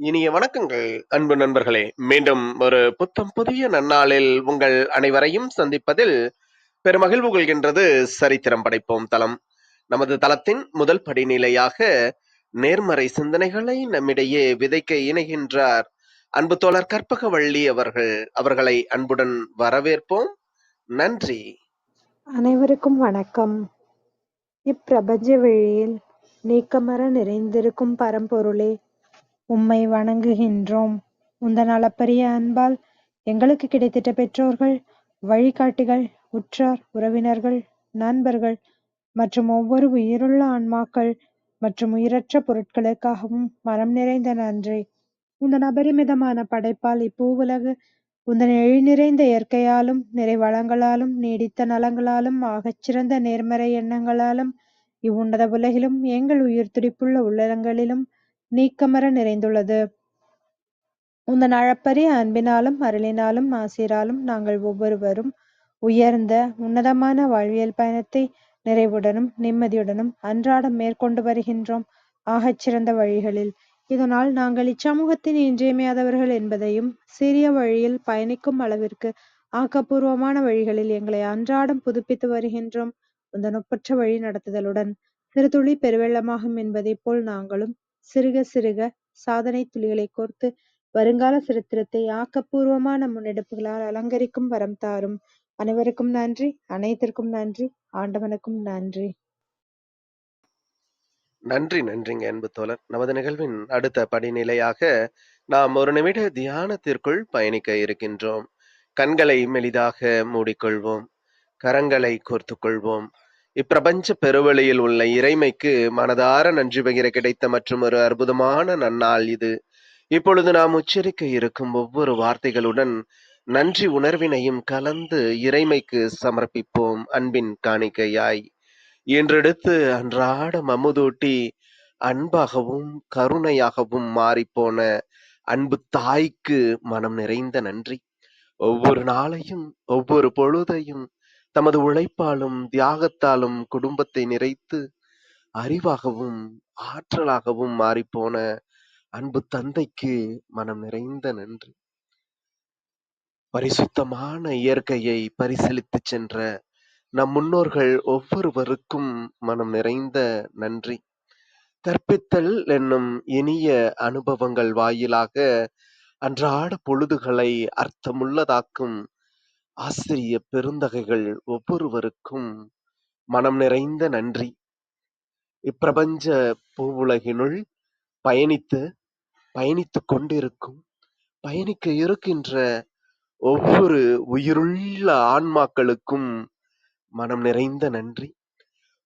இனிய வணக்கங்கள், அன்பு நண்பர்களே. மீண்டும் ஒரு புத்தம் புதிய நன்னாளில் உங்கள் அனைவரையும் சந்திப்பதில் பெருமகிழ்வு கொள்கின்றது சரித்திரம் படைப்போம் தளம். நமது தளத்தின் முதல் படிநிலையாக நேர்மறை சிந்தனைகளை நம்மிடையே விதைக்க இணைகின்றார் அன்பு தோழர் கற்பகவள்ளி அவர்கள். அவர்களை அன்புடன் வரவேற்போம். நன்றி. அனைவருக்கும் வணக்கம். இப்பிரபஞ்ச வெளியில் நீக்கமற நிறைந்திருக்கும் பரம்பொருளே, உம்மை வணங்குகின்றோம். உந்தன் அளப்பரிய அன்பால் எங்களுக்கு கிடைத்திட்ட பெற்றோர்கள், வழிகாட்டிகள், உற்றார் உறவினர்கள், நண்பர்கள் மற்றும் ஒவ்வொரு உயிருள்ள ஆன்மாக்கள் மற்றும் உயிரற்ற பொருட்களுக்காகவும் மனம் நிறைந்த நன்றி. உந்தன் அபரிமிதமான படைப்பால் இப்பூவுலகு உந்தன் எழில்நிறைந்த இயற்கையாலும் நிறைவளங்களாலும் நீடித்த நலங்களாலும் ஆகச்சிறந்த நேர்மறை எண்ணங்களாலும் இவ்வுன்னத உலகிலும் எங்கள் உயிர் துடிப்புள்ள உள்ளங்களிலும் நீக்கமற நிறைந்துள்ளது. உந்தன் அளப்பரிய அன்பினாலும் அருளினாலும் ஆசிராலும் நாங்கள் ஒவ்வொருவரும் உயர்ந்த உன்னதமான வாழ்வியல் பயணத்தை நிறைவுடனும் நிம்மதியுடனும் அன்றாடம் மேற்கொண்டு வருகின்றோம் ஆகச்சிறந்த வழிகளில். இதனால் நாங்கள் இச்சமூகத்தின் இன்றியமையாதவர்கள் என்பதையும், சிறிய வழியில் பயணிக்கும் அளவிற்கு ஆக்கப்பூர்வமான வழிகளில் எங்களை அன்றாடம் புதுப்பித்து வருகின்றோம் உந்தன் ஒப்பற்ற வழி நடத்துதலுடன். சிறுதுளி பெருவெள்ளமாகும் என்பதைப் போல் நாங்களும் சிறுக சிறுக சாதனை துளிகளை கோர்த்து வருங்கால சரித்திரத்தை ஆக்கப்பூர்வமான முன்னெடுப்புகளால் அலங்கரிக்கும் வரம் தாரும். அனைவருக்கும் நன்றி, அனைத்திற்கும் நன்றி, ஆண்டவனுக்கும் நன்றி. நன்றிங்க அன்பு தோழர். நமது நிகழ்வின் அடுத்த படிநிலையாக நாம் ஒரு நிமிட தியானத்திற்குள் பயணிக்க இருக்கின்றோம். கண்களை மெலிதாக மூடிக்கொள்வோம், கரங்களை கோர்த்துக் கொள்வோம். இப்பிரபஞ்ச பெருவெளியில் உள்ள இறைமைக்கு மனதார நன்றி பகிர கிடைத்த மற்றும் ஒரு அற்புதமான நன்னாள் இது. இப்பொழுது நாம் உச்சரிக்க இருக்கும் ஒவ்வொரு வார்த்தைகளுடன் நன்றி உணர்வினையும் கலந்து இறைமைக்கு சமர்ப்பிப்போம் அன்பின் காணிக்கையாய். என்றெடுத்து அன்றாடம் அமுதூட்டி அன்பாகவும் கருணையாகவும் மாறிப்போன அன்பு தாய்க்கு மனம் நிறைந்த நன்றி. ஒவ்வொரு நாளையும் ஒவ்வொரு பொழுதையும் தமது உழைப்பாலும் தியாகத்தாலும் குடும்பத்தை நிறைத்து அறிவாகவும் ஆற்றலாகவும் மாறிப்போன அன்பு தந்தைக்கு மனம் நிறைந்த நன்றி. பரிசுத்தமான இயற்கையை பரிசளித்து சென்ற நம் முன்னோர்கள் ஒவ்வொருவருக்கும் மனம் நிறைந்த நன்றி. கற்பித்தல் என்னும் இனிய அனுபவங்கள் வாயிலாக அன்றாட பொழுதுகளை அர்த்தமுள்ளதாக்கும் ஆசிரிய பெருந்தகைகள் ஒவ்வொருவருக்கும் மனம் நிறைந்த நன்றி. இப்பிரபஞ்ச பூவுலகினுள் பயணித்துக் கொண்டிருக்கும், பயணிக்க இருக்கின்ற ஒவ்வொரு உயிருள்ள ஆன்மாக்களுக்கும் மனம் நிறைந்த நன்றி.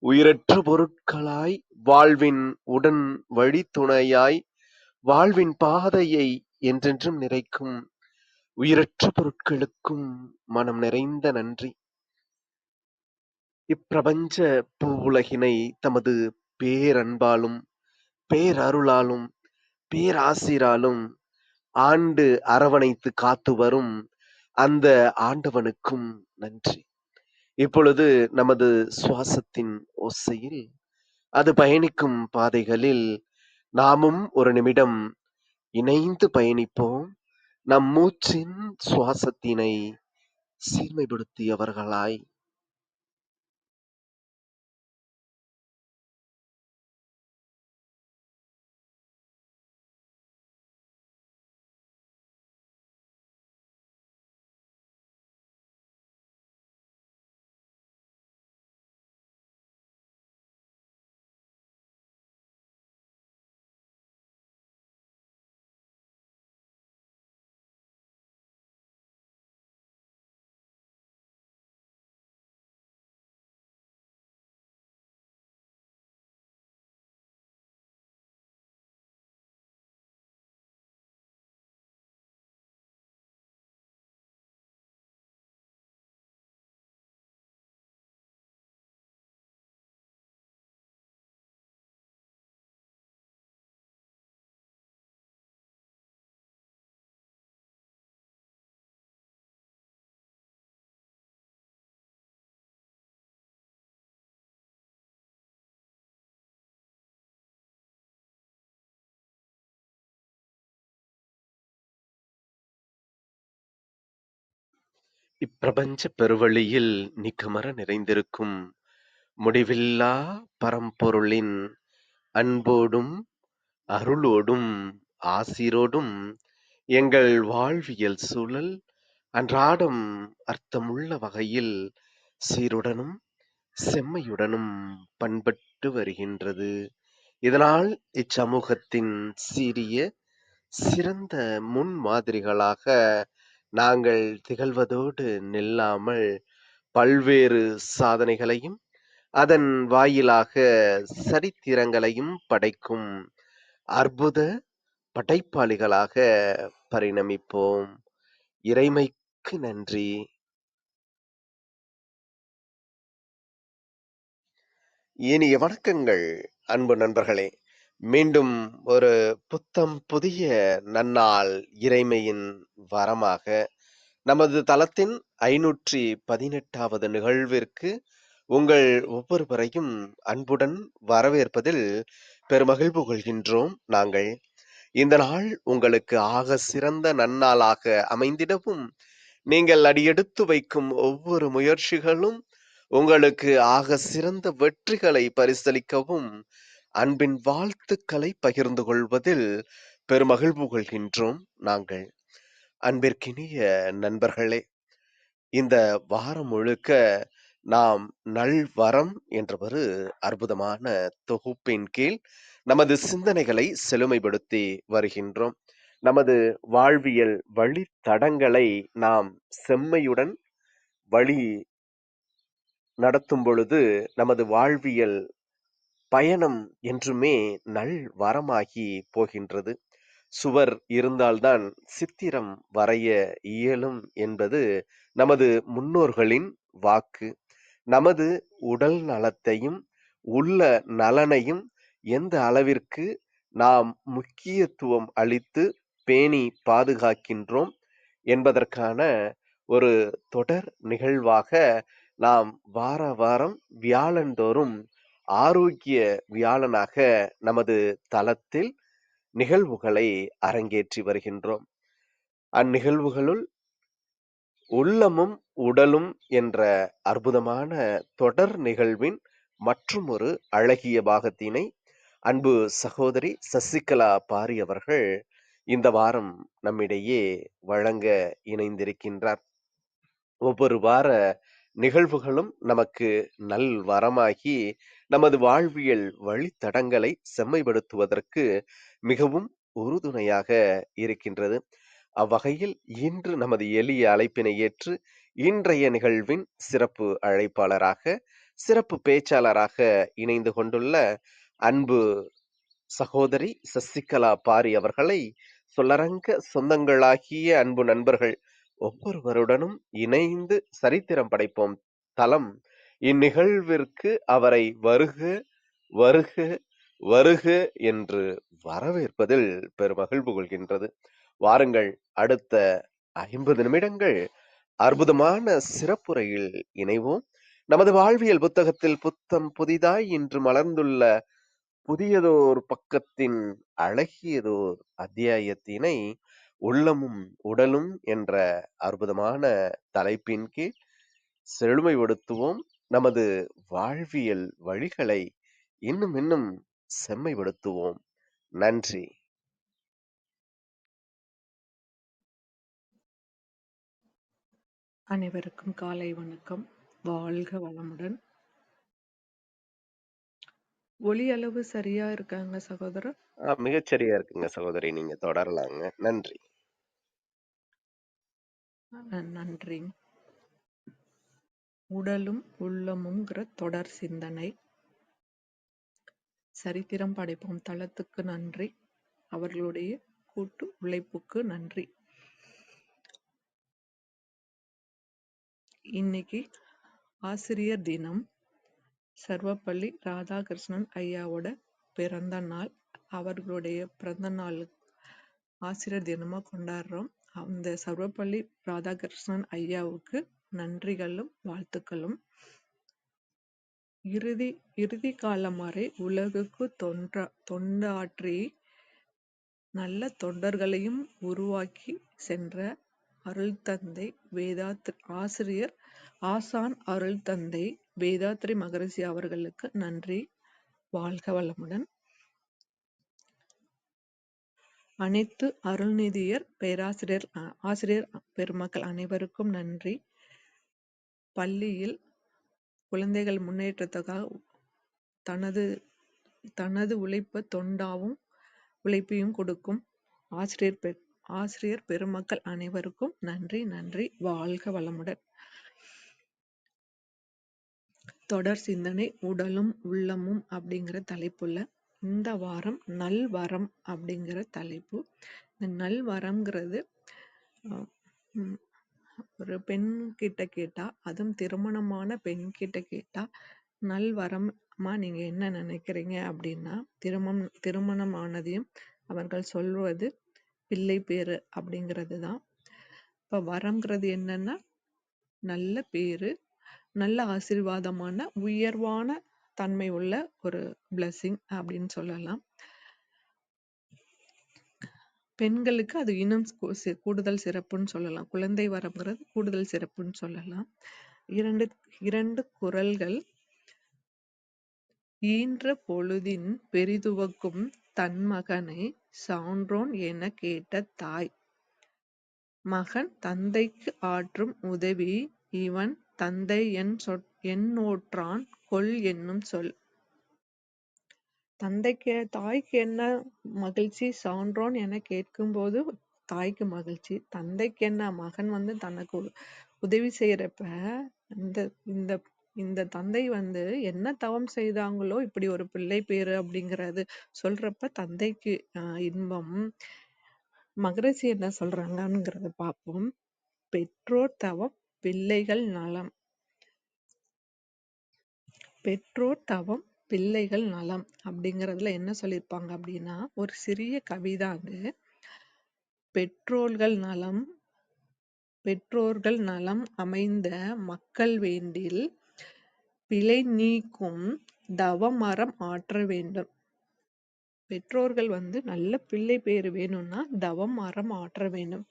உயிரற்ற பொருட்களாய் வாழ்வின் உடன் வழித்துணையாய் வாழ்வின் பாதையை என்றென்றும் நிறைக்கும் உயிரற்ற பொருட்களுக்கும் மனம் நிறைந்த நன்றி. இப்பிரபஞ்ச பூவுலகினை தமது பேரன்பாலும் பேரருளாலும் பேராசிராலும் ஆண்டு அரவணைத்து காத்து வரும் அந்த ஆண்டவனுக்கும் நன்றி. இப்பொழுது நமது சுவாசத்தின் ஓசையில் அது பயணிக்கும் பாதைகளில் நாமும் ஒரு நிமிடம் இணைந்து பயணிப்போம். நம் மூச்சின் சுவாசத்தினை சீர்மைப்படுத்தியவர்களாய். இப்பிரபஞ்ச பெருவெளியில் நிகமற நிறைந்திருக்கும் முடிவில்லா பரம்பொருளின் அன்போடும், அருளோடும், ஆசீரோடும் எங்கள் வாழ்வியல் சூழல் அன்றாடம் அர்த்தமுள்ள வகையில் சீருடனும், செம்மையுடனும் பண்பட்டு வருகின்றது. இதனால் இச்சமூகத்தின் சீரிய, சிறந்த முன்மாதிரிகளாக நாங்கள் திகழ்வதோடு நில்லாமல், பல்வேறு சாதனைகளையும், அதன் வாயிலாக சரித்திரங்களையும் படைக்கும் அற்புத படைப்பாளிகளாக பரிணமிப்போம். இறைமைக்கு நன்றி. இனிய வணக்கங்கள் அன்பு நண்பர்களே. மீண்டும் ஒரு புத்தம் புதிய நன்னாள் இறைமையின் வரமாக நமது தளத்தின் 518வது நிகழ்விற்கு உங்கள் ஒவ்வொருவரையும் அன்புடன் வரவேற்பதில் பெருமகிழ்வு கொள்கின்றோம் நாங்கள். இந்த நாள் உங்களுக்கு ஆக சிறந்த நன்னாளாக அமைந்திடவும், நீங்கள் அடியெடுத்து வைக்கும் ஒவ்வொரு முயற்சிகளும் உங்களுக்கு ஆக சிறந்த வெற்றிகளை பரிசளிக்கவும் அன்பின் வாழ்த்துக்களை பகிர்ந்து கொள்வதில் பெருமகிழ்வு கொள்கின்றோம் நாங்கள். அன்பிற்கினிய நண்பர்களே, இந்த வாரம் முழுக்க நாம் நல்வரம் என்ற ஒரு அற்புதமான தொகுப்பின் கீழ் நமது சிந்தனைகளை செழுமைப்படுத்தி வருகின்றோம். நமது வாழ்வியல் வழித்தடங்களை நாம் செம்மையுடன் வழி நடத்தும் பொழுது நமது வாழ்வியல் பயணம் என்றுமே நல்வரமாகி போகின்றது. சுவர் இருந்தால்தான் சித்திரம் வரைய இயலும் என்பது நமது முன்னோர்களின் வாக்கு. நமது உடல் நலத்தையும் உள்ள நலனையும் எந்த அளவிற்கு நாம் முக்கியத்துவம் அளித்து பேணி பாதுகாக்கின்றோம் என்பதற்கான ஒரு தொடர் நிகழ்வாக நாம் வார வாரம் வியாழந்தோறும் ஆரோக்கிய வியாழனாக நமது தளத்தில் நிகழ்வுகளை அரங்கேற்றி வருகின்றோம். அந்நிகழ்வுகளுள் உள்ளமும் உடலும் என்ற அற்புதமான தொடர் நிகழ்வின் மற்றும் ஒரு அழகிய பாகத்தினை அன்பு சகோதரி சசிகலா பாரி அவர்கள் இந்த வாரம் நம்மிடையே வழங்க இணைந்திருக்கின்றார். ஒவ்வொரு வார நிகழ்வுகளும் நமக்கு நல் வரமாகி நமது வாழ்வியல் வழித்தடங்களை செம்மைப்படுத்துவதற்கு மிகவும் உறுதுணையாக இருக்கின்றது. அவ்வகையில் இன்று நமது எளிய அழைப்பினை ஏற்று இன்றைய நிகழ்வின் சிறப்பு அழைப்பாளராக, சிறப்பு பேச்சாளராக இணைந்து கொண்டுள்ள அன்பு சகோதரி சசிகலா பாரி அவர்களை சொல்லரங்க சொந்தங்களாகிய அன்பு நண்பர்கள் ஒவ்வொருவருடனும் இணைந்து சரித்திரம் படைப்போம் தளம் இந்நிகழ்விற்கு அவரை வருக வருக வருக என்று வரவேற்பதில் பெருமகிழ்வு கொள்கின்றது. வாருங்கள், அடுத்த 50 நிமிடங்கள் அற்புதமான சிறப்புரையில் இணைவோம். நமது வாழ்வியல் புத்தகத்தில் புத்தம் புதிதாய் இன்று மலர்ந்துள்ள புதியதோர் பக்கத்தின் அழகியதோர் அத்தியாயத்தினை உள்ளமும் உடலும் என்ற அற்புதமான தலைப்பின் கீழ் செழுமைப்படுத்துவோம். நமது வாழ்வியல் வழிகளை இன்னும் இன்னும் செம்மைப்படுத்துவோம். நன்றி. அனைவருக்கும் காலை வணக்கம். வாழ்க வளமுடன். ஒளி அளவு சரியா இருக்காங்க சகோதரர்? மிகச்சரியா இருக்குங்க சகோதரி, நீங்க தொடரலாங்க. நன்றி. நன்றி. உடலும் உள்ளமுங்கிற தொடர் சிந்தனை. சரித்திரம் படைப்போம் தளத்துக்கு நன்றி, அவர்களுடைய கூட்டு உழைப்புக்கு நன்றி. இன்னைக்கு ஆசிரியர் தினம். சர்வப்பள்ளி ராதாகிருஷ்ணன் ஐயாவோட பிறந்த நாள். அவர்களுடைய பிறந்த நாள் ஆசிரியர் தினமா கொண்டாடுறோம். அந்த சர்வப்பள்ளி ராதாகிருஷ்ணன் ஐயாவுக்கு நன்றிகளும் வாழ்த்துக்களும். இறுதி காலம் வரை உலகுக்கு தொண்டாற்றி நல்ல தொண்டர்களையும் உருவாக்கி சென்ற அருள் தந்தை ஆசான் அருள் தந்தை வேதாத்ரி மகரிஷி அவர்களுக்கு நன்றி. வாழ்க வளமுடன். அனைத்து அருள்நிதியர் ஆசிரியர் பெருமக்கள் அனைவருக்கும் நன்றி. பள்ளியில் குழந்தைகள் முன்னேற்றத்துக்காக தனது உழைப்பையும் கொடுக்கும் ஆசிரியர் பெருமக்கள் அனைவருக்கும் நன்றி. வாழ்க வளமுடன். தொடர் சிந்தனை உடலும் உள்ளமும் அப்படிங்கிற தலைப்புல இந்த வாரம் நல்வரம் அப்படிங்கிற தலைப்பு. இந்த நல்வரம்ங்கிறது ஒரு பெண் கிட்ட கேட்டா, அதுவும் திருமணமான பெண் கிட்ட கேட்டா, நல்வரமா நீங்க என்ன நினைக்கிறீங்க அப்படின்னா, திருமணம் ஆனதையும் அவர்கள் சொல்வது பிள்ளை பேரு அப்படிங்கிறது தான். இப்ப வரம்ங்கிறது என்னன்னா, நல்ல பேரு, நல்ல ஆசீர்வாதமான உயர்வான தன்மை உள்ள ஒரு பிளஸிங் அப்படின்னு சொல்லலாம். பெண்களுக்கு அது இன்னும் கூடுதல் சிறப்புன்னு சொல்லலாம். குழந்தை வரம்ங்கிறது கூடுதல் சிறப்புன்னு சொல்லலாம். இரண்டு குறள்கள். ஈன்ற பொழுதின் பெரிதுவக்கும் தன் மகனை சான்றோன் என கேட்ட தாய். மகன் தந்தைக்கு ஆற்றும் உதவி இவன் தந்தை என்னோற்றான் கொள் என்னும் சொல். தாய்க்கு என்ன மகிழ்ச்சி? சான்றோன் என கேட்கும்போது தாய்க்கு மகிழ்ச்சி. தந்தைக்கு என்ன? மகன் தனக்கு உதவி செய்யறப்ப இந்த தந்தை என்ன தவம் செய்தாங்களோ இப்படி ஒரு பிள்ளை பேரு அப்படிங்கறது சொல்றப்ப தந்தைக்கு இன்பம். மகரிஷி என்ன சொல்றாங்கங்கிறத பார்ப்போம். பெற்றோர் தவம் பிள்ளைகள் நலம். பெற்றோர் தவம் பிள்ளைகள் நலம் அப்படிங்கறதுல என்ன சொல்லியிருப்பாங்க அப்படின்னா, ஒரு சிறிய கவிதாங்க. பெற்றோர்கள் நலம் அமைந்த மக்கள் வேண்டில் பிழை நீக்கும் தவமறம் ஆற்ற வேண்டும். பெற்றோர்கள் நல்ல பிள்ளை பேரு வேணும்னா தவம் மரம் ஆற்ற வேண்டும்.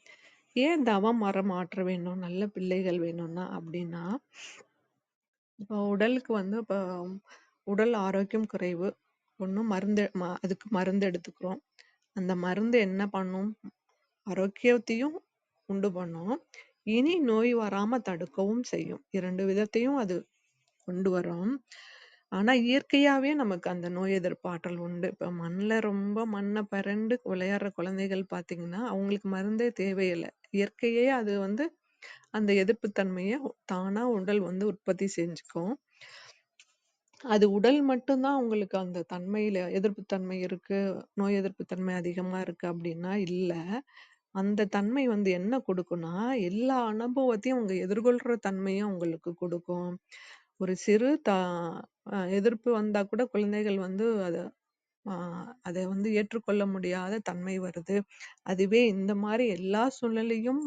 ஏன் தவம் மரம் ஆற்ற வேண்டும் நல்ல பிள்ளைகள் வேணும்னா அப்படின்னா, இப்போ உடலுக்கு இப்போ உடல் ஆரோக்கியம் குறைவு, ஒன்றும் அதுக்கு மருந்து எடுத்துக்கிறோம். அந்த மருந்து என்ன பண்ணும்? ஆரோக்கியத்தையும் உண்டு பண்ணும், இனி நோய் வராம தடுக்கவும் செய்யும். 2 விதத்தையும் அது கொண்டு வரும். ஆனா இயற்கையாவே நமக்கு அந்த நோய் எதிர்ப்பு ஆற்றல் உண்டு. இப்ப மண்ணை பரண்டு விளையாடுற குழந்தைகள் பாத்தீங்கன்னா அவங்களுக்கு மருந்தே தேவையில்லை. இயற்கையே அது அந்த எதிர்ப்பு தன்மையை தானா உடல் உற்பத்தி செஞ்சுக்கும். அது உடல் மட்டும்தான் உங்களுக்கு அந்த தன்மையில எதிர்ப்பு தன்மை இருக்கு, நோய் எதிர்ப்பு தன்மை அதிகமா இருக்கு அப்படின்னா இல்ல. அந்த தன்மை என்ன கொடுக்கும்னா, எல்லா அனுபவத்தையும் அவங்க எதிர்கொள்ற தன்மையும் உங்களுக்கு கொடுக்கும். ஒரு சிறு எதிர்ப்பு வந்தா கூட குழந்தைகள் அதை ஏற்றுக்கொள்ள முடியாத தன்மை வருது. அதுவே இந்த மாதிரி எல்லா சூழ்நிலையும்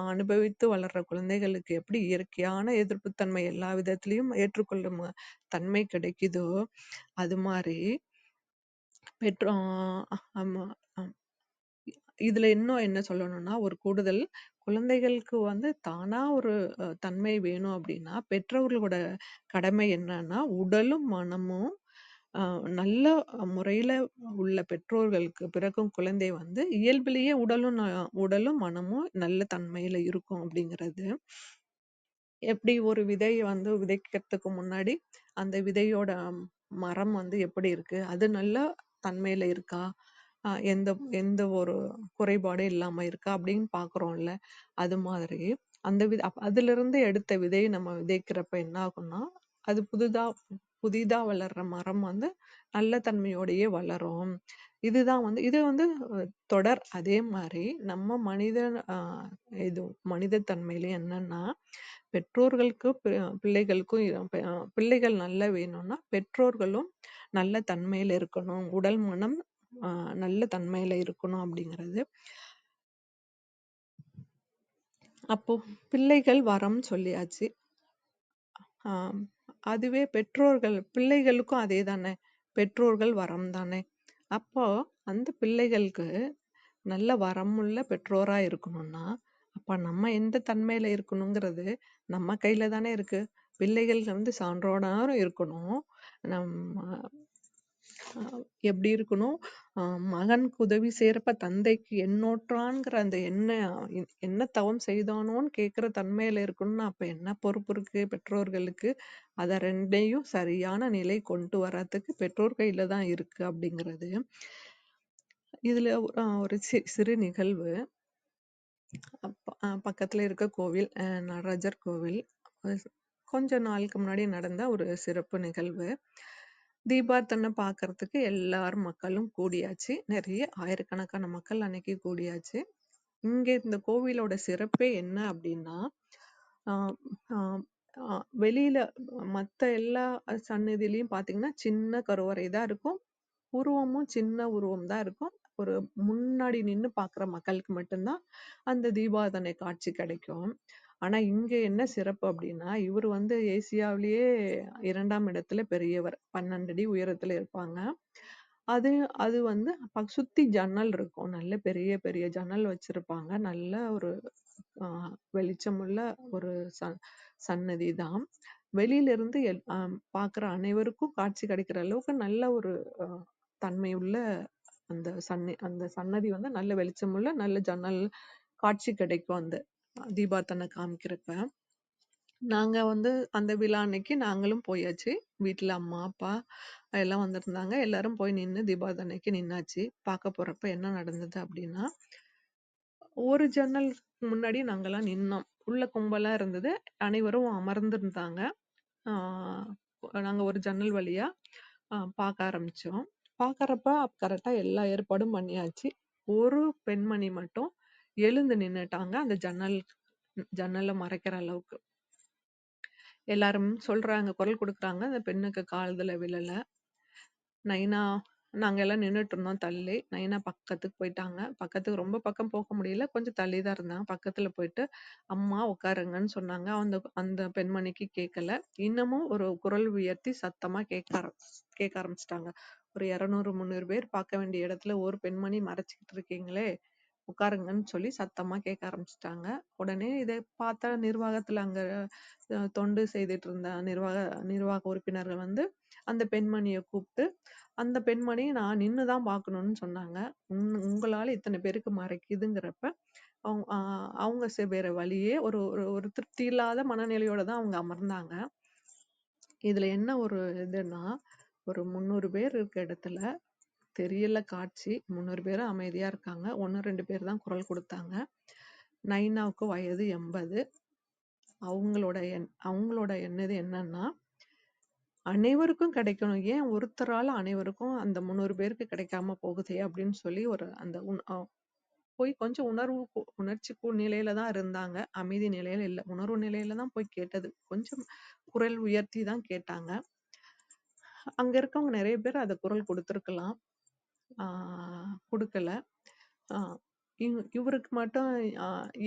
அனுபவித்து வளர்ற குழந்தைகளுக்கு எப்படி இயற்கையான எதிர்ப்புத்தன்மை எல்லா விதத்திலையும் ஏற்றுக்கொள்ளும் தன்மை கிடைக்குதோ, அது மாதிரி இதுல இன்னும் என்ன சொல்லணும்னா, ஒரு கூடுதல் குழந்தைகளுக்கு தானா ஒரு தன்மை வேணும் அப்படின்னா, பெற்றோர்களோட கடமை என்னன்னா, உடலும் மனமும் நல்ல முறையில உள்ள பெற்றோர்களுக்கு பிறக்கும் குழந்தை இயல்பிலேயே உடலும் மனமும் நல்ல தன்மையில இருக்கும் அப்படிங்கிறது. எப்படி ஒரு விதையை விதைக்கிறதுக்கு முன்னாடி அந்த விதையோட மரம் எப்படி இருக்கு, அது நல்ல தன்மையில இருக்கா, எந்த ஒரு குறைபாடும் இல்லாம இருக்கா அப்படின்னு பாக்குறோம்ல. அது மாதிரி அதுல இருந்து எடுத்த விதையை நம்ம விதைக்கிறப்ப என்ன ஆகும்னா, அது புதிதா வளர்ற மரம் நல்ல தன்மையோடயே வளரும். இது தொடர். அதே மாதிரி நம்ம மனித தன்மையில என்னன்னா, பெற்றோர்களுக்கு பிள்ளைகள் நல்லா வேணும்னா பெற்றோர்களும் நல்ல தன்மையில இருக்கணும், உடல் மனம் நல்ல தன்மையில இருக்கணும் அப்படிங்கிறது. அப்போ பிள்ளைகள் வரம் சொல்லியாச்சு. அதுவே பிள்ளைகளுக்கும் அதே தானே, பெற்றோர்கள் வரம் தானே. அப்போ அந்த பிள்ளைகளுக்கு நல்ல வரமுள்ள பெற்றோரா இருக்கணும்னா அப்ப நம்ம எந்த தன்மையில இருக்கணுங்கிறது நம்ம கையில தானே இருக்கு. பிள்ளைகள் வந்து சான்றோனாரும் இருக்கணும். நம்ம எப்படி இருக்கணும், மகனுக்கு உதவி செய்யறப்ப தந்தைக்கு எண்ணோற்றான்ங்கிற அந்த என்ன தவம் செய்தானோன்னு கேட்கிற தன்மையில இருக்கணும்னா அப்ப என்ன பொறுப்பு இருக்கு பெற்றோர்களுக்கு? அத ரெண்டையும் சரியான நிலை கொண்டு வர்றதுக்கு பெற்றோர் கையில தான் இருக்கு அப்படிங்கிறது. இதுல ஒரு சிறு நிகழ்வு. பக்கத்துல இருக்க கோவில், நடராஜர் கோவில். கொஞ்ச நாளுக்கு முன்னாடி நடந்த ஒரு சிறப்பு நிகழ்வு. தீபார்த்தனை பார்க்கறதுக்கு எல்லாரும் மக்களும் கூடியாச்சு. நிறைய ஆயிரக்கணக்கான மக்கள் அன்னைக்கு கூடியாச்சு. இங்க இந்த கோவிலோட சிறப்பே என்ன அப்படின்னா, ஆஹ் ஆஹ் ஆஹ் வெளியில மத்த எல்லா சன்னதியிலயும் பாத்தீங்கன்னா சின்ன கருவறை தான் இருக்கும். உருவமும் சின்ன உருவம் தான் இருக்கும். ஒரு முன்னாடி நின்னு பார்க்குற மக்களுக்கு மட்டும்தான் அந்த தீபாராதனை காட்சி கிடைக்கும். ஆனா இங்க என்ன சிறப்பு அப்படின்னா, இவர் வந்து ஏசியாவிலேயே 2ஆம் இடத்துல பெரியவர். 12 அடி உயரத்துல இருப்பாங்க. அது அது வந்து சுத்தி ஜன்னல் இருக்கும். நல்ல பெரிய பெரிய ஜன்னல் வச்சிருப்பாங்க. நல்ல ஒரு வெளிச்சமுள்ள ஒரு சன்னதி தான். வெளியில இருந்து பார்க்குற அனைவருக்கும் காட்சி கிடைக்கிற அளவுக்கு நல்ல ஒரு தன்மையுள்ள அந்த சன்னதி வந்து நல்ல வெளிச்சமுள்ள நல்ல ஜன்னல் காட்சி கிடைக்கும் அந்த தீபார்த்தனை காமிக்கிறப்ப. நாங்க வந்து அந்த விழா அன்னைக்கு நாங்களும் போயாச்சு. வீட்டுல அம்மா அப்பா எல்லாம் வந்திருந்தாங்க. எல்லாரும் போய் நின்னு தீபார்த்தனைக்கு நின்னாச்சு. பார்க்க போறப்ப என்ன நடந்தது அப்படின்னா, ஒரு ஜன்னல் முன்னாடி நாங்கெல்லாம் நின்னோம். உள்ள கும்பலா இருந்தது. அனைவரும் அமர்ந்திருந்தாங்க. ஆஹ் நாங்க ஒரு ஜன்னல் வழியா பார்க்க ஆரம்பிச்சோம். பார்க்கறப்ப கரெக்டா எல்லா ஏற்பாடும் பண்ணியாச்சு. ஒரு பெண்மணி மட்டும் எழுந்து நின்னுட்டாங்க அந்த ஜன்னலை மறைக்கிற அளவுக்கு. எல்லாரும் சொல்றாங்க, குரல் கொடுக்குறாங்க. அந்த பெண்ணுக்கு காதுல விழல. நைனா நாங்க எல்லாம் நின்னுட்டு இருந்தோம் தள்ளி. நைனா பக்கத்துக்கு போயிட்டாங்க. பக்கத்துக்கு ரொம்ப பக்கம் போக முடியல. கொஞ்சம் தள்ளி தான் இருந்தாங்க. பக்கத்துல போயிட்டு அம்மா உட்காருங்கன்னு சொன்னாங்க. அந்த அந்த பெண்மணிக்கு கேட்கல. இன்னமும் ஒரு குரல் உயர்த்தி சத்தமா கேட்க ஆரம்பிச்சிட்டாங்க. ஒரு 200 300 பேர் பார்க்க வேண்டிய இடத்துல ஒரு பெண்மணி மறைச்சிக்கிட்டு இருக்கீங்களே, உட்காருங்கன்னு சொல்லி சத்தமா கேட்க ஆரம்பிச்சிட்டாங்க. உடனே இதை பார்த்த நிர்வாகத்துல அங்க தொண்டு செய்துட்டு இருந்த நிர்வாக உறுப்பினர்கள் வந்து அந்த பெண்மணியை கூப்பிட்டு, அந்த பெண்மணி நான் நின்னுதான் பார்க்கணும்னு சொன்னாங்க. உங்களால இத்தனை பேருக்கு மறைக்குதுங்கிறப்ப அவங்க வேற வழியே ஒரு ஒரு திருப்தி இல்லாத மனநிலையோட தான் அவங்க அமர்ந்தாங்க. இதுல என்ன ஒரு இதுன்னா, ஒரு 300 பேர் இருக்க இடத்துல தெரியல காட்சி. 300 பேரும் அமைதியா இருக்காங்க. 1 2 பேர் தான் குரல் கொடுத்தாங்க. நைனாவுக்கு வயது 80. அவங்களோட எண்ணது என்னன்னா, அனைவருக்கும் கிடைக்கணும். ஏன் ஒருத்தரால அனைவருக்கும் அந்த 300 பேருக்கு கிடைக்காம போகுதே அப்படின்னு சொல்லி ஒரு அந்த போய் கொஞ்சம் உணர்ச்சி நிலையில தான் இருந்தாங்க. அமைதி நிலையில இல்ல. உணர்வு நிலையில தான் போய் கேட்டது. கொஞ்சம் குரல் உயர்த்தி தான் கேட்டாங்க. அங்க இருக்கவங்க நிறைய பேர் அத குரல் கொடுத்திருக்கலாம். கொடுக்கல. இவருக்கு மட்டும்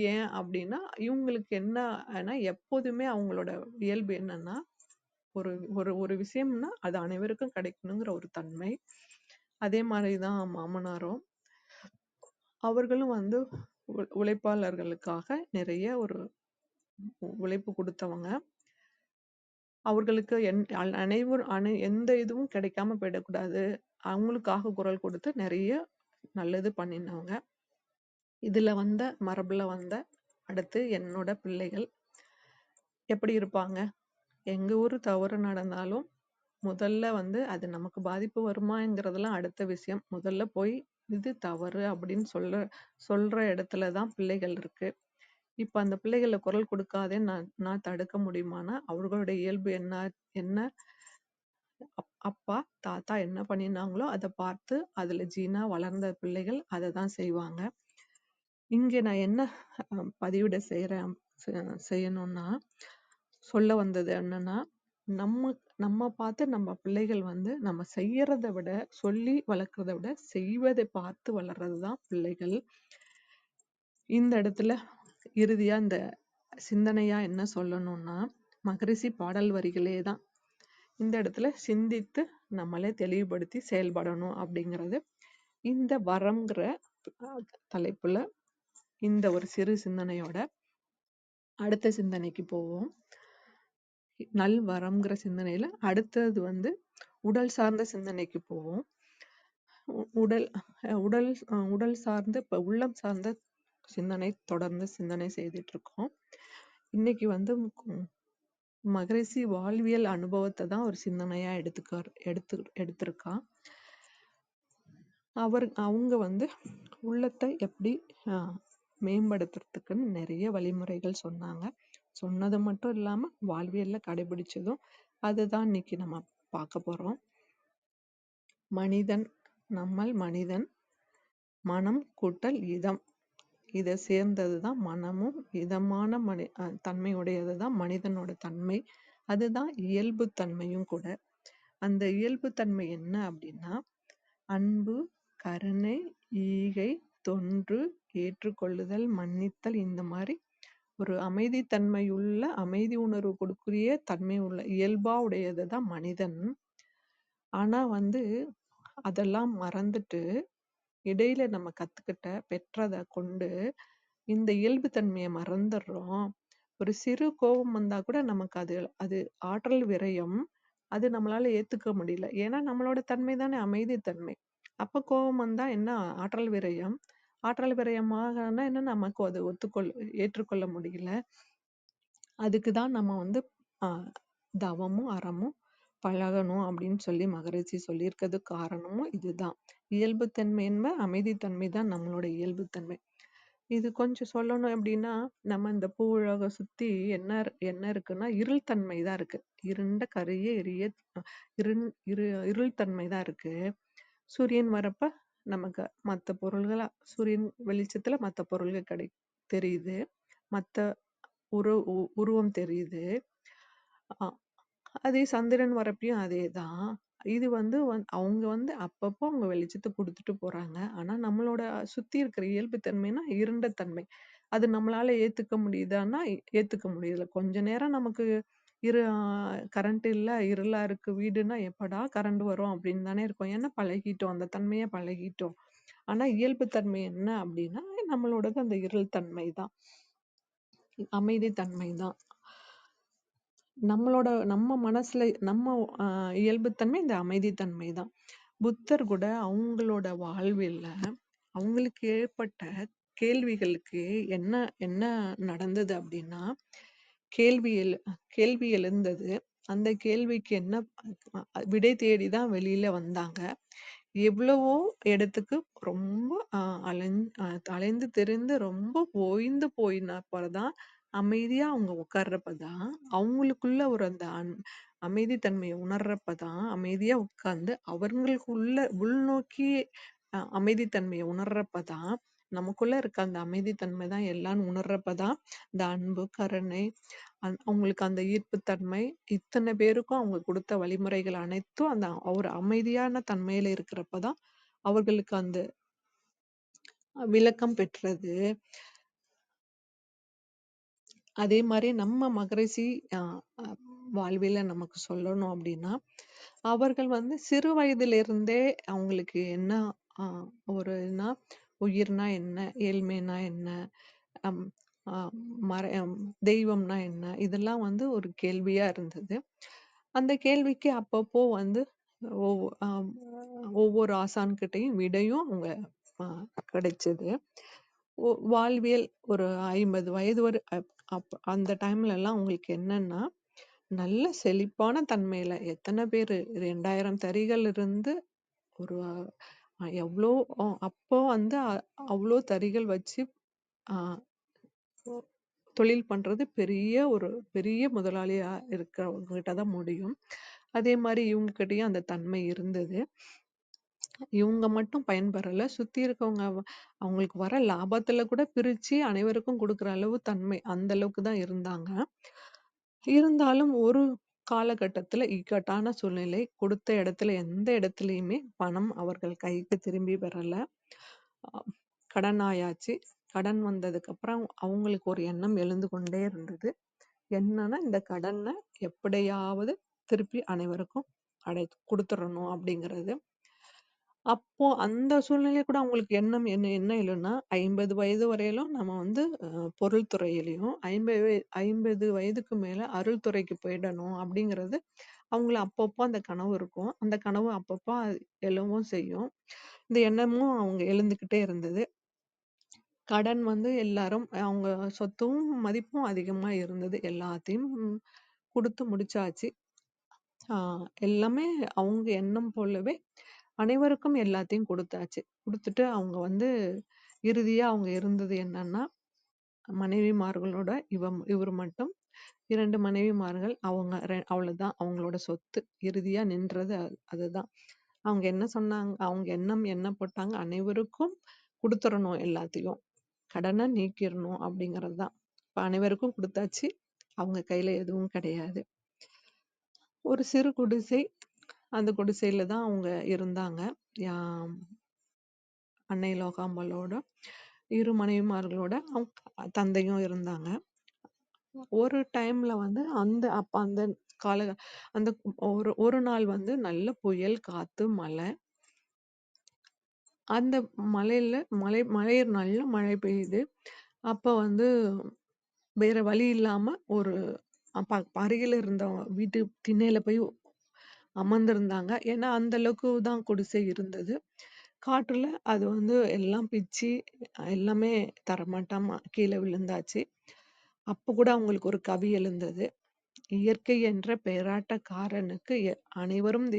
ஏன் அப்படின்னா, இவங்களுக்கு என்ன எப்போதுமே அவங்களோட இயல்பு என்னன்னா, ஒரு ஒரு ஒரு விஷயம்னா அது அனைவருக்கும் கிடைக்கணுங்கிற ஒரு தன்மை. அதே மாதிரிதான் மாமனாரும். அவர்களும் வந்து உழைப்பாளர்களுக்காக நிறைய ஒரு உழைப்பு கொடுத்தவங்க. அவர்களுக்கு எந்த இதுவும் கிடைக்காம போயிடக்கூடாது, அவங்களுக்காக குரல் கொடுத்து நிறைய நல்லது பண்ணினவங்க. இதுல வந்த மரபுல வந்த அடுத்து என்னோட பிள்ளைகள் எப்படி இருப்பாங்க? எங்க ஊரு தவறு நடந்தாலும் முதல்ல வந்து அது நமக்கு பாதிப்பு வருமாங்கிறதெல்லாம் அடுத்த விஷயம். முதல்ல போய் இது தவறு அப்படின்னு சொல்ற இடத்துலதான் பிள்ளைகள் இருக்கு. இப்ப அந்த பிள்ளைகளை குரல் கொடுக்காதே நான் தடுக்க முடியுமானா, அவர்களுடைய இயல்பு என்ன அப்பா தாத்தா என்ன பண்ணினாங்களோ அதை பார்த்து அதுல ஜீனா வளர்ந்த பிள்ளைகள் அதை தான் செய்வாங்க. இங்க நான் என்ன பதிவிட செய்யணும்னா, சொல்ல வந்தது என்னன்னா, நம்ம பார்த்து நம்ம பிள்ளைகள் வந்து நம்ம செய்யறதை விட, சொல்லி வளர்க்கறதை விட செய்வதை பார்த்து வளர்றதுதான் பிள்ளைகள். இந்த இடத்துல இறுதியா இந்த சிந்தனையா என்ன சொல்லணும்னா, மகரிஷி பாடல் வரிகளே தான் இந்த இடத்துல சிந்தித்து நம்மளே தெளிவுபடுத்தி செயல்படணும் அப்படிங்கிறது இந்த வரம்ங்கிற தலைப்புல இந்த ஒரு சிறு சிந்தனையோட அடுத்த சிந்தனைக்கு போவோம். நல்வரம்ங்கிற சிந்தனையில அடுத்தது வந்து உடல் சார்ந்த சிந்தனைக்கு போவோம். உடல் உடல் உடல் சார்ந்த இப்ப உள்ளம் சார்ந்த சிந்தனை தொடர்ந்து சிந்தனை செய்துட்டு இருக்கோம். இன்னைக்கு வந்து மகரிஷி வாழ்வியல் அனுபவத்தை தான் ஒரு சிந்தனையா எடுத்திருக்கா. அவங்க வந்து உள்ளத்தை எப்படி மேம்படுத்துறதுக்குன்னு நிறைய வழிமுறைகள் சொன்னாங்க. சொன்னது மட்டும் இல்லாம வாழ்வியல்ல கடைபிடிச்சதும் அதுதான் இன்னைக்கு நம்ம பார்க்க போறோம். மனிதன் மனம் கூட்டல் இதம், இதை சேர்ந்ததுதான் மனமும். இதமான தன்மையுடையதுதான் மனிதனோட தன்மை. அதுதான் இயல்பு தன்மையும் கூட. அந்த இயல்பு தன்மை என்ன அப்படின்னா அன்பு, கருணை, ஈகை, தொன்று, ஏற்றுக்கொள்ளுதல், மன்னித்தல், இந்த மாதிரி ஒரு அமைதித்தன்மையுள்ள அமைதி உணர்வு கொடுக்கிற தன்மை உள்ள இயல்பா உடையதுதான் மனிதன். ஆனா வந்து அதெல்லாம் மறந்துட்டு இடையில நம்ம பெற்றதை கொண்டு இந்த இயல்பு தன்மையை மறந்துடுறோம். ஒரு சிறு கோபம் வந்தா கூட நமக்கு அது ஆற்றல் விரயம். அது நம்மளால ஏத்துக்க முடியல. ஏன்னா நம்மளோட தன்மை தானே அமைதி தன்மை. அப்ப கோபம் வந்தா என்ன ஆற்றல் விரயம். ஆற்றல் விரயமாகனா என்ன நமக்கு அது ஏற்றுக்கொள்ள முடியல. அதுக்குதான் நம்ம வந்து தவமும் அறமும் பழகணும் அப்படின்னு சொல்லி மகரிஷி சொல்லியிருக்கிறது காரணமும் இதுதான். இயல்புத்தன்மை என்ப அமைதித்தன்மை தான் நம்மளோட இயல்புத்தன்மை. இது கொஞ்சம் சொல்லணும் அப்படின்னா நம்ம இந்த பூ உலகம் சுத்தி என்ன இருக்குன்னா இருள் தன்மை தான் இருக்கு. இருண்ட கரிய எரிய இருள் தன்மை தான் இருக்கு. சூரியன் வரப்ப நமக்கு மற்ற பொருள்கள் சூரியன் வெளிச்சத்துல மற்ற பொருள்கள் தெரியுது. மற்ற உருவம் தெரியுது. அதே சந்திரன் வரப்பையும் அதேதான். இது வந்து அவங்க வந்து அப்பப்போ அவங்க வெளிச்சத்தை கொடுத்துட்டு போறாங்க. ஆனா நம்மளோட சுத்தி இருக்கிற இயல்பு தன்மைனா இருண்ட தன்மை. அது நம்மளால ஏத்துக்க முடியுதான்னா ஏத்துக்க முடியல. கொஞ்ச நேரம் நமக்கு கரண்ட் இல்ல, இருளா இருக்கு வீடுன்னா எப்படா கரண்ட் வரும் அப்படின்னு தானே இருக்கும். ஏன்னா பழகிட்டோம், அந்த தன்மையை பழகிட்டோம். ஆனா இயல்பு தன்மை என்ன அப்படின்னா நம்மளோடது அந்த இருள் தன்மை தான், அமைதி தன்மை தான். நம்ம மனசுல நம்ம இயல்புத்தன்மை இந்த அமைதித்தன்மை தான். புத்தர் கூட அவங்களோட வாழ்வியல்ல அவங்களுக்கு ஏற்பட்ட கேள்விகளுக்கு என்ன என்ன நடந்தது அப்படின்னா கேள்வி எழுந்தது. அந்த கேள்விக்கு என்ன விடை தேடிதான் வெளியில வந்தாங்க. எவ்வளவோ இடத்துக்கு ரொம்ப அலைந்து தெரிந்து ரொம்ப ஓய்ந்து போயினப்பதான் அமைதியா அவங்க உட்கார்றப்பதான் அவங்களுக்குள்ள ஒரு அந்த அமைதித்தன்மையை உணர்றப்பதான் அமைதியா உட்கார்ந்து அவங்களுக்குள்ள உள்நோக்கி அமைதித்தன்மையை உணர்றப்பதான் நமக்குள்ள இருக்க அந்த அமைதித்தன்மை தான் எல்லாம் உணர்றப்பதான் இந்த அன்பு, கருணை, அவங்களுக்கு அந்த ஈர்ப்புத்தன்மை, இத்தனை பேருக்கும் அவங்க கொடுத்த வழிமுறைகள் அனைத்தும் அந்த ஒரு அமைதியான தன்மையில இருக்கிறப்பதான் அவர்களுக்கு அந்த விளக்கம் பெற்றது. அதே மாதிரி நம்ம மகரிஷி வாழ்வில நமக்கு சொல்லணும் அப்படின்னா அவர்கள் வந்து சிறு வயதுல இருந்தே அவங்களுக்கு என்ன ஒருனா உயிர்னா என்ன, ஏழ்மைனா என்ன, தெய்வம்னா என்ன, இதெல்லாம் வந்து ஒரு கேள்வியா இருந்தது. அந்த கேள்விக்கு அப்பப்போ வந்து ஒவ்வொரு ஆசான்கிட்டையும் விடையும் அவங்க கிடைச்சது. வாழ்வியல் ஒரு 50 வயது அந்த டைம்ல எல்லாம் உங்களுக்கு என்னன்னா நல்ல செழிப்பான தன்மையில எத்தனை பேரு 2000 தறிகள் இருந்து ஒரு எவ்வளோ அப்போ வந்து அவ்வளோ தறிகள் வச்சு தொழில் பண்றது பெரிய முதலாளியா இருக்கிறவங்க கிட்டதான் முடியும். அதே மாதிரி இவங்க கிட்டயும் அந்த தன்மை இருந்தது. இவங்க மட்டும் பயன்பெறல, சுத்தி இருக்கவங்க அவங்களுக்கு வர லாபத்துல கூட பிரிச்சு அனைவருக்கும் கொடுக்குற அளவு தன்மை அந்த அளவுக்கு தான் இருந்தாங்க. இருந்தாலும் ஒரு காலகட்டத்துல இக்கட்டான சூழ்நிலை, கொடுத்த இடத்துல எந்த இடத்துலயுமே பணம் அவர்கள் கைக்கு திரும்பி வரல. கடன் ஆயாச்சு. கடன் வந்ததுக்கு அப்புறம் அவங்களுக்கு ஒரு எண்ணம் எழுந்து கொண்டே இருந்தது. என்னன்னா இந்த கடனை எப்படியாவது திருப்பி அனைவருக்கும் கொடுத்துடணும் அப்படிங்கிறது. அப்போ அந்த சூழ்நிலை கூட அவங்களுக்கு எண்ணம் என்ன என்ன இல்லைன்னா 50 வயது வரையிலும் நம்ம வந்து பொருள் துறையிலையும் 50 வயதுக்கு மேல அருள் துறைக்கு போயிடணும் அப்படிங்கிறது அவங்கள அப்பப்போ அந்த கனவு இருக்கும். அந்த கனவு அப்பப்போ எழவும் செய்யும். இந்த எண்ணமும் அவங்க எழுந்துக்கிட்டே இருந்தது. கடன் வந்து எல்லாரும் அவங்க சொத்தும் மதிப்பும் அதிகமா இருந்தது. எல்லாத்தையும் குடுத்து முடிச்சாச்சு. ஆ எல்லாமே அவங்க எண்ணம் போலவே அனைவருக்கும் எல்லாத்தையும் குடுத்தாச்சு. குடுத்துட்டு அவங்க வந்து இறுதியா அவங்க இருந்தது என்னன்னா, மனைவிமார்களோட இவரு மட்டும் 2 மனைவிமார்கள். அவங்க அவ்வளவுதான் அவங்களோட சொத்து. இறுதியா நின்றது அதுதான். அவங்க என்ன சொன்னாங்க, அவங்க எண்ணம் என்ன போட்டாங்க, அனைவருக்கும் குடுத்துறணும் எல்லாத்தையும். கடன நீக்கிரணும் அப்படிங்கிறது தான். இப்ப அனைவருக்கும் குடுத்தாச்சு. அவங்க கையில எதுவும் கிடையாது. ஒரு சிறு குடிசை. அந்த குடிசையில தான் அவங்க இருந்தாங்க. யா அன்னை லோகாம்பாளோட 2 மனைவிமார்களோட அவங்க தந்தையும் இருந்தாங்க. ஒரு டைம்ல வந்து அந்த கால அந்த ஒரு நாள் வந்து நல்ல புயல், காத்து, மழை. அந்த மழை நல்ல மழை பெய்யுது. அப்ப வந்து வேற வழி இல்லாம ஒரு அருகில இருந்த வீட்டு திண்ணையில போய் அமர்ந்திருந்தாங்க. ஏன்னா அந்த அளவுக்கு தான் குடிசை இருந்தது. காற்றுல அது வந்து எல்லாம் பிச்சு எல்லாமே தரமட்டமா கீழே விழுந்தாச்சு. அப்ப கூட அவங்களுக்கு ஒரு கவி எழுந்தது. இயற்கை என்ற பேராட்டக்காரனுக்கு அனைவரும்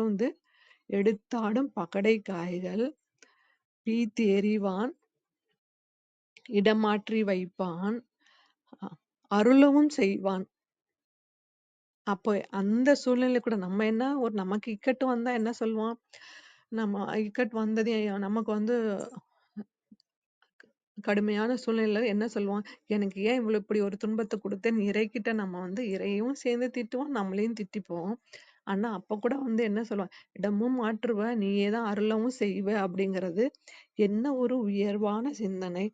வந்து எடுத்தாடும் பகடை காய்கள் பீத்து எறிவான், இடமாற்றி வைப்பான், அருளவும் செய்வான். அப்போ அந்த சூழ்நிலை கூட நம்ம என்ன நமக்கு இக்கட்டு வந்தா என்ன சொல்லுவோம்? நம்ம இக்கட்டு வந்தது நமக்கு வந்து கடுமையான சூழ்நிலையில என்ன சொல்லுவோம்? எனக்கு ஏன் இப்படி ஒரு துன்பத்த குடுத்தேன்னு இறைக்கிட்ட நம்ம வந்து இறையும் சேர்ந்து திட்டுவோம், நம்மளையும் திட்டிப்போம். ஆனா அப்ப கூட வந்து என்ன சொல்லுவோம்? இடமும் மாற்றுவ, நீயே தான் அருளவும் செய்வ அப்படிங்கிறது என்ன ஒரு உயர்வான சிந்தனை.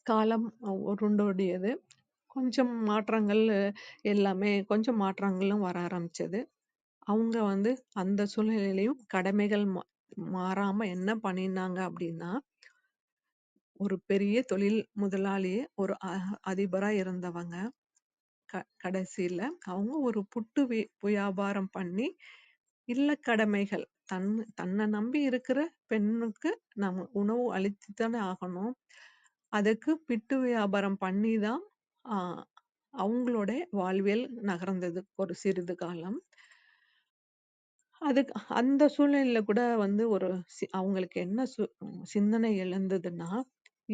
காலம் உருண்டோடியது. கொஞ்சம் மாற்றங்கள் எல்லாமே கொஞ்சம் மாற்றங்களும் வர ஆரம்பிச்சது. அவங்க வந்து அந்த சூழ்நிலையிலயும் கடமைகள் மாறாம என்ன பண்ணினாங்க அப்படின்னா, ஒரு பெரிய தொழில் முதலாளியே ஒரு அதிபரா இருந்தவங்க. கடைசியில அவங்க ஒரு புட்டு வியாபாரம் பண்ணி இல்ல கடமைகள் தன்னை நம்பி இருக்கிற பெண்ணுக்கு நம்ம உணவு அளித்துத்தானே ஆகணும். அதுக்கு பிட்டு வியாபாரம் பண்ணி தான் அவங்களோட வாழ்வியல் நகர்ந்தது ஒரு சிறிது காலம். அதுக்கு அந்த சூழ்நிலையில கூட வந்து ஒரு அவங்களுக்கு என்ன சிந்தனை எழுந்ததுன்னா,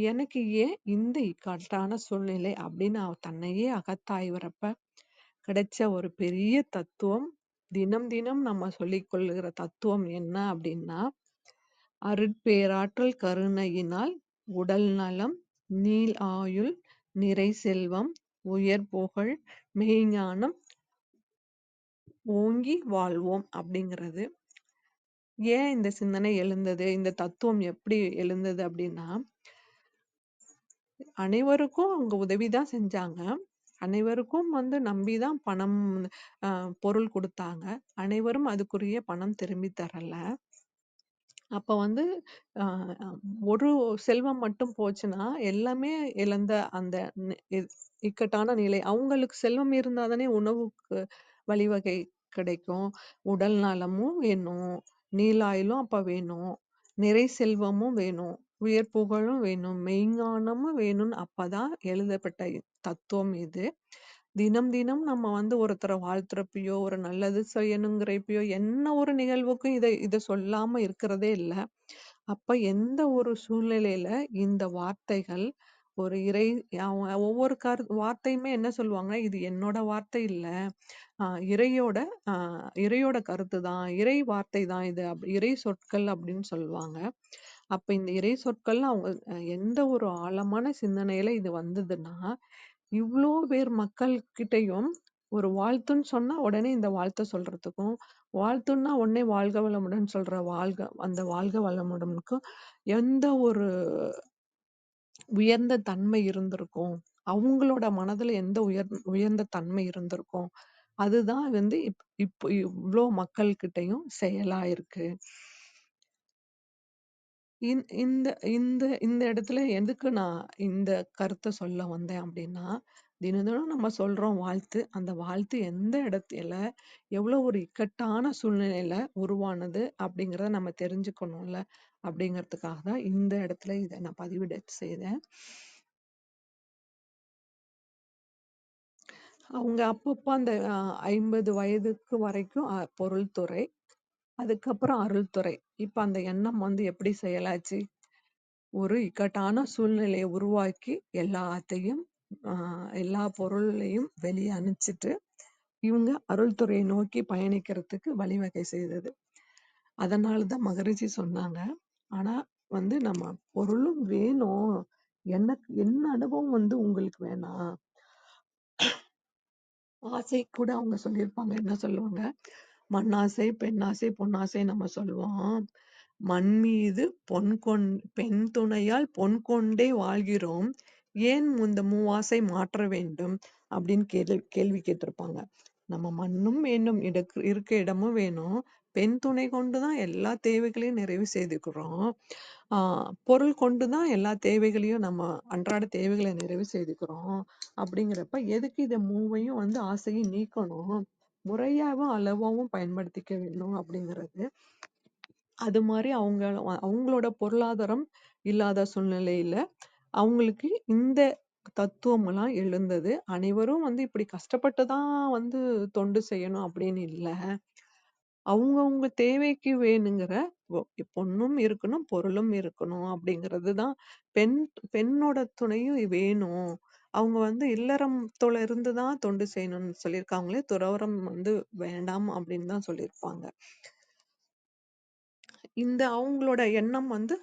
எனக்கு ஏன் இந்த இக்கட்டான சூழ்நிலை அப்படின்னு தன்னையே அகத்தாய்வரப்ப கிடைச்ச ஒரு பெரிய தத்துவம். தினம் தினம் நம்ம சொல்லிக் கொள்ளுகிற தத்துவம் என்ன அப்படின்னா, அருட்பேராற்றல் கருணையினால் உடல் நலம், நீள் ஆயுள், நிறை செல்வம், உயர் புகழ், மெய்ஞானம் ஓங்கி வாழ்வோம் அப்படிங்கிறது. ஏன் இந்த சிந்தனை எழுந்தது? இந்த தத்துவம் எப்படி எழுந்தது அப்படின்னா, அனைவருக்கும் அவங்க உதவிதான் செஞ்சாங்க. அனைவருக்கும் வந்து நம்பிதான் பணம், பொருள் குடுத்தாங்க. அனைவரும் அதுக்குரிய பணம் திரும்பி தரல. அப்ப வந்து அ ஒரு செல்வம் மட்டும் போச்சுன்னா, எல்லாமே இழந்த அந்த இக்கட்டான நிலை. அவங்களுக்கு செல்வம் இருந்தா தானே உணவுக்கு வழிவகை கிடைக்கும். உடல் நலமும் வேணும், நீளாயுளும் அப்ப வேணும், நிறை செல்வமும் வேணும், உயர் புகழும் வேணும், மெய்ஞானமும் வேணும்னு அப்பதான் எழுதப்பட்ட தத்துவம் இது. தினம் தினம் நம்ம வந்து ஒருத்தரை வாழ்த்துறப்பயோ, ஒரு நல்லது செய்யணுங்கிறப்பயோ, என்ன ஒரு நிகழ்வுக்கும் இத சொல்லாம இருக்கிறதே இல்ல. அப்ப எந்த ஒரு சூழ்நிலையில இந்த வார்த்தைகள் ஒரு ஒவ்வொரு வார்த்தையுமே என்ன சொல்லுவாங்கன்னா, இது என்னோட வார்த்தை இல்ல. இறையோட அ இறையோட கருத்து தான். இறை வார்த்தை தான் இது. இறை சொற்கள் அப்படின்னு சொல்லுவாங்க. அப்ப இந்த இறை சொற்கள்லாம் அவங்க எந்த ஒரு ஆழமான சிந்தனையில இது வந்ததுன்னா, இவ்ளோ பேர் மக்கள் கிட்டயும் ஒரு வாழ்த்துன்னு சொன்னா உடனே இந்த வாழ்த்த சொல்றதுக்கும், வாழ்த்துன்னா உடனே வாழ்க வளமுடன் சொல்ற அந்த வாழ்க வளமுடனுக்கும் எந்த ஒரு உயர்ந்த தன்மை இருந்திருக்கும்? அவங்களோட மனதுல எந்த உயர்ந்த தன்மை இருந்திருக்கும்? அதுதான் வந்து இப்போ இவ்ளோ மக்கள் கிட்டயும் செயலா இருக்கு. இந்த இந்த இந்த இடத்துல எதுக்கு நான் இந்த கருத்தை சொல்ல வந்தேன் அப்படின்னா, தினம் நம்ம சொல்றோம் வாழ்த்து. அந்த வாழ்த்து எந்த இடத்துல எவ்வளவு ஒரு இக்கட்டான சூழ்நிலையில உருவானது அப்படிங்கிறத நம்ம தெரிஞ்சுக்கணும்ல, அப்படிங்கிறதுக்காக தான் இந்த இடத்துல இதை நான் பதிவிட செய்தேன். அவங்க அப்பப்போ அந்த 50 வயதுக்கு வரைக்கும் பொருள்துறை, அதுக்கப்புறம் அருள்துறை. இப்ப அந்த எண்ணம் வந்து எப்படி செயலாச்சு? ஒரு இக்கட்டான சூழ்நிலையை உருவாக்கி எல்லாத்தையும் எல்லா பொருளையும் வெளியே அனுப்பிச்சிட்டு இவங்க அருள்துறையை நோக்கி பயணிக்கிறதுக்கு வழிவகை செய்தது. அதனாலதான் மகரிஷி சொன்னாங்க, ஆனா வந்து நம்ம பொருளும் வேணும், எனக்கு என்ன அனுபவம் வந்து உங்களுக்கு வேணாம். ஆசை கூட அவங்க சொல்லியிருப்பாங்க. என்ன சொல்லுவாங்க? மண்ணாசை, பெண்ணாசை, பொன்னாசை நம்ம சொல்லுவோம். மண் மீது பெண் துணையால் பொன் கொண்டே வாழ்கிறோம், ஏன் இந்த மூவாசை மாற்ற வேண்டும் அப்படின்னு கேள்வி கேட்டிருப்பாங்க. நம்ம மண்ணும் வேணும், இருக்க இடமும் வேணும், பெண் துணை கொண்டுதான் எல்லா தேவைகளையும் நிறைவு செய்துக்கிறோம். பொருள் கொண்டுதான் எல்லா தேவைகளையும் நம்ம அன்றாட தேவைகளை நிறைவு செய்துக்கிறோம். அப்படிங்கிறப்ப எதுக்கு இதை மூவையும் வந்து ஆசையை நீக்கணும், முறையாவும் அளவாவும் பயன்படுத்திக்க வேணும் அப்படிங்கிறது. அது மாதிரி அவங்களோட பொருளாதாரம் இல்லாத சூழ்நிலையில அவங்களுக்கு இந்த தத்துவம் எல்லாம் எழுந்தது. அனைவரும் வந்து இப்படி கஷ்டப்பட்டு தான் வந்து தொண்டு செய்யணும் அப்படின்னு இல்ல. அவங்கவங்க தேவைக்கு வேணுங்கிற பொண்ணும் இருக்கணும், பொருளும் இருக்கணும் அப்படிங்கிறதுதான். பெண்ணோட துணையும் வேணும். அவங்க வந்து இல்லறத்துல இருந்துதான் தொண்டு செய்யணும்னு சொல்லியிருக்காங்களே, துறவறம் வந்து வேண்டாம் அப்படின்னு தான் சொல்லியிருப்பாங்க. இந்த அவங்களோட எண்ணம் வந்து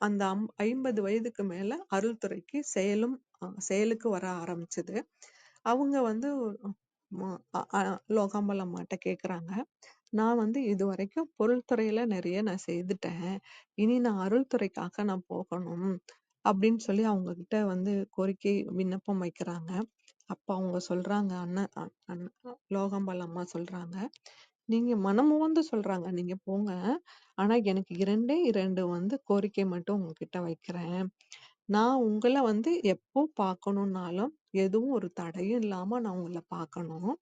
அந்த 50 வயதுக்கு மேல அருள்துறைக்கு செயலுக்கு வர ஆரம்பிச்சது. அவங்க வந்து லோகாம்பல் அம்மாட்ட கேக்குறாங்க, நான் வந்து இது வரைக்கும் பொருள் துறையில நிறைய நான் செய்துட்டேன், இனி நான் அருள் துறைக்காக நான் போகணும் அப்படின்னு சொல்லி அவங்க கிட்ட வந்து கோரிக்கை விண்ணப்பம் வைக்கிறாங்க. அப்ப அவங்க சொல்றாங்க, லோகாம்பாள் அம்மா சொல்றாங்க, நீங்க மனமுவந்து சொல்றாங்க, நீங்க போங்க, ஆனா எனக்கு 2 வந்து கோரிக்கை மட்டும் உங்ககிட்ட வைக்கிறேன். நான் உங்களை வந்து எப்போ பார்க்கணும்னாலும் எதுவும் ஒரு தடையும் இல்லாம நான் உங்களை பார்க்கணும்.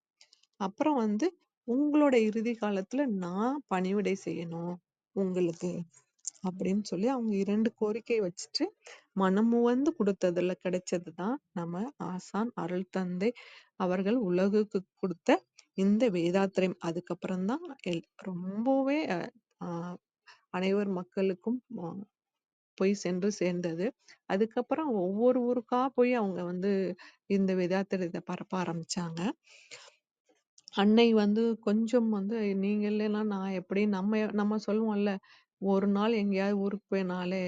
அப்புறம் வந்து உங்களோட இறுதி காலத்துல நான் பணிவிடை செய்யணும் உங்களுக்கு அப்படின்னு சொல்லி அவங்க 2 கோரிக்கை வச்சுட்டு மனமுவந்து கொடுத்ததுல கிடைச்சதுதான் நம்ம ஆசான் அருள் தந்தை அவர்கள் உலகுக்கு கொடுத்த இந்த வேதாத்திரம். அதுக்கப்புறம் தான் ரொம்பவே அனைவர் மக்களுக்கும் போய் சென்று சேர்ந்தது. அதுக்கப்புறம் ஒவ்வொரு ஊருக்கா போய் அவங்க வந்து இந்த வேதாத்திரத்தை பரப்ப ஆரம்பிச்சாங்க. அன்னை வந்து கொஞ்சம் வந்து நீங்க இல்லைன்னா நான் எப்படி, நம்ம நம்ம சொல்லுவோம்ல, ஒரு நாள் எங்கேயாவது ஊருக்கு போயினாலே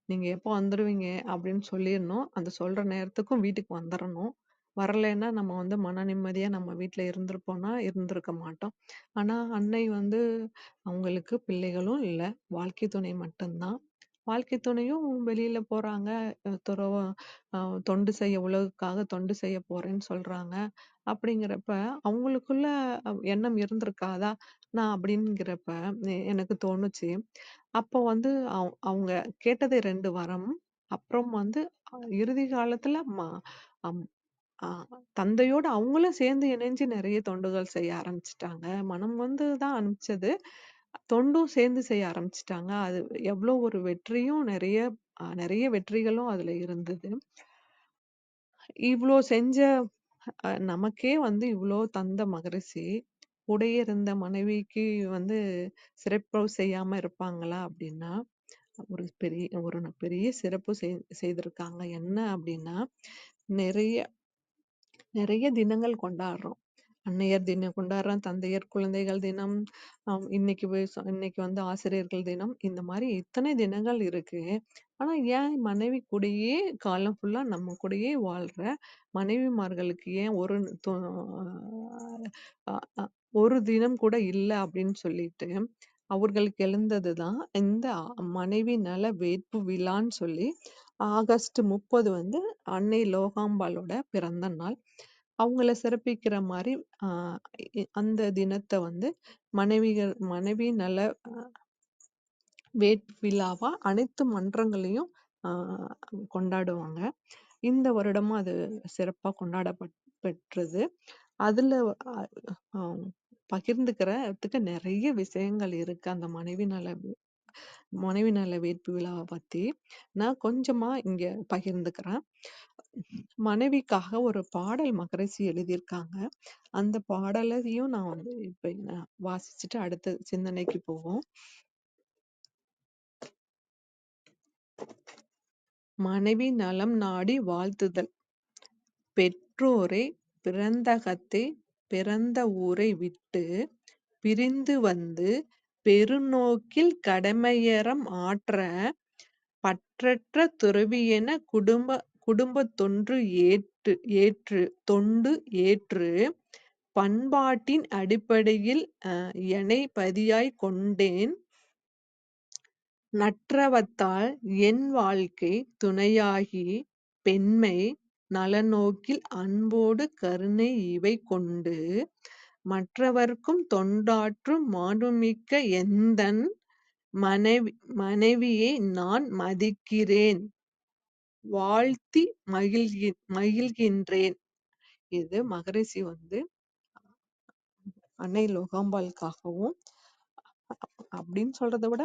நீங்க எப்போ வந்துருவீங்க அப்படின்னு சொல்லிடணும். அந்த சொல்ற நேரத்துக்கும் வீட்டுக்கு வந்துடணும். வரலைன்னா நம்ம வந்து மன நிம்மதியா நம்ம வீட்டுல இருந்திருப்போம்னா இருந்திருக்க மாட்டோம். ஆனா அன்னை வந்து அவங்களுக்கு பிள்ளைகளும் இல்லை, வாழ்க்கை துணை மட்டும்தான். வாழ்க்கை துணையும் வெளியில போறாங்க, தொண்டு செய்ய, உலகுக்காக தொண்டு செய்ய போறேன்னு சொல்றாங்க. அப்படிங்கிறப்ப அவங்களுக்குள்ள எண்ணம் இருந்திருக்காதா? நான் அப்படிங்கிறப்ப எனக்கு தோணுச்சு. அப்போ வந்து அவங்க கேட்டது 2 வரம். அப்புறம் வந்து இறுதி காலத்துல அம் அ தந்தையோட அவங்களும் சேர்ந்து இணைஞ்சு நிறைய தொண்டுகள் செய்ய ஆரம்பிச்சுட்டாங்க. மனம் வந்து தான் அனுப்பிச்சது. தொண்டும் சேர்ந்து செய்ய ஆரம்பிச்சுட்டாங்க. அது எவ்வளோ ஒரு வெற்றியும் நிறைய வெற்றிகளும் அதுல இருந்தது. இவ்ளோ செஞ்ச நமக்கே வந்து இவ்ளோ தந்த மகரிஷி, கூடயே இருந்த மனைவிக்கு வந்து சிறப்பு செய்யாம இருப்பாங்களா அப்படின்னா, ஒரு பெரிய சிறப்பு செய்திருக்காங்க. என்ன அப்படின்னா, நிறைய நிறைய தினங்கள் கொண்டாடுறோம். அன்னையர் தினம் கொண்டாடுறோம், தந்தையர் குழந்தைகள் தினம், இன்னைக்கு வந்து ஆசிரியர்கள் தினம். இந்த மாதிரி இத்தனை தினங்கள் இருக்கு. ஆனா ஏன் மனைவி கூடயே காலம் ஃபுல்லா நம்ம கூடயே வாழ்ற மனைவிமார்களுக்கு ஏன் அ- அ- ஒரு தினம் கூட இல்ல அப்படின்னு சொல்லிட்டு அவர்களுக்கு எழுந்ததுதான் இந்த மனைவி நல வேட்பு விழான்னு சொல்லி ஆகஸ்ட் 30 வந்து அன்னை லோகாம்பாளோட பிறந்த நாள். அவங்கள சிறப்பிக்கிற மாதிரி அந்த தினத்தை வந்து மனைவி நல வேட்பு விழாவா அனைத்து மன்றங்களையும் கொண்டாடுவாங்க. இந்த வருடமும் அது சிறப்பா பெற்றது. அதுல பகிர்ந்துக்கிறதுக்கு நிறைய விஷயங்கள் இருக்கு அந்த மனைவி நல வேட்பு விழாவை பத்தி. நான் கொஞ்சமா இங்க பகிர்ந்துக்கிறேன். மனைவிக்காக ஒரு பாடல் மகரிஷி எழுதியிருக்காங்க. அந்த பாடலையும் நான் வந்து இப்ப வாசிச்சுட்டு அடுத்த சிந்தனைக்கு போவோம். மனைவி நலம் நாடி வாழ்த்துதல். பெற்றோரை பிறந்தகத்தை பிறந்த ஊரை விட்டு பிரிந்து வந்து பெருநோக்கில் கடமையறம் ஆற்ற பற்றற்ற துறவியென குடும்பத்தொன்று ஏற்று பண்பாட்டின் அடிப்படையில் எனைப்பதியாய்க் கொண்டேன் நற்றவத்தால் என் வாழ்க்கை துணையாகி பெண்மை நலநோக்கில் அன்போடு கருணை இவை கொண்டு மற்றவர்க்கும் தொண்டாற்றும் மாண்புமிக்க எந்தன் மனைவியை நான் மதிக்கிறேன் வாழ்த்தி மகிழ்கின்றேன். இது மகரிஷி வந்து அன்னை லோகாம்பாளுக்காகவும் அப்படின்னு சொல்றதை விட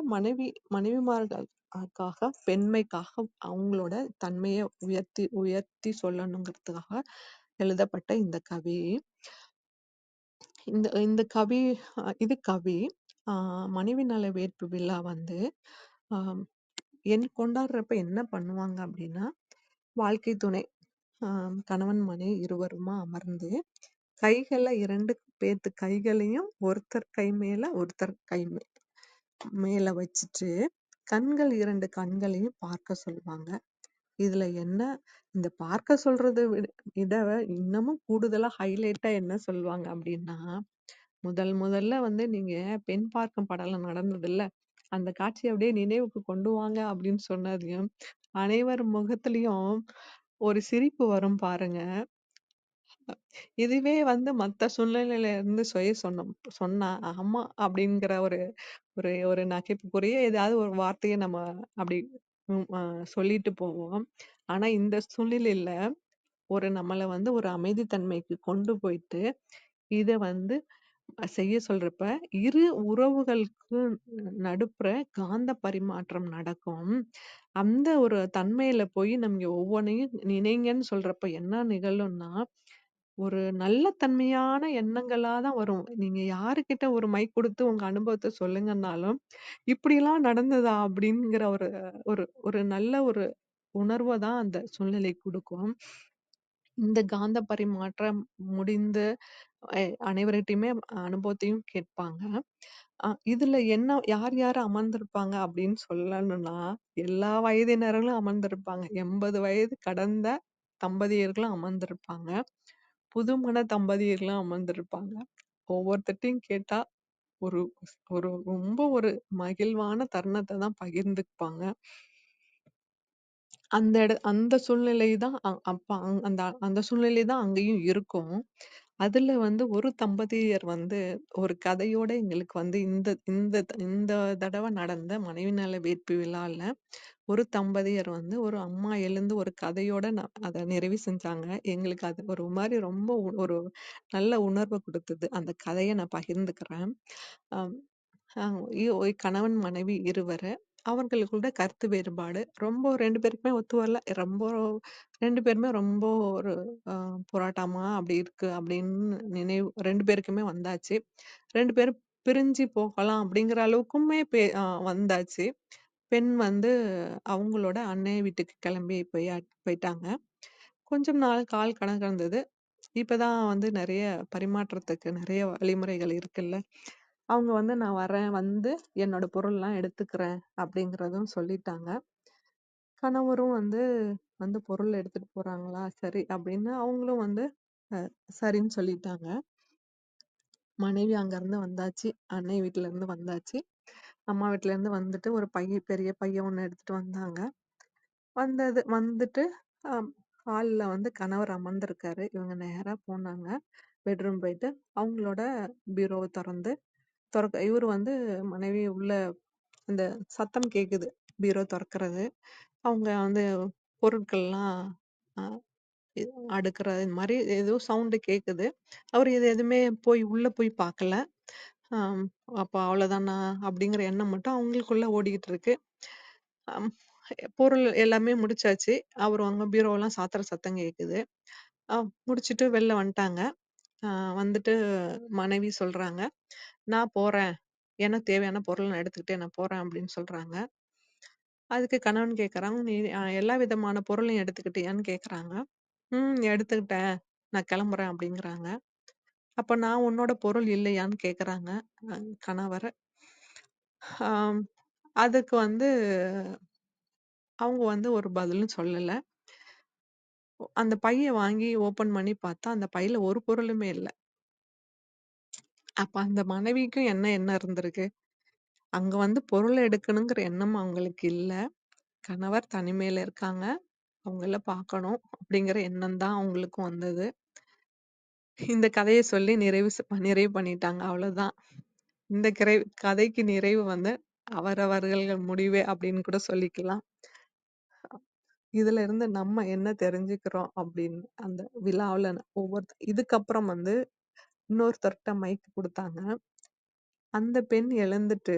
மனைவிமார்களுக்காக பெண்மைக்காக அவங்களோட தன்மையை உயர்த்தி உயர்த்தி சொல்லணுங்கிறதுக்காக எழுதப்பட்ட இந்த கவி. இந்த கவி இது கவி மனைவி நல வேட்பு விழா வந்து கொண்டாடுறப்ப என்ன பண்ணுவாங்க அப்படின்னா, வாழ்க்கை துணை கணவன் மனைவி இருவருமா அமர்ந்து கைகளை 2 பேத்து கைகளையும் ஒருத்தர் கை மேல ஒருத்தர் கை மேல வச்சுட்டு கண்கள் 2 கண்களையும் பார்க்க சொல்லுவாங்க. இதுல என்ன இந்த பார்க்க சொல்றது விட இன்னமும் கூடுதலா ஹைலைட்டா என்ன சொல்லுவாங்க அப்படின்னா, முதல்ல வந்து நீங்க பெண் பார்க்கும் படலம் நடந்தது இல்ல, அந்த காட்சியை அப்படியே நினைவுக்கு கொண்டு வாங்க அப்படின்னு சொன்னதையும் அனைவர் முகத்திலையும் ஒரு சிரிப்பு வரும் பாருங்க. இதுவே வந்து மத்த சூழ்நிலையில இருந்து சொன்னா ஆமா அப்படிங்கிற ஒரு ஒரு ஒரு நகைப்புக்குரிய ஏதாவது ஒரு வார்த்தையை நம்ம அப்படி சொல்லிட்டு போவோம். ஆனா இந்த சூழ்நிலையில நம்மள வந்து ஒரு அமைதித்தன்மைக்கு கொண்டு போயிட்டு இத வந்து செய்ய சொல்றப்ப இரு உறவுகளுக்கு நடுப்புற காந்த பரிமாற்றம் நடக்கும். அந்த ஒரு தன்மையில போய் நம்ம ஒவ்வொன்னையும் நினைங்கன்னு சொல்றப்ப என்ன நிகழும்னா, ஒரு நல்ல தன்மையான எண்ணங்களா தான் வரும். நீங்க யாருக்கிட்ட ஒரு மைக் கொடுத்து உங்க அனுபவத்த சொல்லுங்கன்னாலும், இப்படிலாம் நடந்ததா அப்படிங்கிற ஒரு ஒரு ஒரு நல்ல ஒரு உணர்வ தான் அந்த சூழ்நிலை குடுக்கும். இந்த காந்த பரிமாற்றம் முடிந்து அனைவர்கிட்டயுமே அனுபவத்தையும் கேட்பாங்க. இதுல என்ன யார் யார் அமர்ந்திருப்பாங்க அப்படின்னு சொல்லணும்னா, எல்லா வயதினர்களும் அமர்ந்திருப்பாங்க. 80 வயது கடந்த தம்பதியர்களும் அமர்ந்திருப்பாங்க. புதுமண தம்பதியர்களும் அமர்ந்திருப்பாங்க. ஒவ்வொருத்தர்ட்டயும் கேட்டா ஒரு ஒரு ரொம்ப ஒரு மகிழ்வான தருணத்தை தான் பகிர்ந்துப்பாங்க. அந்த சூழ்நிலை தான் அந்த சூழ்நிலை தான் அங்கேயும் இருக்கும். அதுல வந்து ஒரு தம்பதியர் வந்து ஒரு கதையோட எங்களுக்கு வந்து இந்த இந்த இந்த தடவை நடந்த மனைவி நல வேட்பு விழால ஒரு தம்பதியர் வந்து ஒரு அம்மா எழுந்து ஒரு கதையோட அதை நிறைவு செஞ்சாங்க. எங்களுக்கு அது ஒரு மாதிரி ரொம்ப ஒரு நல்ல உணர்வை கொடுத்தது. அந்த கதையை நான் பகிர்ந்துக்கிறேன். கணவன் மனைவி இருவர் அவர்களுக்குள்ள கருத்து வேறுபாடு ரொம்ப 2 பேருக்குமே ஒத்து வரல. ரொம்ப 2 பேருமே ரொம்ப ஒரு போராட்டமா அப்படி இருக்கு அப்படின்னு 2 பேருக்குமே வந்தாச்சு. 2 பேரும் பிரிஞ்சு போகலாம் அப்படிங்கிற அளவுக்குமே வந்தாச்சு. பெண் வந்து அவங்களோட அன்னை வீட்டுக்கு கிளம்பி போயிட்டாங்க. கொஞ்சம் நாள் கால் கடந்தது. இப்பதான் வந்து நிறைய பரிமாற்றத்துக்கு நிறைய வழிமுறைகள் இருக்குல்ல. அவங்க வந்து நான் வரேன், வந்து என்னோட பொருள்லாம் எடுத்துக்கிறேன் அப்படிங்கிறதும் சொல்லிட்டாங்க. கணவரும் வந்து பொருள் எடுத்துட்டு போறாங்களா சரி அப்படின்னு அவங்களும் வந்து சரின்னு சொல்லிட்டாங்க. மனைவி அங்க இருந்து வந்தாச்சு, அன்னை வீட்டுல இருந்து வந்தாச்சு. அம்மா வீட்டுல இருந்து வந்துட்டு ஒரு பெரிய பையன் ஒண்ணு எடுத்துட்டு வந்தாங்க. வந்துட்டு ஹால்ல வந்து கணவர் அமர்ந்திருக்காரு. இவங்க நேரா போனாங்க பெட்ரூம் போயிட்டு அவங்களோட பீரோவை திறந்து இவரு வந்து மனைவி உள்ள அந்த சத்தம் கேக்குது. பீரோ தொறக்கறது. அவங்க வந்து பொருட்கள்லாம் அ இ அடுக்குறது இந்த மாரி ஏதோ சவுண்டு கேக்குது. அவரு இது எதுவுமே உள்ள போய் பார்க்கல. அம் அப்ப அவ்வளோதானா அப்படிங்கிற எண்ணம் மட்டும் அவங்களுக்குள்ள ஓடிக்கிட்டு இருக்கு. அம் பொருள் எல்லாமே முடிச்சாச்சு. அவரு அங்க பீரோவெல்லாம் சாத்துற சத்தம் கேக்குது. அ முடிச்சுட்டு வெளில வந்துட்டாங்க. அ வந்துட்டு மனைவி சொல்றாங்க, "நான் போறேன். எனக்கு தேவையான பொருள் நான் எடுத்துக்கிட்டு நான் போறேன்" அப்படின்னு சொல்றாங்க. அதுக்கு கணவன் கேட்கறாங்க, "நீ எல்லா விதமான பொருளையும் எடுத்துக்கிட்டியான்னு?" கேட்கறாங்க. எடுத்துக்கிட்டேன். நான் கிளம்புறேன்" அப்படிங்கிறாங்க. "அப்ப நான் உன்னோட பொருள் இல்லையான்னு?" கேட்கறாங்க அ கணவர். ஆம் அதுக்கு வந்து அவங்க வந்து ஒரு பதிலும் சொல்லல. அந்த பைய வாங்கி ஓப்பன் பண்ணி பார்த்தா, அந்த பையில ஒரு பொருளுமே இல்ல. அப்ப அந்த மனைவிக்கும் என்ன எண்ணம் இருந்திருக்கு? அங்க வந்து பொருள் எடுக்கணுங்கிற எண்ணம் அவங்களுக்கு இல்ல. கணவர் தனிமையில இருக்காங்க. அவங்கள பார்க்கணும் அப்படிங்கிற எண்ணம் தான் அவங்களுக்கும் வந்தது. இந்த கதைய சொல்லி நிறைவு பண்ணிட்டாங்க. அவ்வளோதான். இந்த கதைக்கு நிறைவு வந்து அவரவர்கள் முடிவே அப்படின்னு கூட சொல்லிக்கலாம். இதுல இருந்து நம்ம என்ன தெரிஞ்சுக்கிறோம் அப்படின்னு அந்த விழாவுல இதுக்கப்புறம் வந்து இன்னொருத்தர்ட்ட மைக் குடுத்தாங்க. அந்த பெண் எழுந்துட்டு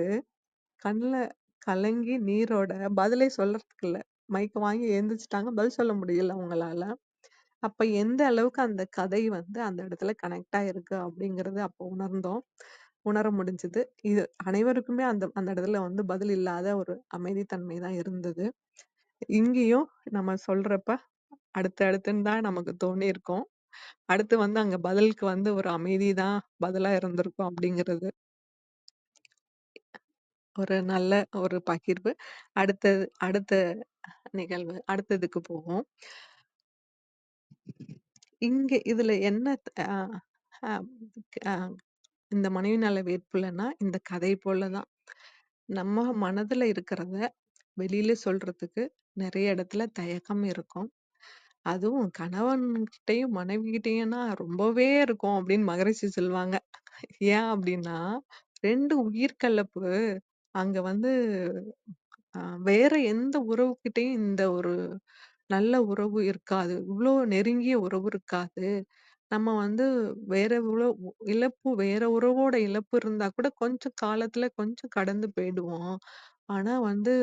கண்ல கலங்கி நீரோட பதிலே சொல்றதுக்கு இல்ல. மைக்க வாங்கி எந்திரிச்சுட்டாங்க. பதில் சொல்ல முடியல அவங்களால. அப்ப எந்த அளவுக்கு அந்த கதை வந்து அந்த இடத்துல கனெக்ட் ஆயிருக்கு அப்படிங்கிறது அப்போ உணர்ந்தோம். உணர முடிஞ்சது. இது அனைவருக்குமே அந்த அந்த இடத்துல வந்து பதில் இல்லாத ஒரு அமைதி தன்மை தான் இருந்தது. இங்கேயும் நம்ம சொல்றப்ப அடுத்து அடுத்துன்னு தான் நமக்கு தோணியிருக்கும். அடுத்து வந்து அங்க பதிலுக்கு வந்து ஒரு அமைதி தான் பதிலா இருந்திருக்கும் அப்படிங்கிறது ஒரு நல்ல ஒரு பகிர்வு. அடுத்த நிகழ்வு அடுத்ததுக்கு போவோம். இங்க இதுல என்ன அ அ அ இந்த மனைவி நல வேட்புலன்னா, இந்த கதை போல தான். நம்ம மனதுல இருக்கிறத வெளியில சொல்றதுக்கு நெறைய இடத்துல தயக்கம் இருக்கும். அதுவும் கணவன்கிட்டயும், மனைவிகிட்டயும்னா ரொம்பவே இருக்கும் அப்படின்னு மகரிஷி சொல்லுவாங்க. ஏன் அப்படின்னா, 2 உயிர் கலப்பு அங்க வந்து அ வேற எந்த உறவுகிட்டயும் இந்த ஒரு நல்ல உறவு இருக்காது. இவ்ளோ நெருங்கிய உறவு இருக்காது. நம்ம வந்து வேற வேற உறவோட இழப்பு இருந்தா கூட கொஞ்சம் காலத்துல கொஞ்சம் கடந்து போயிடுவோம். ஆனா வந்து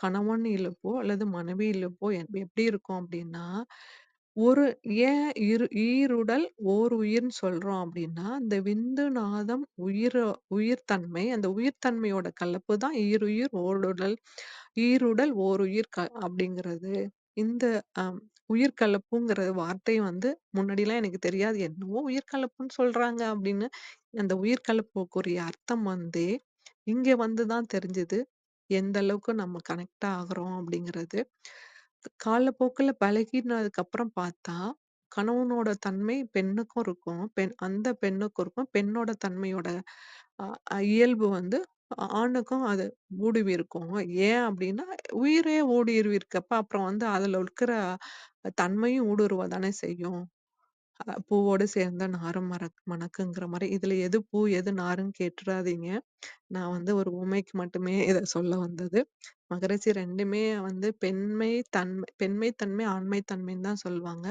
கணவன் இழப்போ அல்லது மனைவி இழப்போ எப்படி இருக்கும் அப்படின்னா, ஒரு ஏன் ஈருடல் ஓர் உயிர்ன்னு சொல்றோம் அப்படின்னா, அந்த விந்து நாதம் உயிர் தன்மை, அந்த உயிர் தன்மையோட கலப்பு தான் ஈருயிர் ஓருடல், ஈருடல் ஓருயிர் அப்படிங்கிறது. இந்த அம் உயிர் கலப்புங்கிற வார்த்தை வந்து முன்னாடிலாம் எனக்கு தெரியாது. என்னவோ உயிர் கலப்புன்னு சொல்றாங்க அப்படின்னு. அந்த உயிர் கலப்புக்குரிய அர்த்தம் வந்து இங்க வந்து தான் தெரிஞ்சது. எந்த அளவுக்கு நம்ம கனெக்ட் ஆகுறோம் அப்படிங்கிறது. காலப்போக்குல பழகினதுக்கு அப்புறம் பார்த்தா, கணவனோட தன்மை பெண்ணுக்கும் இருக்கும். அந்த பெண்ணுக்கும் இருக்கும். பெண்ணோட தன்மையோட அ அ இயல்பு வந்து ஆணுக்கும் அது ஊடுருவிருக்கும். ஏன் அப்படின்னா, உயிரே ஊடுருவிருக்கப்ப அப்புறம் வந்து அதுல இருக்கிற தன்மையும் ஊடுருவ தானே செய்யும். பூவோடு சேர்ந்த நாரும் மணக்குங்கிற மாரி. இதுல எது பூ, எது நாருன்னு கேட்டுறாதீங்க. நான் வந்து ஒரு உவமைக்கு மட்டுமே இத சொல்ல வந்தது. மகரிஷி 2மே வந்து பெண்மை தன்மை, ஆண்மை தன்மைன்னு தான் சொல்லுவாங்க.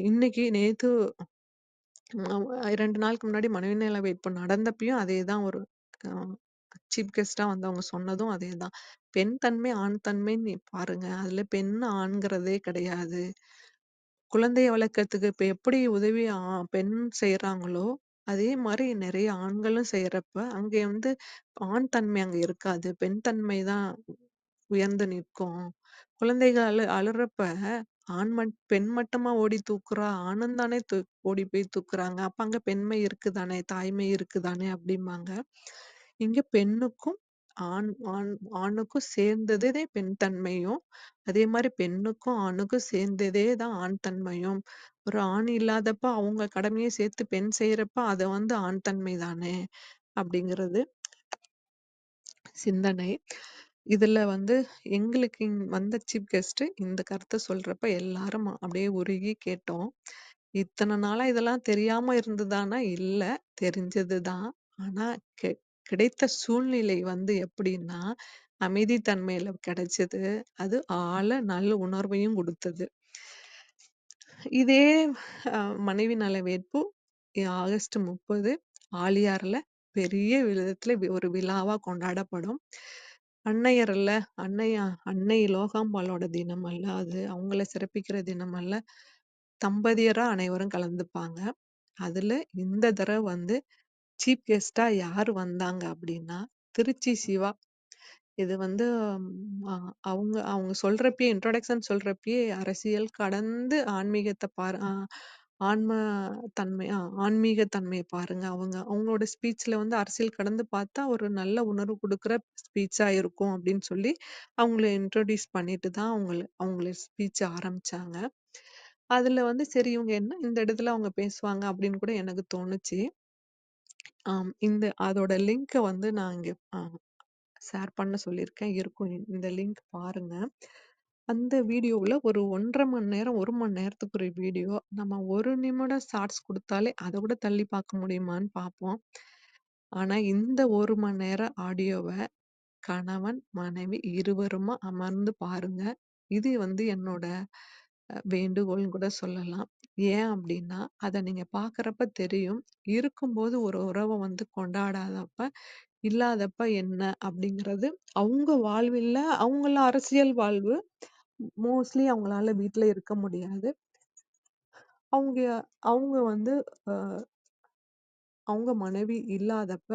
இன்னைக்கு நேத்து 2 நாளுக்கு முன்னாடி மனிதநேய வேட்பு நடந்தப்பயும் அதேதான் ஒரு அ சீஃப் கெஸ்ட்டா வந்து அவங்க சொன்னதும் அதேதான். பெண் தன்மை, ஆண் தன்மைன்னு நீ பாருங்க. அதுல பெண், ஆண்கிறதே கிடையாது. குழந்தைய வளர்க்கறதுக்கு இப்ப எப்படி உதவி பெண் செய்றாங்களோ, அதே மாரி நெறைய ஆண்களும் செய்றப்ப, அங்கே வந்து ஆண் தன்மை அங்க இருக்காது. பெண் தன்மை தான் உயர்ந்து நிற்கும். குழந்தைகள் அழுறப்ப பெண் மட்டுமா ஓடி தூக்குறா? ஆணும் தானே ஓடி போய் தூக்குறாங்க. அப்ப அங்க பெண்மை இருக்குதானே, தாய்மை இருக்குதானே அப்படிம்பாங்க. இங்க பெண்ணுக்கும் ஆண் ஆண் ஆணுக்கும் சேர்ந்ததே பெண் தன்மையும், அதே மாரி பெண்ணுக்கும் ஆணுக்கும் சேர்ந்ததே தான் ஆண் தன்மையும். ஒரு ஆண் இல்லாதப்ப அவங்க கடமைய சேர்த்து பெண் செய்றப்ப அத வந்து ஆண் தன்மை தானே அப்படிங்கிறது சிந்தனை. இதுல வந்து எங்களுக்கு வந்த சீஃப் கெஸ்ட் இந்த கருத்த சொல்றப்ப எல்லாரும் அப்படியே உருகி கேட்டோம். இத்தன நாளா இதெல்லாம் தெரியாம இருந்ததான்னா இல்ல, தெரிஞ்சது தான். ஆனா கிடைத்த சூழ்நிலை வந்து எப்படின்னா, அமைதித்தன்மையில கிடைச்சது. அது ஆழ நல்ல உணர்வையும் குடுத்தது. இதே மனைவி நல வேட்பு ஆகஸ்ட் 30 ஆழியார்ல பெரிய விதத்துல ஒரு விழாவா கொண்டாடப்படும். அன்னையர்ல அன்னை லோகாம்பாளோட தினம் அல்ல அது. அவங்கள சிறப்பிக்கிற தினம் அல்ல. தம்பதியரா அனைவரும் கலந்துப்பாங்க. அதுல இந்த தடவ வந்து சீஃப் கெஸ்ட்டா யாரு வந்தாங்க அப்படின்னா, திருச்சி சிவா. இது வந்து அவங்க அவங்க சொல்றப்பயே இன்ட்ரோடக்ஷன் சொல்றப்பயே அரசியல் கடந்து ஆன்மீகத்த ஆன்ம தன்மை ஆன்மீக தன்மைய பாருங்க. அவங்களோட ஸ்பீச்ல வந்து அரசியல் கடந்து பார்த்தா ஒரு நல்ல உணர்வு குடுக்குற ஸ்பீச்சா இருக்கும் அப்படின்னு சொல்லி அவங்கள இன்ட்ரோடியூஸ் பண்ணிட்டு தான் அவங்கள ஸ்பீச் ஆரம்பிச்சாங்க. அதுல வந்து சரி இவங்க என்ன இந்த இடத்துல அவங்க பேசுவாங்க அப்படின்னு கூட எனக்கு தோணுச்சு. அதோட லிங்க்க வந்து நான் இங்க ஷேர் பண்ண சொல்லியிருக்கேன். இருக்கும். இந்த லிங்க் பாருங்க. அந்த வீடியோவுல ஒரு 1 1/2 மணி நேரம், 1 மணி நேரத்துக்கு ஒரு வீடியோ. நம்ம 1 நிமிடம் ஷார்ட்ஸ் குடுத்தாலே அத விட தள்ளி பார்க்க முடியுமான்னு பார்ப்போம். ஆனா இந்த 1 மணி நேரம் ஆடியோவ கணவன், மனைவி இருவருமா அமர்ந்து பாருங்க. இது வந்து என்னோட வேண்டுகோள்ன்னு கூட சொல்லலாம். ஏன் அப்டின்னா, அத நீங்க பார்க்குறப்ப தெரியும். இருக்கும்போது ஒரு உறவ வந்து கொண்டாடாதப்ப, இல்லாதப்ப என்ன அப்டிங்கிறது அவங்க வாழ்வில்ல அவங்கள அரசியல் வாழ்வு. மோஸ்ட்லி அவங்களால வீட்ல இருக்க முடியாது. அவங்க அவங்க வந்து அ அவங்க மனைவி இல்லாதப்ப,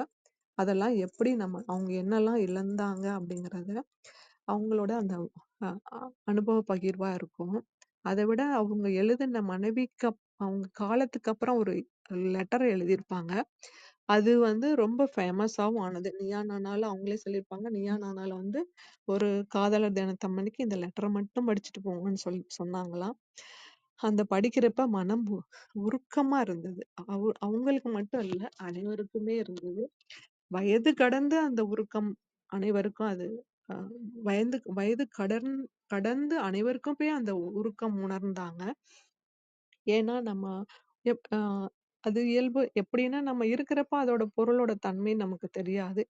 அதெல்லாம் எப்படி அவங்க என்னலாம் இழந்தாங்க அப்படிங்கிறத, அவங்களோட அந்த அ அ அனுபவ பகிர்வா இருக்கும். அத விட அவங்க எழுதின மனைவிக்கு அவங்க காலத்துக்கு அப்புறம் ஒரு லெட்டர் எழுதியிருப்பாங்க. அது வந்து ரொம்ப ஃபேமஸாவும் ஆனது. நீயா நானால அவங்களே சொல்லியிருப்பாங்க. நீயா நானால வந்து ஒரு காதலர் தினத்தம்மன்னைக்கு இந்த லெட்டர மட்டும் படிச்சுட்டு போங்கன்னு சொன்னாங்களாம். அந்த படிக்கிறப்ப மனம் உருக்கமா இருந்தது. அவங்களுக்கு மட்டும் இல்ல, அனைவருக்குமே இருந்தது. வயது கடந்து அந்த உருக்கம் அனைவருக்கும் அது அ வயது வயது கடந்து அனைவருக்குமே அந்த உருக்கம் உணர்ந்தாங்க. ஏன்னா நம்ம எப் அ அது இயல்பு. எப்படின்னா நம்ம இருக்கிறப்ப அதோட பொருளோட தன்மை நமக்கு தெரியாது.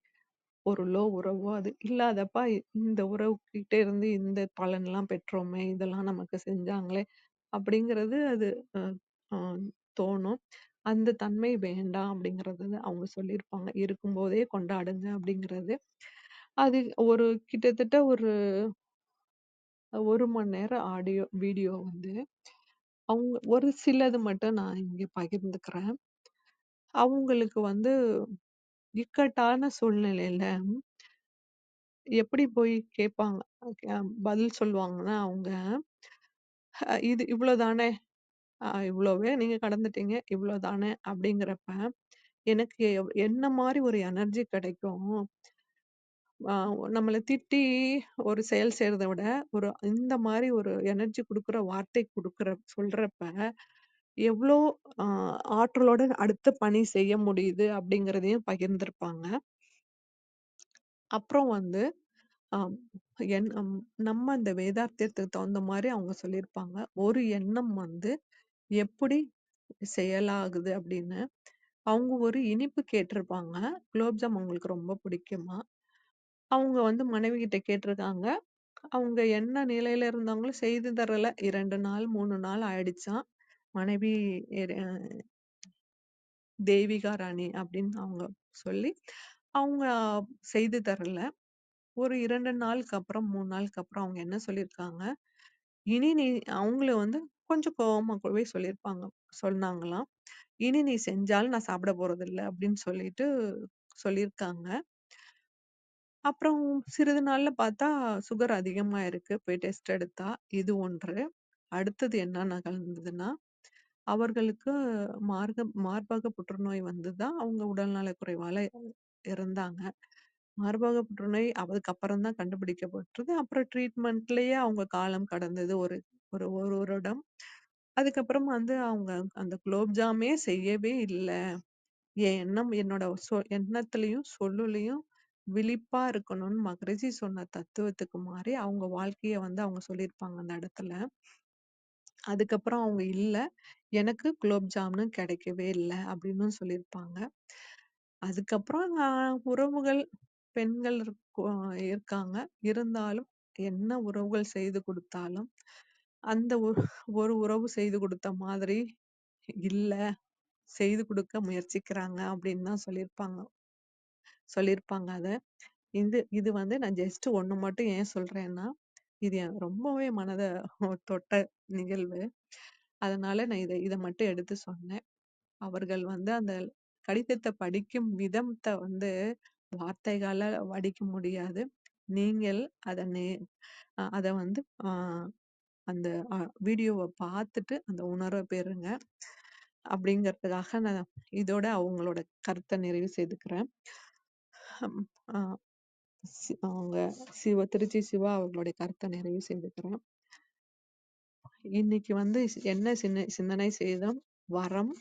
பொருளோ, உறவோ அது இல்லாதப்ப இந்த உறவுகிட்ட இருந்து இந்த பலன்லாம் பெற்றோமே! இதெல்லாம் நமக்கு செஞ்சாங்களே! அப்படிங்கிறது அது அ அ தோணும். அந்த தன்மை வேண்டாம் அப்படிங்கிறது அவங்க சொல்லியிருப்பாங்க. இருக்கும்போதே கொண்டாடுங்க அப்படிங்கிறது. அது ஒரு கிட்டத்தட்ட ஒரு 1 மணி நேரம் வீடியோ வந்து அவங்க ஒரு சிலது மட்டும் நான் இங்க பகிர்ந்துக்கிறேன். அவங்களுக்கு வந்து இக்கட்டான சூழ்நிலையில எப்படி போய் கேட்பாங்க. பதில் சொல்லுவாங்கன்னா, அவங்க இது இவ்வளோதானே, இவ்வளவே நீங்க கடந்துட்டீங்க, இவ்வளோதானே அப்படிங்கிறப்ப, எனக்கு என்ன மாரி ஒரு எனர்ஜி கிடைக்கும். அ நம்மள திட்டி ஒரு செயல் செய்றத விட, இந்த மாரி ஒரு எனர்ஜி குடுக்குற வார்த்தை சொல்றப்ப, எவ்ளோ அ ஆற்றலோட அடுத்த பணி செய்ய முடியுது அப்படிங்கிறதையும் பகிர்ந்திருப்பாங்க. அப்புறம் வந்து ஆம். நம்ம இந்த வேதாத்தியத்துக்கு தகுந்த மாரி அவங்க சொல்லியிருப்பாங்க. ஒரு எண்ணம் வந்து எப்படி செயலாகுது அப்படின்னு. அவங்க ஒரு இனிப்பு கேட்டிருப்பாங்க. குலோப் ஜாம் அவங்களுக்கு ரொம்ப பிடிக்குமாம். அவங்க வந்து மனைவி கிட்ட கேட்டிருக்காங்க. அவங்க என்ன நிலையில இருந்தாங்களோ செய்து தரல. 2 நாள், 3 நாள் ஆயிடுச்சாம். மனைவி எ தேவிகா ராணி அப்படின்னு அவங்க சொல்லி, அவங்க செய்து தரல. ஒரு 2 நாளுக்கு அப்புறம், 3 நாளுக்கு அப்புறம் அவங்க என்ன சொல்லியிருக்காங்க, இனி நீ அவங்கள வந்து கொஞ்சம் கோவமாவே சொன்னாங்களாம். "இனி நீ செஞ்சாலும் நான் சாப்பிட போறதில்ல" அப்படின்னு சொல்லியிருக்காங்க. அப்புறம் சிறிது நாள்ல பார்த்தா சுகர் அதிகமா இருக்கு. போய் டெஸ்ட் எடுத்தா, இது ஒன்று. அடுத்தது என்ன நிகழ்ந்ததுன்னா, அவர்களுக்கு மார்பக புற்றுநோய் வந்து தான் அவங்க உடல்நலக் குறைவால இறந்தாங்க. மார்பக புற்றுநோய் அதுக்கப்புறம் தான் கண்டுபிடிக்கப்பட்டது. அப்புறம் ட்ரீட்மெண்ட்லயே அவங்க காலம் கடந்தது. ஒரு ஒரு 1 வருடம். அதுக்கப்புறம் வந்து அவங்க அந்த குலோப் ஜாமே செய்யவே இல்ல. என் எண்ணம் என்னோட எண்ணத்திலயும், சொல்லுலயும் விழிப்பா இருக்கணும்னு மகரிஷி சொன்ன தத்துவத்துக்கு மாறி அவங்க வாழ்க்கைய வந்து அவங்க சொல்லியிருப்பாங்க அந்த இடத்துல. அதுக்கப்புறம் அவங்க இல்ல. எனக்கு குலோப் ஜாமுன் கிடைக்கவே இல்ல அப்படின்னும் சொல்லியிருப்பாங்க. அதுக்கப்புறம் உறவுகள் பெண்கள் இருக்காங்க. இருந்தாலும் என்ன உறவுகள் செய்து கொடுத்தாலும் அந்த ஒரு உறவு செய்து கொடுத்த மாதிரி இல்ல, செய்து கொடுக்க முயற்சிக்கிறாங்க அப்படின்னு தான் சொல்லியிருப்பாங்க அத. இது வந்து நான் ஜஸ்ட் ஒண்ணு மட்டும் ஏன் சொல்றேன்னா, இது ரொம்பவே மனத தொட்ட நிகழ்வு. அதனால நான் இத மட்டும் எடுத்து சொன்னேன். அவர்கள் வந்து அந்த கடிதத்தை படிக்கும் விதத்தை வந்து வார்த்தைகால வடிக்க முடியாது. நீங்கள் அத வந்து அந்த வீடியோவை பார்த்துட்டு அந்த உணர்வை பெறுங்க அப்படிங்கிறதுக்காக நான் இதோட அவங்களோட கருத்தை நிறைவு செய்துக்கிறேன். அவங்க திருச்சி சிவா அவர்களுடைய கருத்தை நிறைவு செய்துக்கிறேன். இன்னைக்கு வந்து என்ன சிந்தனை செய்தோம்? வரம்,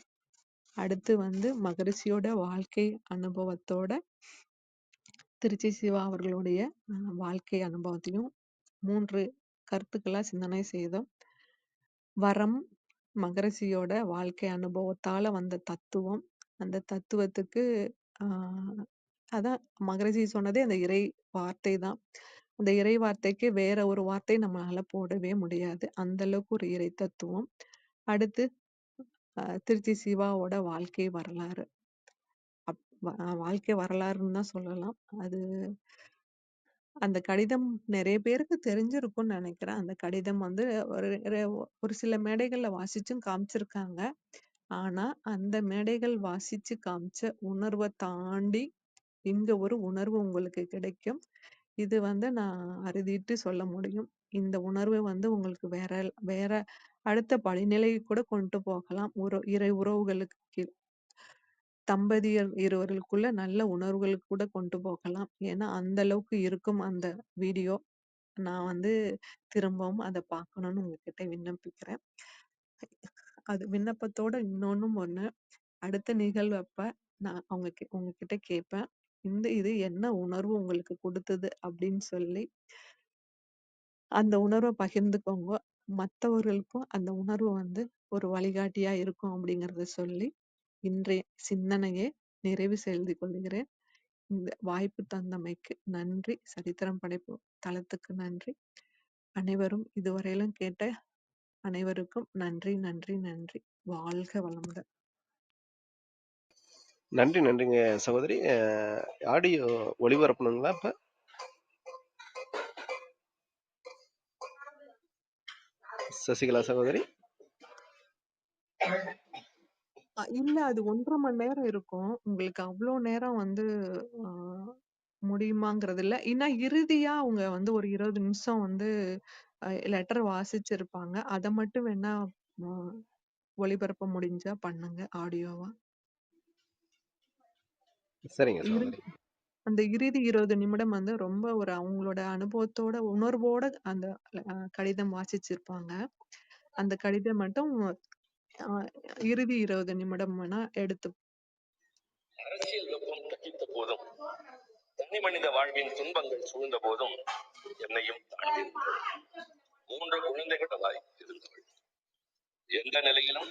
அடுத்து வந்து மகரிஷியோட வாழ்க்கை அனுபவத்தோட திருச்சி சிவா அவர்களுடைய வாழ்க்கை அனுபவத்தையும் 3 கருத்துக்களா சிந்தனை செய்தோம். வரம், மகரிஷியோட வாழ்க்கை அனுபவத்தால வந்த தத்துவம், அந்த தத்துவத்துக்கு அதான் மகரிஷி சொன்னதே அந்த இறை வார்த்தை தான். அந்த இறை வார்த்தைக்கு வேற ஒரு வார்த்தை நம்மளால போடவே முடியாது. அந்த அளவுக்கு ஒரு இறை தத்துவம். அடுத்து திருச்சி சிவாவோட வாழ்க்கை வரலாறு. வாழ்க்கை வரலாறுன்னு தான் சொல்லலாம். அது அந்த கடிதம் நிறைய பேருக்கு தெரிஞ்சிருக்கும்னு நினைக்கிறேன். அந்த கடிதம் வந்து ஒரு சில மேடைகள்ல வாசிச்சும் காமிச்சிருக்காங்க. ஆனா அந்த மேடைகள் வாசிச்சு காமிச்ச உணர்வை தாண்டி இங்க ஒரு உணர்வு உங்களுக்கு கிடைக்கும். இது வந்து நான் அறுதிட்டு சொல்ல முடியும். இந்த உணர்வு வந்து உங்களுக்கு வேற அடுத்த படிநிலை கூட கொண்டு போகலாம். இறை உறவுகளுக்கு தம்பதியர் இருவர்களுக்குள்ள நல்ல உணர்வுகளுக்கு கூட கொண்டு போகலாம். ஏன்னா அந்த அளவுக்கு இருக்கும் அந்த வீடியோ. நான் வந்து திரும்பவும் அதை பார்க்கணும்னு உங்ககிட்ட விண்ணப்பிக்கிறேன். அது விண்ணப்பத்தோட இன்னொன்னும் ஒண்ணு, அடுத்த நிகழ்வப்ப நான் உங்ககிட்ட கேட்பேன். இது என்ன உணர்வு உங்களுக்கு கொடுத்தது அப்படின்னு சொல்லி அந்த உணர்வை பகிர்ந்துக்கோங்க. மற்றவர்களுக்கும் அந்த உணர்வு வந்து ஒரு வழிகாட்டியா இருக்கும் அப்படிங்கறத சொல்லி இன்றைய சிந்தனையை நிறைவு செய்து கொள்கிறேன். இந்த வாய்ப்பு தந்தமைக்கு நன்றி. சரித்திரம் படைப்பு தளத்துக்கு நன்றி. அனைவரும் இதுவரையிலும் கேட்ட அனைவருக்கும் நன்றி நன்றி நன்றி. வாழ்க வளமுடன். நன்றிங்க சகோதரி. ஆடியோ ஒளிபரப்பணுங்களா இப்ப? சசிகலா சகோதரி. இல்ல, அது 1.5 மணி நேரம் இருக்கும். உங்களுக்கு அவ்வளோ நேரம் வந்து முடியுமாங்கிறது இல்ல. இன்னும் இறுதியா அவங்க வந்து ஒரு 20 நிமிஷம் வந்து லெட்டர் வாசிச்சிருப்பாங்க. அத மட்டும் வேணா ஒளிபரப்ப முடிஞ்சா பண்ணுங்க ஆடியோவா. சரிங்க சகோதரி. அந்த இறுதி 20 நிமிடம் வந்து ரொம்ப ஒரு அவங்களோட அனுபவத்தோட உணர்வோட அந்த கடிதம் வாசிச்சிருப்பாங்க. அந்த கடிதம் மட்டும் இறுதி 20 நிமிடம் வேணா எடுத்து. அரசியல் வெப்பம் தகித்த போதும், தனி மனித வாழ்வின் துன்பங்கள் சூழ்ந்த போதும் என்னையும் தாண்டி 3 குழந்தைகளாய் இருந்தவள். எந்த நிலையிலும்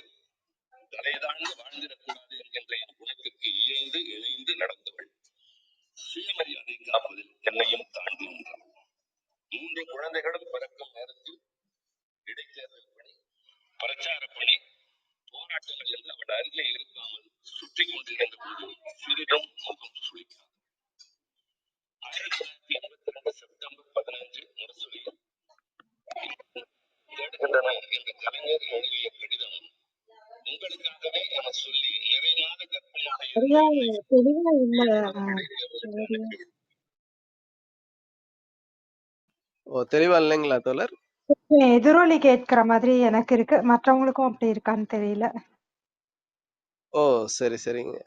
தலைதாழ்ந்து வாழ்ந்திடக்கூடாது என்கின்ற என் குணத்திற்கு இணைந்து நடந்தவள். சுயமரியாதை காப்பதில் என்னையும் தாண்டி நின்றாள். 3 குழந்தைகளும் பிறக்கும் நேரத்தில் இடைத்தேர்தல் பணி, பிரச்சார பணி, போராட்டங்கள் என்று அவள் அருகே இருக்காமல் சுற்றி கொண்டிருந்த போது சிறிதும் முகம் சுழிக்காது. 1982 செப்டம்பர் 15 முரசொலியில் தேடுகின்றன என்ற கலைஞர் எழுதிய கடிதம் உங்களுக்காகவே என சொல்லி நிறைவான தெளிவா இல்லைங்களா தோழர்? எதிரொலி கேட்கிற மாதிரி எனக்கு இருக்கு. மற்றவங்களுக்கும் அப்படி இருக்கான்னு தெரியல. ஓ சரி சரிங்க.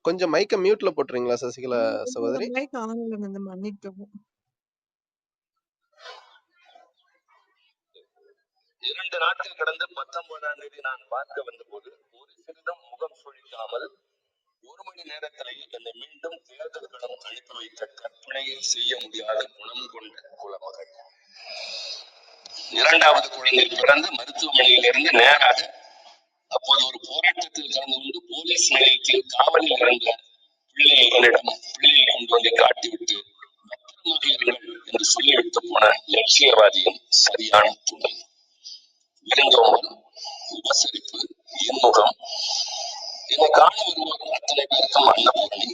கொஞ்சம் மைக்க மியூட்ல போட்டுறீங்களா சசிகலா சகோதரி? மைக் ஆன்ல இருந்து மன்னிக்கவும். 2 நாட்கள் கடந்து 19ஆம் தேதி நான் பார்க்க வந்தபோது ஒரு சிறிதும் முகம் சுழிக்காமல் 1 மணி நேரத்திலேயே என்னை மீண்டும் தேர்தல் களம் அனுப்பி வைத்த கற்பனையை செய்ய முடியாத குணம் கொண்ட குலமகள். 2வது குழந்தை பிறந்து மருத்துவமனையில் இருந்து நேராக அப்போது ஒரு போராட்டத்தில் கலந்து கொண்டு போலீஸ் நிலையத்தில் காவலில் இருந்த என்னிடம் பிள்ளையை கொண்டு வந்து காட்டிவிட்டு பத்திரமாகிறீர்கள் என்று சொல்லிவிட்டு போன லட்சியவாதியின் சரியான துணை. விருந்தோம்பல், உபசரிப்பு, இன்முகம். என்னை காண வருவோர் அத்தனை பேருக்கும் அன்னபூரணி.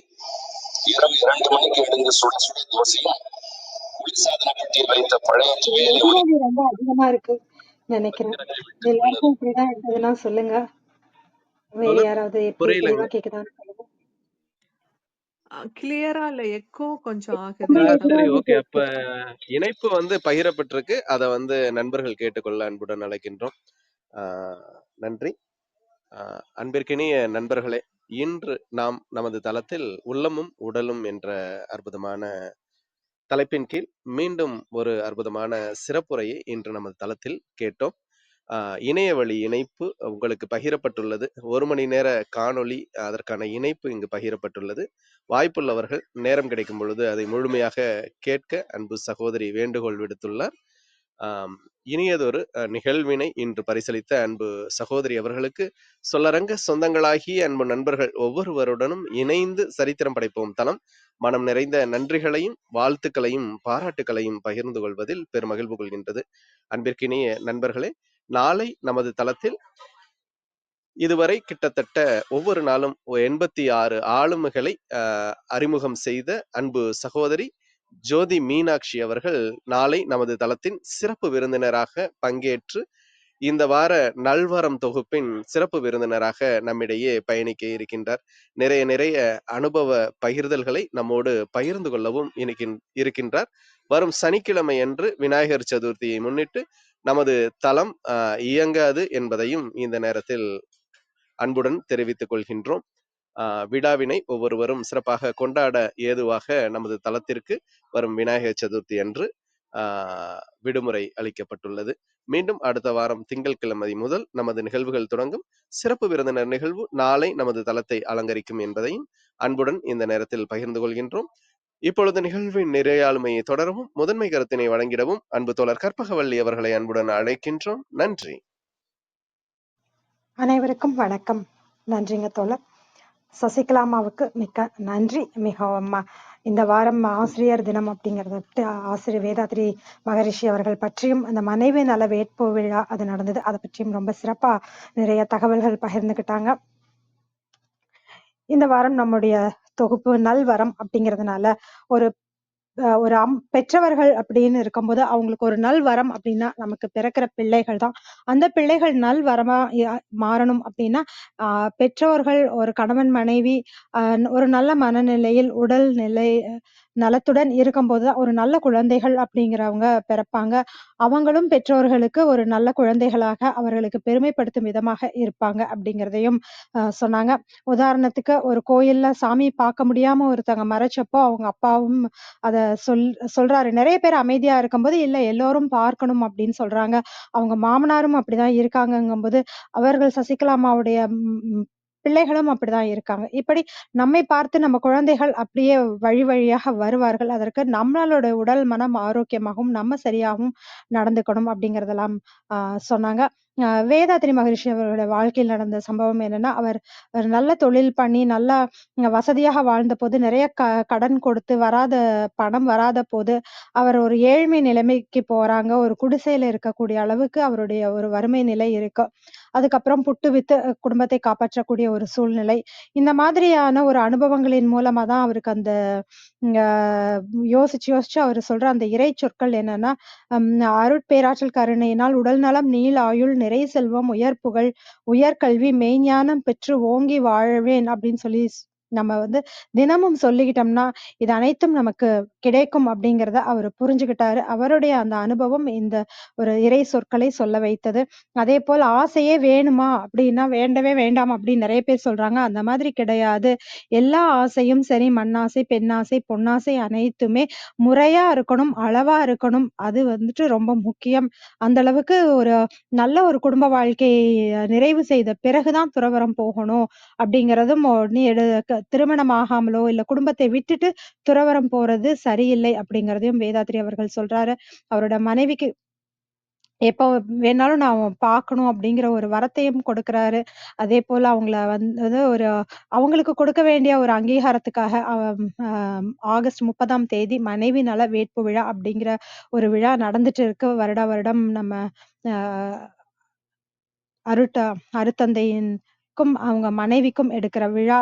இரவு 2 மணிக்கு எழுந்து சுட சுட தோசையும் குளிர்சாதன பெட்டியில் வைத்த பழைய துவையலை ரொம்ப அதிகமா இருக்கு நினைக்கிறேன். எல்லாருக்கும் இப்படிதான் இருந்ததுன்னா சொல்லுங்க. வேற யாராவது எப்படி புரியலங்க. தெளிவா கேக்குதான்னு சொல்லுங்க. கிளியரா இல்ல, எக்கோ கொஞ்சம் ஆகுது ரொம்ப அதான். சரி, எதிராக ஓகே. அப்ப கேக்குது. இணைப்பு பகிரப்பட்டிருக்கு. அத நண்பர்கள் கேட்டுக்கொள்ள அன்புடன் அழைக்கின்றோம். நன்றி. அன்பிற்கினிய நண்பர்களே, இன்று நாம் நமது தளத்தில் உள்ளமும் உடலும் என்ற அற்புதமான தலைப்பின் கீழ் மீண்டும் ஒரு அற்புதமான சிறப்புரையை இன்று நமது தளத்தில் கேட்டோம். இணைய வழி இணைப்பு உங்களுக்கு பகிரப்பட்டுள்ளது. 1 மணி நேர காணொளி, அதற்கான இணைப்பு இங்கு பகிரப்பட்டுள்ளது. வாய்ப்புள்ளவர்கள் நேரம் கிடைக்கும் பொழுது அதை முழுமையாக கேட்க அன்பு சகோதரி வேண்டுகோள் விடுத்துள்ளார். இனியதொரு நிகழ்வினை இன்று பரிசளித்த அன்பு சகோதரி அவர்களுக்கு சொல்லரங்க சொந்தங்களாகிய அன்பு நண்பர்கள் ஒவ்வொருவருடனும் இணைந்து சரித்திரம் படைப்போம் தளம் மனம் நிறைந்த நன்றிகளையும் வாழ்த்துக்களையும் பாராட்டுக்களையும் பகிர்ந்து கொள்வதில் பெருமகிழ்வு கொள்கின்றது. அன்பிற்கினிய நண்பர்களே, நாளை நமது தளத்தில் இதுவரை கிட்டத்தட்ட ஒவ்வொரு நாளும் 86 ஆளுமைகளை அறிமுகம் செய்த அன்பு சகோதரி ஜோதி மீனாட்சி அவர்கள் நாளை நமது தளத்தின் சிறப்பு விருந்தினராக பங்கேற்று இந்த வார நல்வரம் தொகுப்பின் சிறப்பு விருந்தினராக நம்மிடையே பயணிக்க இருக்கின்றார். நிறைய அனுபவ பகிர்தல்களை நம்மோடு பகிர்ந்து கொள்ளவும் இருக்கின்றார். வரும் சனிக்கிழமை அன்று விநாயகர் சதுர்த்தியை முன்னிட்டு நமது தளம் இயங்காது என்பதையும் இந்த நேரத்தில் அன்புடன் தெரிவித்துக் கொள்கின்றோம். விழாவினை ஒவ்வொருவரும் சிறப்பாக கொண்டாட ஏதுவாக நமது தளத்திற்கு வரும் விநாயகர் சதுர்த்தி அன்று விடுமுறை அளிக்கப்பட்டுள்ளது. மீண்டும் அடுத்த வாரம் திங்கட்கிழமை முதல் நமது நிகழ்வுகள் தொடங்கும். சிறப்பு விருந்தினர் நிகழ்வு நாளை நமது தளத்தை அலங்கரிக்கும் என்பதையும் அன்புடன் இந்த நேரத்தில் பகிர்ந்து கொள்கின்றோம். இப்பொழுது நிகழ்வின் நிறையாளுமையை தொடரவும் முதன்மை கருத்தினை வழங்கிடவும் அன்பு தோழர் கற்பகவள்ளி அவர்களை அன்புடன் அழைக்கின்றோம். நன்றி. அனைவருக்கும் வணக்கம். நன்றிங்க தோழர். சசிகலாமாவுக்கு மிக்க நன்றி. மிகவும் இந்த வாரம் ஆசிரியர் தினம் அப்படிங்கறத ஆசிரியர் வேதாத்ரி மகரிஷி அவர்கள் பற்றியும் அந்த மனைவி நல வேட்பு விழா அது நடந்தது அதை பற்றியும் ரொம்ப சிறப்பா நிறைய தகவல்கள் பகிர்ந்துக்கிட்டாங்க. இந்த வாரம் நம்முடைய தொகுப்பு நல்வரம் அப்படிங்கிறதுனால ஒரு பெற்றவர்கள் அப்படின்னு இருக்கும்போது அவங்களுக்கு ஒரு நல்வரம் அப்படின்னா நமக்கு பிறக்கிற பிள்ளைகள் தான். அந்த பிள்ளைகள் நல்வரமா மாறணும் அப்படின்னா பெற்றோர்கள் ஒரு கணவன் மனைவி ஒரு நல்ல மனநிலையில் உடல் நிலை நலத்துடன் இருக்கும்போது தான் ஒரு நல்ல குழந்தைகள் அப்படிங்கிறவங்க பிறப்பாங்க. அவங்களும் பெற்றோர்களுக்கு ஒரு நல்ல குழந்தைகளாக அவர்களுக்கு பெருமைப்படுத்தும் விதமாக இருப்பாங்க அப்படிங்கிறதையும் சொன்னாங்க. உதாரணத்துக்கு ஒரு கோயில்ல சாமி பார்க்க முடியாம ஒருத்தவங்க மறைச்சப்போ அவங்க அப்பாவும் அத சொல்றாரு. நிறைய பேர் அமைதியா இருக்கும்போது இல்ல எல்லோரும் பார்க்கணும் அப்படின்னு சொல்றாங்க. அவங்க மாமனாரும் அப்படிதான் இருக்காங்கங்கும்போது அவர்கள் சசிகலா அம்மாவுடைய பிள்ளைகளும் அப்படிதான் இருக்காங்க. இப்படி நம்மை பார்த்து நம்ம குழந்தைகள் அப்படியே வழி வழியாக வருவார்கள். அதற்கு நம்மளோட உடல் மனம் ஆரோக்கியமாகவும் நம்ம சரியாகவும் நடந்துக்கணும் அப்படிங்கறதெல்லாம் சொன்னாங்க. வேதாத்ரி மகரிஷி அவரோட வாழ்க்கையில் நடந்த சம்பவம் என்னன்னா, அவர் நல்ல தொழில் பண்ணி நல்லா வசதியாக வாழ்ந்த போது நிறைய கடன் கொடுத்து பணம் வராத போது அவர் ஒரு ஏழ்மை நிலைமைக்கு போறாங்க. ஒரு குடிசையில இருக்கக்கூடிய அளவுக்கு அவருடைய ஒரு வறுமை நிலை இருக்கு. அதுக்கப்புறம் புட்டு வித்து குடும்பத்தை காப்பாற்றக்கூடிய ஒரு சூழ்நிலை. இந்த மாதிரியான ஒரு அனுபவங்களின் மூலமா தான் அவருக்கு அந்த யோசிச்சு அவரு சொல்ற அந்த இறை சொற்கள் என்னன்னா, அருட்பேராற்றல் கருணையினால் உடல் நலம், நீள் ஆயுள், நிறை செல்வம், உயர் புகழ், உயர்கல்வி, மெய்ஞானம் பெற்று ஓங்கி வாழ்வேன் அப்படின்னு சொல்லி நம்ம தினமும் சொல்லிக்கிட்டோம்னா இது அனைத்தும் நமக்கு கிடைக்கும் அப்படிங்கிறத அவரு புரிஞ்சுகிட்டாரு. அவருடைய அந்த அனுபவம் இந்த ஒரு இறை சொற்களை சொல்ல வைத்தது. அதே போல் ஆசையே வேணுமா அப்படின்னா வேண்டவே வேண்டாம் அப்படின்னு நிறைய பேர் சொல்றாங்க. அந்த மாதிரி கிடையாது. எல்லா ஆசையும் சரி, மண்ணாசை, பெண்ணாசை, பொன்னாசை அனைத்துமே முறையா இருக்கணும், அளவா இருக்கணும். அது ரொம்ப முக்கியம். அந்த அளவுக்கு ஒரு நல்ல ஒரு குடும்ப வாழ்க்கையை நிறைவு செய்த பிறகுதான் துறவறம் போகணும் அப்படிங்கிறதும் திருமணம் ஆகாமலோ இல்ல குடும்பத்தை விட்டுட்டு துறவறம் போறது சரியில்லை அப்படிங்கிறதையும் வேதாத்ரி அவர்கள் சொல்றாரு. அவரோட மனைவிக்கு எப்போ வேணாலும் நான் பார்க்கணும் அப்படிங்கிற ஒரு வரத்தையும் கொடுக்குறாரு. அதேபோல அவங்கள வந்து அவங்களுக்கு கொடுக்க வேண்டிய ஒரு அங்கீகாரத்துக்காக அ ஆகஸ்ட் 30ஆம் தேதி மனைவி நல வேட்பு விழா அப்படிங்கிற ஒரு விழா நடந்துட்டு இருக்கு. வருடா வருடம் நம்ம அ அருட்ட அருத்தந்தையின்க்கும் அவங்க மனைவிக்கும் எடுக்கிற விழா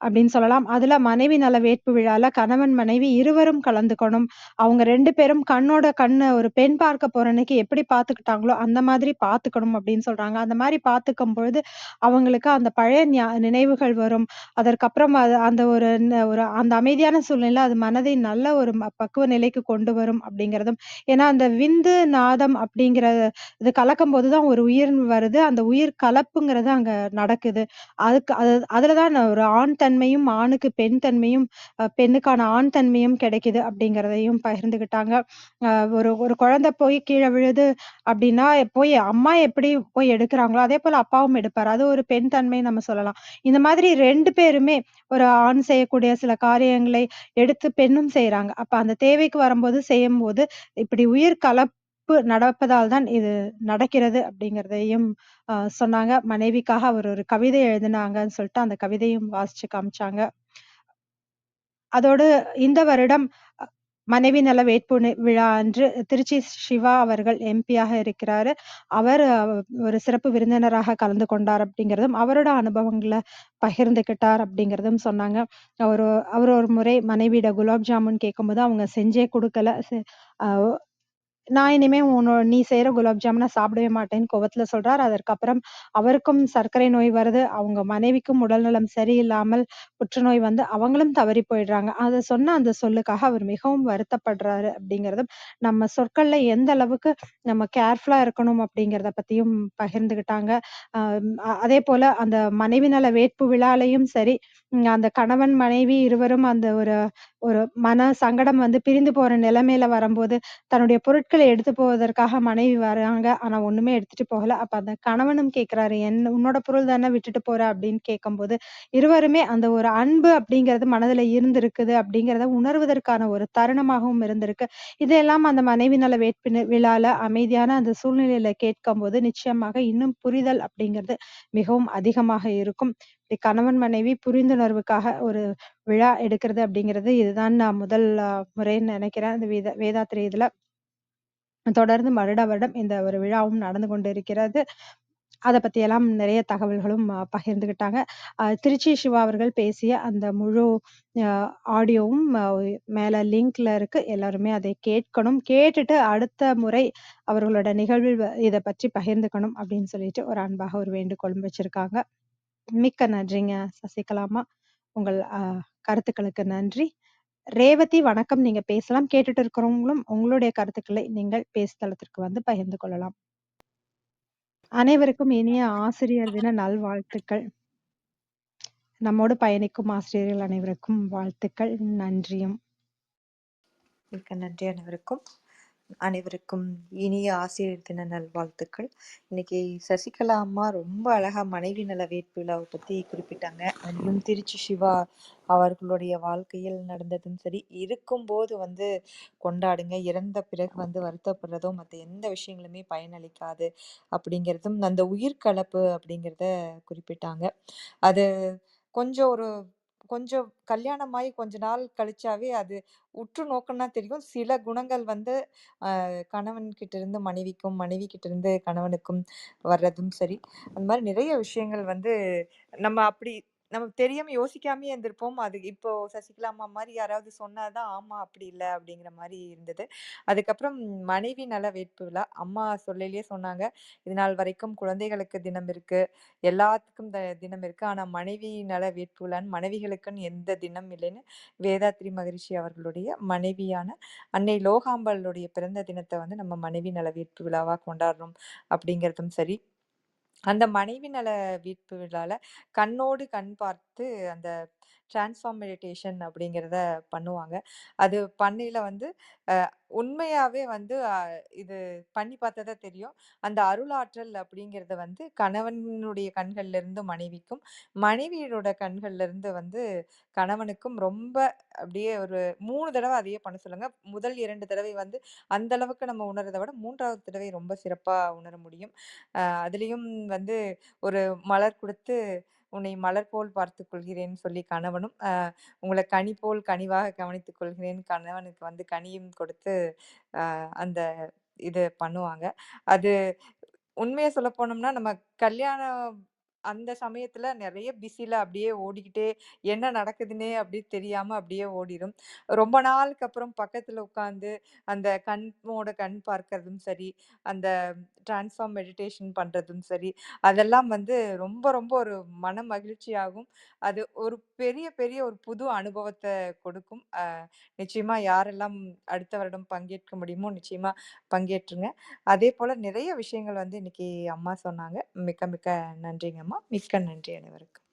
அப்படின்னு சொல்லலாம். அதுல மனைவி நல வேட்பு விழால கணவன், மனைவி இருவரும் கலந்துக்கணும். அவங்க 2 பேரும் கண்ணோட கண்ணு ஒரு பெண் பார்க்க போற அன்னைக்கு எப்படி பார்த்துக்கிட்டாங்களோ, அந்த மாதிரி பார்த்துக்கணும் அப்படின்னு சொல்றாங்க. அந்த மாரி பார்த்துக்கும் பொழுது, அவங்களுக்கு அந்த பழைய நினைவுகள் வரும். அதற்கப்புறம் அந்த ஒரு அந்த அமைதியான சூழ்நிலை அது மனதை நல்ல ஒரு பக்குவ நிலைக்கு கொண்டு வரும் அப்படிங்கிறதும் ஏன்னா அந்த விந்து, நாதம் அப்படிங்கிற இது கலக்கும்போது தான் ஒரு உயிர் வருது. அந்த உயிர் கலப்புங்கிறது அங்க நடக்குது. அதுல தான் ஒரு ஆண் தன்மையும், ஆணுக்கு பெண் தன்மையும், பெண்ணுக்கான ஆண் தன்மையும் கிடைக்குது அப்படிங்கிறதையும் பகிர்ந்துக்கிட்டாங்க. அ ஒரு ஒரு குழந்தை போய் கீழ விழுது அப்படின்னா, போய் அம்மா எப்படி போய் எடுக்குறாங்களோ, அதேபோல அப்பாவும் எடுப்பாரு. அது ஒரு பெண் தன்மை நம்ம சொல்லலாம். இந்த மாதிரி 2 பேருமே ஒரு ஆண் செய்யக்கூடிய சில காரியங்களை எடுத்து பெண்ணும் செய்றாங்க. அப்ப அந்த தேவைக்கு வரும்போது செய்யும்போது, இப்படி உயிர் கலப்பு நடப்பதால் தான் இது நடக்கிறது அப்படிங்கிறதையும் சொன்னாங்க. மனைவிக்காக அவர் ஒரு கவிதை எழுதினாங்கன்னு சொல்லிட்டு, அந்த கவிதையும் வாசிச்சு காமிச்சாங்க. அதோடு இந்த வருடம் அ மனைவி நல வேட்பு விழா அன்று திருச்சி சிவா அவர்கள் எம்பியாக இருக்கிறாரு. அவர் ஒரு சிறப்பு விருந்தினராக கலந்து கொண்டார் அப்படிங்கிறதும், அவரோட அனுபவங்கள பகிர்ந்துக்கிட்டார் அப்படிங்கிறதும் சொன்னாங்க. அவரு அவரு ஒரு முறை மனைவியிட குலாப் ஜாமுன் கேட்கும்போது அவங்க செஞ்சே குடுக்கல. அ நான் இனிமே நீ செய்ற குலாப் ஜாமுன் நான் சாப்பிடவே மாட்டேன்னு கோவத்துல சொல்றாரு. அதற்கப்புறம் அவருக்கும் சர்க்கரை நோய் வருது. அவங்க மனைவிக்கும் உடல்நலம் சரியில்லாமல் புற்றுநோய் வந்து அவங்களும் தவறி போயிடுறாங்க. அத சொன்ன அந்த சொல்லுக்காக அவர் மிகவும் வருத்தப்படுறாரு அப்படிங்கிறதும், நம்ம சொற்கள்ல எந்த அளவுக்கு நம்ம கேர்ஃபுல்லா இருக்கணும் அப்படிங்கிறத பத்தியும் பகிர்ந்துக்கிட்டாங்க. அ அதேபோல அந்த மனைவி நல வேட்பு விழாலயும் சரி, அந்த கணவன், மனைவி இருவரும் அந்த ஒரு ஒரு மன சங்கடம் வந்து பிரிந்து போற நிலைமையில வரும்போது, தன்னுடைய பொருட்கள எடுத்து போவதற்காக மனைவி வராங்க. ஆனா ஒண்ணுமே எடுத்துட்டு போகல. அப்ப அந்த கணவனும் கேட்கிறாரு, உன்னோட பொருள் தானே விட்டுட்டு போற" அப்படின்னு கேட்கும்போது, இருவருமே அந்த ஒரு அன்பு அப்படிங்கிறது மனதுல இருந்திருக்குது அப்படிங்கிறத உணர்வதற்கான ஒரு தருணமாகவும் இருந்திருக்கு. இதையெல்லாம் அந்த மனைவி நல வேட்பு விழால அமைதியான அந்த சூழ்நிலையில கேட்கும்போது, நிச்சயமாக இன்னும் புரிதல் அப்படிங்கிறது மிகவும் அதிகமாக இருக்கும். இப்படி கணவன், மனைவி புரிந்துணர்வுக்காக ஒரு விழா எடுக்கிறது அப்படிங்கிறது இதுதான் நான் முதல் முறைன்னு நெனைக்கிறேன். இந்த வேதாத்திரி இதுல. தொடர்ந்து வருடா வருடம் இந்த ஒரு விழாவும் நடந்து கொண்டு இருக்கிறது. அத பத்தியெல்லாம் நிறைய தகவல்களும் பகிர்ந்துக்கிட்டாங்க. திருச்சி சிவா அவர்கள் பேசிய அந்த முழு அ ஆடியோவும் மேல லிங்க்ல இருக்கு. எல்லாருமே அதை கேட்கணும். கேட்டுட்டு அடுத்த முறை அவர்களோட நிகழ்வில் இத பற்றி பகிர்ந்துக்கணும் அப்படின்னு சொல்லிட்டு ஒரு அன்பாக ஒரு வேண்டுகோளும் வச்சிருக்காங்க. மிக்க நன்றிங்க சசிகலாம்மா. உங்கள் கருத்துக்களுக்கு நன்றி. ரேவதி வணக்கம். நீங்க பேசலாம். கேட்டுட்டு இருக்கிறவங்களும் உங்களுடைய கருத்துக்களை நீங்கள் பேசுதளத்திற்கு வந்து பகிர்ந்து கொள்ளலாம். அனைவருக்கும் இனிய ஆசிரியர் தின நல்வாழ்த்துக்கள். நம்மோடு பயணிக்கும் ஆசிரியர்கள் அனைவருக்கும் வாழ்த்துக்கள். நன்றியும். மிக்க நன்றி அனைவருக்கும். அனைவருக்கும் இனிய ஆசிரியர் தின நல்வாழ்த்துக்கள். இன்னைக்கு சசிகலா அம்மா ரொம்ப அழகா மனைவி நல வேட்பு விழாவை பத்தி குறிப்பிட்டாங்க. அதுலயும் திருச்சி சிவா அவர்களுடைய வாழ்க்கையில் நடந்ததும் சரி, இருக்கும்போது வந்து கொண்டாடுங்க, இறந்த பிறகு வந்து வருத்தப்படுறதோ மற்ற எந்த விஷயங்களுமே பயனளிக்காது அப்படிங்கிறதும், அந்த உயிர்கலப்பு அப்படிங்கிறத குறிப்பிட்டாங்க. அது கொஞ்சம் கொஞ்சம் கல்யாணமாயி கொஞ்ச நாள் கழிச்சாவே அது உற்று நோக்குனா தெரியும். சில குணங்கள் வந்து கணவன் கிட்ட இருந்து மனைவிக்கும், மனைவி கிட்ட இருந்து கணவனுக்கும் வர்றதும் சரி. அந்த மாரி நிறைய விஷயங்கள் வந்து நம்ம அப்படி நம்ம தெரியாம யோசிக்காமயே இருந்திருப்போம். அது இப்போ சசிகலா அம்மா மாரி யாராவது சொன்னா தான், ஆமா அப்படி இல்ல அப்படிங்கிற மாரி இருந்தது. அதுக்கப்புறம் மனைவி நல வேட்பு விழா. அம்மா சொல்லையிலேயே சொன்னாங்க, "இது நாள் வரைக்கும் குழந்தைகளுக்கு தினம் இருக்கு. எல்லாத்துக்கும் தினம் இருக்கு. ஆனா மனைவி நல வேட்பு விழான்னு மனைவிகளுக்குன்னு எந்த தினம் இல்லைன்னு" வேதாத்ரி மகரிஷி அவர்களுடைய மனைவியான அன்னை லோகாம்பாளுடைய பிறந்த தினத்தை வந்து நம்ம மனைவி நல வேட்பு விழாவா கொண்டாடுறோம் அப்படிங்கிறதும் சரி. அந்த மனைவி நல வேட்பு விழால கண்ணோடு கண் பார்த்து அந்த ட்ரான்ஸ்ஃபார்ம் மெடிடேஷன் அப்படிங்கிறத பண்ணுவாங்க. அது பண்ணையில வந்து அ உண்மையாவே வந்து இது பண்ணி பார்த்தா தான் தெரியும். அந்த அருளாற்றல் அப்படிங்கிறத வந்து கணவனுடைய கண்கள்ல இருந்து மனைவிக்கும், மனைவியோட கண்கள்ல இருந்து வந்து கணவனுக்கும் ரொம்ப அப்படியே ஒரு 3 தடவ அதையே பண்ண சொல்லுங்க. முதல் 2 தடவை வந்து அந்த அளவுக்கு நம்ம உணர்றத விட 3வது தடவை ரொம்ப சிறப்பா உணர முடியும். அதிலயும் வந்து ஒரு மலர் குடுத்து, "உன்னை மலர் போல் பார்த்துக் கொள்கிறேன்னு" சொல்லி கணவனும், "உங்கள கனி போல் கனிவாக கவனித்துக் கொள்கிறேன்" கணவனுக்கு வந்து கனியும் கொடுத்து, அந்த இது பண்ணுவாங்க. அது உண்மைய சொல்லப் போனோம்னா, நம்ம கல்யாணம் அந்த சமயத்துல நெறைய பிஸில அப்படியே ஓடிக்கிட்டே, என்ன நடக்குதுன்னே அப்படியே தெரியாம அப்படியே ஓடிரும். ரொம்ப நாளுக்கு அப்புறம் பக்கத்துல உட்கார்ந்து, அந்த கண்ணோட கண் பார்க்கறதும் சரி, அந்த ட்ரான்ஸ்ஃபார்ம் மெடிடேஷன் பண்றதும் சரி, அதெல்லாம் வந்து ரொம்ப ரொம்ப ஒரு மன மகிழ்ச்சியாகும். அது ஒரு பெரிய பெரிய ஒரு புது அனுபவத்த கொடுக்கும். நிச்சயமா யாரெல்லாம் அடுத்த வருடம் பங்கேற்க முடியுமோ, நிச்சயமா பங்கேற்றுங்க. அதேபோல நிறைய விஷயங்கள் வந்து இன்னைக்கு அம்மா சொன்னாங்க. மிக்க மிக்க நன்றிங்கம்மா. மிக்க நன்றி அனைவருக்கும்.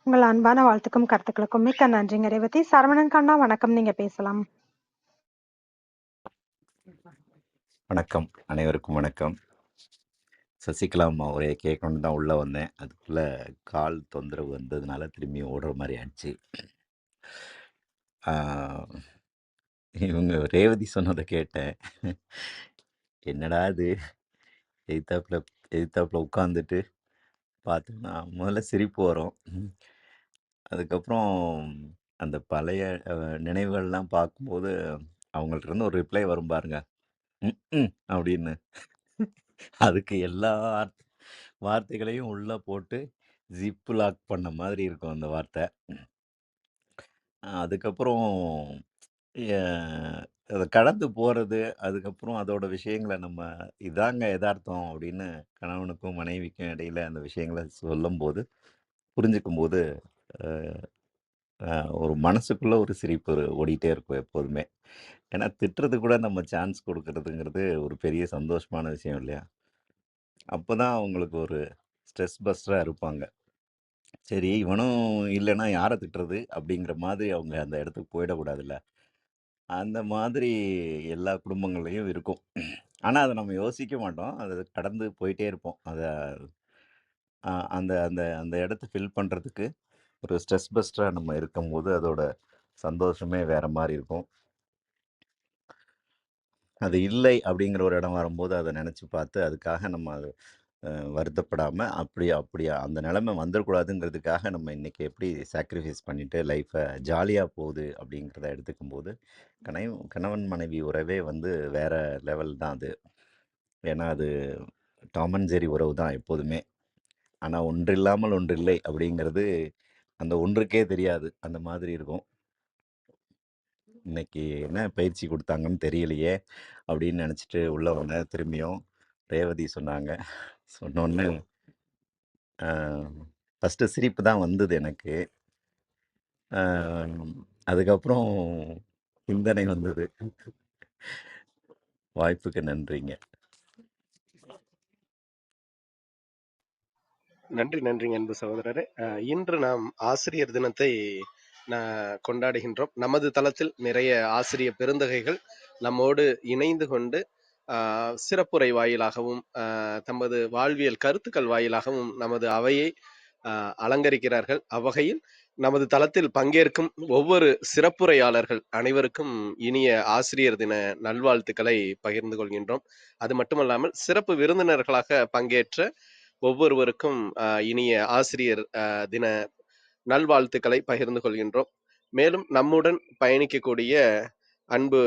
உங்கள் அன்பான வாழ்த்துக்கும், கருத்துக்களுக்கும் மிக்க நன்றிங்க ரேவதி. சரவணன் கண்ணா வணக்கம். நீங்க பேசலாம். வணக்கம். அனைவருக்கும் வணக்கம். சசிகலா அம்மா உரையை கேட்கணுன்னு தான் உள்ள வந்தேன். அதுக்குள்ள கால் தொந்தரவு வந்ததுனால திரும்பி ஓடுற மாரி ஆயிடுச்சு. ஆ, இவங்க ரேவதி சொன்னத கேட்டேன். என்னடா இது! எதித்தாப்புல எதித்தாப்புல உட்காந்துட்டு பார்த்தோம்னா, முதல்ல சிரிப்பு வரும். அதுக்கப்புறம் அந்த பழைய நினைவுகள்லாம் பார்க்கும்போது, அவங்கள்ட்ட இருந்து ஒரு ரிப்ளை வரும் பாருங்க. ம்ஹ்ம். அப்படின்னு. அதுக்கு எல்லா வார்த்தைகளையும் உள்ள போட்டு ஜிப் லாக் பண்ண மாதிரி இருக்கும் அந்த வார்த்தை. அதுக்கப்புறம் எ அத கடந்து போறது, அதுக்கப்புறம் அதோட விஷயங்கள நம்ம இதாங்க எதார்த்தம் அப்படின்னு கணவனுக்கும், மனைவிக்கும் இடையில அந்த விஷயங்கள சொல்லும்போது, புரிஞ்சுக்கும்போது, அ அ ஒரு மனசுக்குள்ள ஒரு சிரிப்பு ஓடிட்டே இருக்கும் எப்போதுமே. ஏன்னா திட்டுறதுக்கு கூட நம்ம சான்ஸ் குடுக்குறதுங்கிறது ஒரு பெரிய சந்தோஷமான விஷயம் இல்லையா? அப்பதான் அவங்களுக்கு ஒரு ஸ்ட்ரெஸ் பஸ்டரா இருப்பாங்க. சரி, இவனும் இல்லன்னா யார திட்டுறது? அப்படிங்கிற மாதிரி அவங்க அந்த இடத்துக்கு போயிடக்கூடாதுல்ல. அந்த மாதிரி எல்லா குடும்பங்கள்லயும் இருக்கும். ஆனா, அத நம்ம யோசிக்க மாட்டோம். அத கடந்து போயிட்டே இருப்போம். அந்த அந்த அந்த இடத்த ஃபில் பண்றதுக்கு ஒரு ஸ்ட்ரெஸ் பஸ்டரா நம்ம இருக்கும்போது, அதோட சந்தோஷமே வேற மாரி இருக்கும். அது இல்லை அப்படிங்கிற ஒரு இடம் வரும்போது, அத நெனச்சு பார்த்து அதுக்காக நம்ம அது வருத்தப்படாம, அப்படி அப்படி அந்த நிலைமை வந்துரக்கூடாதுங்கிறதுக்காக நம்ம இன்னைக்கு எப்படி சாக்ரிஃபைஸ் பண்ணிட்டு லைஃப ஜாலியா போகுது அப்படிங்கிறத எடுத்துக்கும்போது, கணவன் மனைவி உறவே வந்து வேற லெவல் தான் அது. ஏன்னா அது டாம் அண்ட் ஜெர்ரி உறவு தான் எப்போதுமே. ஆனா ஒன்றில்லாமல் ஒன்றில்லை அப்படிங்கிறது அந்த ஒன்றுக்கே தெரியாது. அந்த மாதிரி இருக்கும். இன்னைக்கு என்ன பயிற்சி குடுத்தாங்கன்னு தெரியலையே! அப்படின்னு நெனச்சுட்டு உள்ள வந்தேன் திரும்பியும். ரேவதி சொன்னாங்க. சொன்னோனே அ ஃபர்ஸ்ட்டு சிரிப்பு தான் வந்தது எனக்கு. அ அதுக்கப்புறம் சிந்தனை வந்தது. வாய்ப்புக்கு நன்றிங்க. நன்றி, நன்றிங்க அன்பு சகோதரரே. இன்று நாம் ஆசிரியர் தினத்தை கொண்டாடுகின்றோம். நமது தளத்தில் நிறைய ஆசிரிய பெருந்தகைகள் நம்மோடு இணைந்து கொண்டு சிறப்புரை வாயிலாகவும் தமது வாழ்வியல் கருத்துக்கள் வாயிலாகவும் நமது அவையை அலங்கரிக்கிறார்கள். அவ்வகையில் நமது தளத்தில் பங்கேற்கும் ஒவ்வொரு சிறப்புரையாளர்கள் அனைவருக்கும் இனிய ஆசிரியர் தின நல்வாழ்த்துக்களை பகிர்ந்து கொள்கின்றோம். அது மட்டுமல்லாமல் சிறப்பு விருந்தினர்களாக பங்கேற்ற ஒவ்வொருவருக்கும் இனிய ஆசிரியர் தின நல்வாழ்த்துக்களை பகிர்ந்து கொள்கின்றோம். மேலும் நம்முடன் பயணிக்கக்கூடிய அன்பு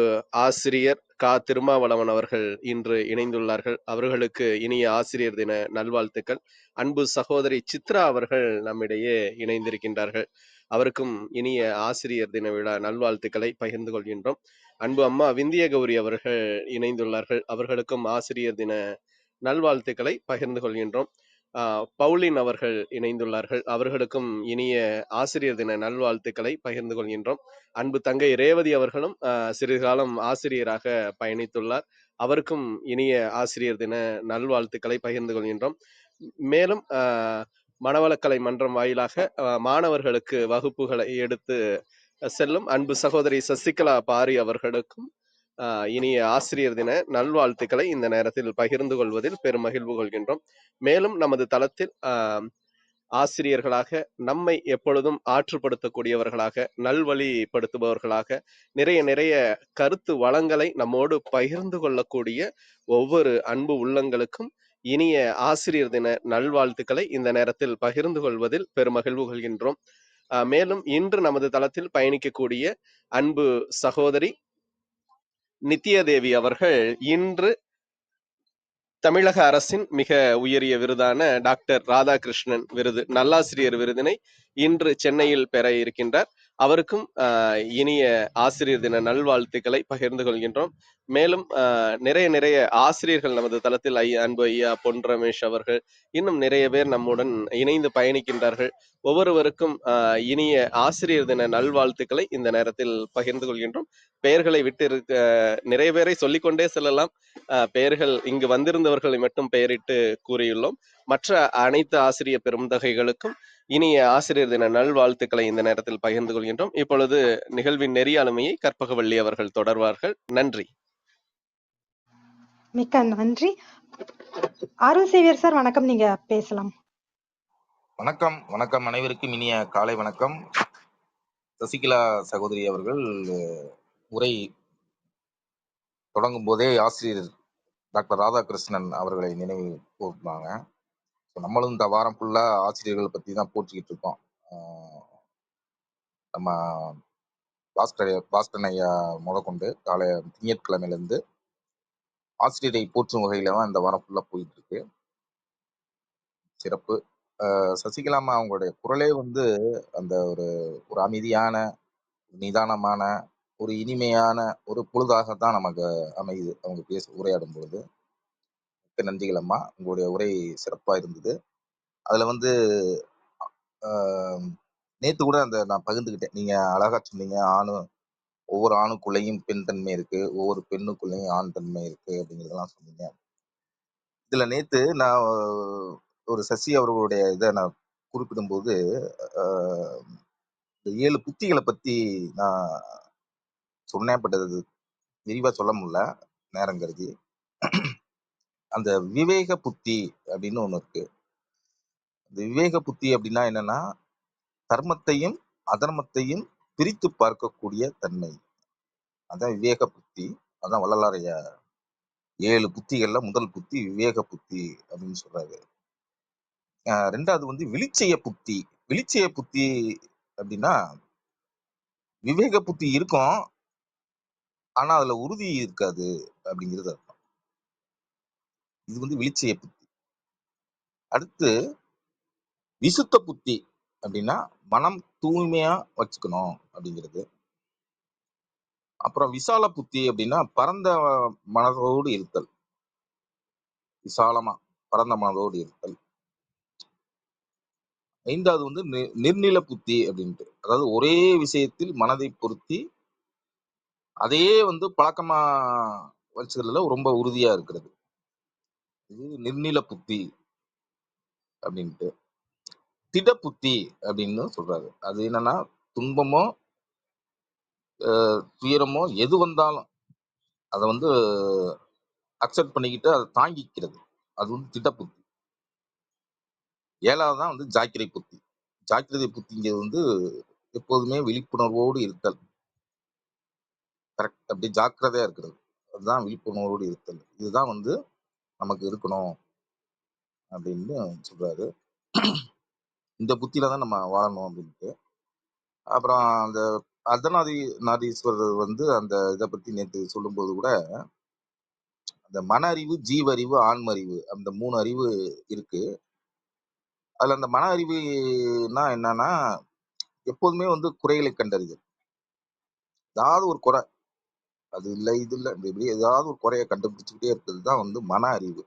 ஆசிரியர் திருமாவளவன் அவர்கள் இன்று இணைந்துள்ளார்கள். அவர்களுக்கு இனிய ஆசிரியர் தின நல்வாழ்த்துக்கள். அன்பு சகோதரி சித்ரா அவர்கள் நம்மிடையே இணைந்திருக்கின்றார்கள். அவருக்கும் இனிய ஆசிரியர் தின விழா நல்வாழ்த்துக்களை பகிர்ந்து கொள்கின்றோம். அன்பு அம்மா விந்திய கௌரி அவர்கள் இணைந்துள்ளார்கள். அவர்களுக்கும் ஆசிரியர் தின நல்வாழ்த்துக்களை பகிர்ந்து கொள்கின்றோம். பவுலின் அவர்கள் இணைந்துள்ளார்கள். அவர்களுக்கும் இனிய ஆசிரியர் தின நல்வாழ்த்துக்களை பகிர்ந்து கொள்கின்றோம். அன்பு தங்கை ரேவதி அவர்களும் சிறிது காலம் ஆசிரியராக பயணித்துள்ளார். அவருக்கும் இனிய ஆசிரியர் தின நல்வாழ்த்துக்களை பகிர்ந்து கொள்கின்றோம். மேலும் மனவளக்கலை மன்றம் வாயிலாக மாணவர்களுக்கு வகுப்புகளை எடுத்து செல்லும் அன்பு சகோதரி சசிகலா பாரி அவர்களுக்கும் இனிய ஆசிரியர் தின நல்வாழ்த்துக்களை இந்த நேரத்தில் பகிர்ந்து கொள்வதில் பெருமகிழ்வு கொள்கின்றோம். மேலும் நமது தளத்தில் ஆசிரியர்களாக நம்மை எப்பொழுதும் ஆற்றுப்படுத்தக்கூடியவர்களாக, நல்வழிப்படுத்துபவர்களாக, நிறைய கருத்து வளங்களை நம்மோடு பகிர்ந்து கொள்ளக்கூடிய ஒவ்வொரு அன்பு உள்ளங்களுக்கும் இனிய ஆசிரியர் தின நல்வாழ்த்துக்களை இந்த நேரத்தில் பகிர்ந்து கொள்வதில் பெருமகிழ்வு கொள்கின்றோம். மேலும் இன்று நமது தளத்தில் பயணிக்கக்கூடிய அன்பு சகோதரி நித்யதேவி அவர்கள் இன்று தமிழக அரசின் மிக உயரிய விருதான டாக்டர் ராதாகிருஷ்ணன் விருது, நல்லாசிரியர் விருதினை இன்று சென்னையில் பெற இருக்கின்றார். அவருக்கும் இனிய ஆசிரியர் தின நல்வாழ்த்துக்களை பகிர்ந்து கொள்கின்றோம். மேலும் நிறைய ஆசிரியர்கள் நமது தளத்தில் அன்பு ஐயா பொன் ரமேஷ் அவர்கள், இன்னும் நிறைய பேர் நம்முடன் இணைந்து பயணிக்கின்றார்கள். ஒவ்வொருவருக்கும் இனிய ஆசிரியர் தின நல்வாழ்த்துக்களை இந்த நேரத்தில் பகிர்ந்து கொள்கின்றோம். பெயர்களை விட்டு நிறைய பேரை சொல்லிக்கொண்டே செல்லலாம். பெயர்கள் இங்கு வந்திருந்தவர்களை மட்டும் பெயரிட்டு கூறியுள்ளோம். மற்ற அனைத்து ஆசிரியர் பெருந்தகைகளுக்கும் இனிய ஆசிரியர் தின நல்வாழ்த்துக்களை இந்த நேரத்தில் பகிர்ந்து கொள்கின்றோம். இப்பொழுது நிகழ்வின் நெறியாளுமையை கற்பகவள்ளி அவர்கள் தொடர்வார்கள். நன்றி. மிக்க நன்றி. அருள் சேவியர் சார், வணக்கம், நீங்க பேசலாம். வணக்கம். வணக்கம் அனைவருக்கும் இனிய காலை வணக்கம். சசிகலா சகோதரி அவர்கள் உரை தொடங்கும் போதே ஆசிரியர் டாக்டர் ராதாகிருஷ்ணன் அவர்களை நினைவு கூர்ந்தாங்க. நம்மளும் இந்த வாரம் ஃபுல்லா ஆசிரியர்களை பத்தி தான் போற்றிக்கிட்டு இருக்கோம். நம்ம பாஸ்கரன் ஐயா முதற்கொண்டு காலை திங்கட்கிழமையிலேருந்து ஆசிரியரை போற்றும் வகையில தான் இந்த வாரம் ஃபுல்லா போயிட்டு இருக்கு. சிறப்பு. சசிகலாமா அவங்களுடைய குரலே வந்து அந்த ஒரு அமைதியான, நிதானமான, ஒரு இனிமையான ஒரு பொழுதாகத்தான் நமக்கு அமையுது அவங்க உரையாடும் பொழுது. மிக்க நன்றிகள் அம்மா, உங்களுடைய உரை சிறப்பா இருந்தது. அதுல வந்து நேத்து கூட நான் பகிர்ந்துக்கிட்டேன். நீங்க அழகா சொன்னீங்க, ஒவ்வொரு ஆணுக்குள்ளேயும் பெண் தன்மை இருக்கு, ஒவ்வொரு பெண்ணுக்குள்ளேயும் ஆண் தன்மை இருக்கு அப்படிங்கிறதெல்லாம் சொன்னீங்க. இதுல நேத்து நான் ஒரு சசி அவர்களுடைய இதை நான் குறிப்பிடும்போது இந்த 7 புத்திகளை பத்தி நான் சொன்னேன். பட் அது விரிவா சொல்ல முடியல நேரம் கருதி. அந்த விவேக புத்தி அப்படின்னு ஒண்ணு இருக்கு. இந்த விவேக புத்தி அப்படின்னா என்னன்னா, தர்மத்தையும் அதர்மத்தையும் பிரித்து பார்க்கக்கூடிய தன்மை, அதான் விவேக புத்தி. அதான் வள்ளலாரைய 7 புத்திகள்ல முதல் புத்தி விவேக புத்தி அப்படின்னு சொல்றாரு. ரெண்டாவது வந்து விழிச்செய புத்தி. விழிச்செய புத்தி அப்படின்னா, விவேக புத்தி இருக்கும், ஆனா அதுல உறுதி இருக்காது அப்படிங்கிறது அர்த்தம். இது வந்து விழிச்செய புத்தி. அடுத்து விசுத்த புத்தி அப்படின்னா, மனம் தூய்மையா வச்சுக்கணும் அப்படிங்கிறது. அப்புறம் விசால புத்தி அப்படின்னா, பரந்த மனதோடு இருத்தல், விசாலமா பரந்த மனதோடு இருத்தல். ஐந்தாவது வந்து நிர்நில புத்தி அப்படின்ட்டு, அதாவது ஒரே விஷயத்தில் மனதை பொருத்தி அதையே வந்து பழக்கமா வச்சுக்கிறதுல ரொம்ப உறுதியா இருக்கிறது, இது நிர்நில புத்தி அப்படின்ட்டு. திட புத்தி அப்படின்னு சொல்றாரு. அது என்னன்னா, துன்பமோ துயரமோ எது வந்தாலும் அதை வந்து அக்செப்ட் பண்ணிக்கிட்டு அதை தாங்கிக்கிறது, அது வந்து திட புத்தி. ஏழாவது தான் வந்து ஜாக்கிரை புத்தி. ஜாக்கிரதை புத்திங்கிறது வந்து எப்போதுமே விழிப்புணர்வோடு இருத்தல், கரெக்ட், அப்படி ஜாக்கிரதையா இருக்கிறது, அதுதான் விழிப்புணர்வோடு இருத்தல். இதுதான் வந்து நமக்கு இருக்கணும் அப்படின்னு சொல்றாரு. இந்த புத்தியில தான் நம்ம வாழணும் அப்படின்ட்டு. அப்புறம் அந்த அர்த்தநாதீஸ்வரர் வந்து அந்த இதை பத்தி நேற்று சொல்லும்போது கூட, அந்த மன அறிவு, ஜீவ அறிவு, ஆன்ம அறிவு, அந்த 3 அறிவு இருக்கு. அதுல அந்த மன அறிவுனா என்னன்னா, எப்போதுமே வந்து குறைகளை கண்டறிதல், ஏதாவது ஒரு குறை, அது இல்லை இது இல்லை இப்படி ஏதாவது ஒரு குறையை கண்டுபிடிச்சுக்கிட்டே இருக்கிறது தான் வந்து மன அறிவு.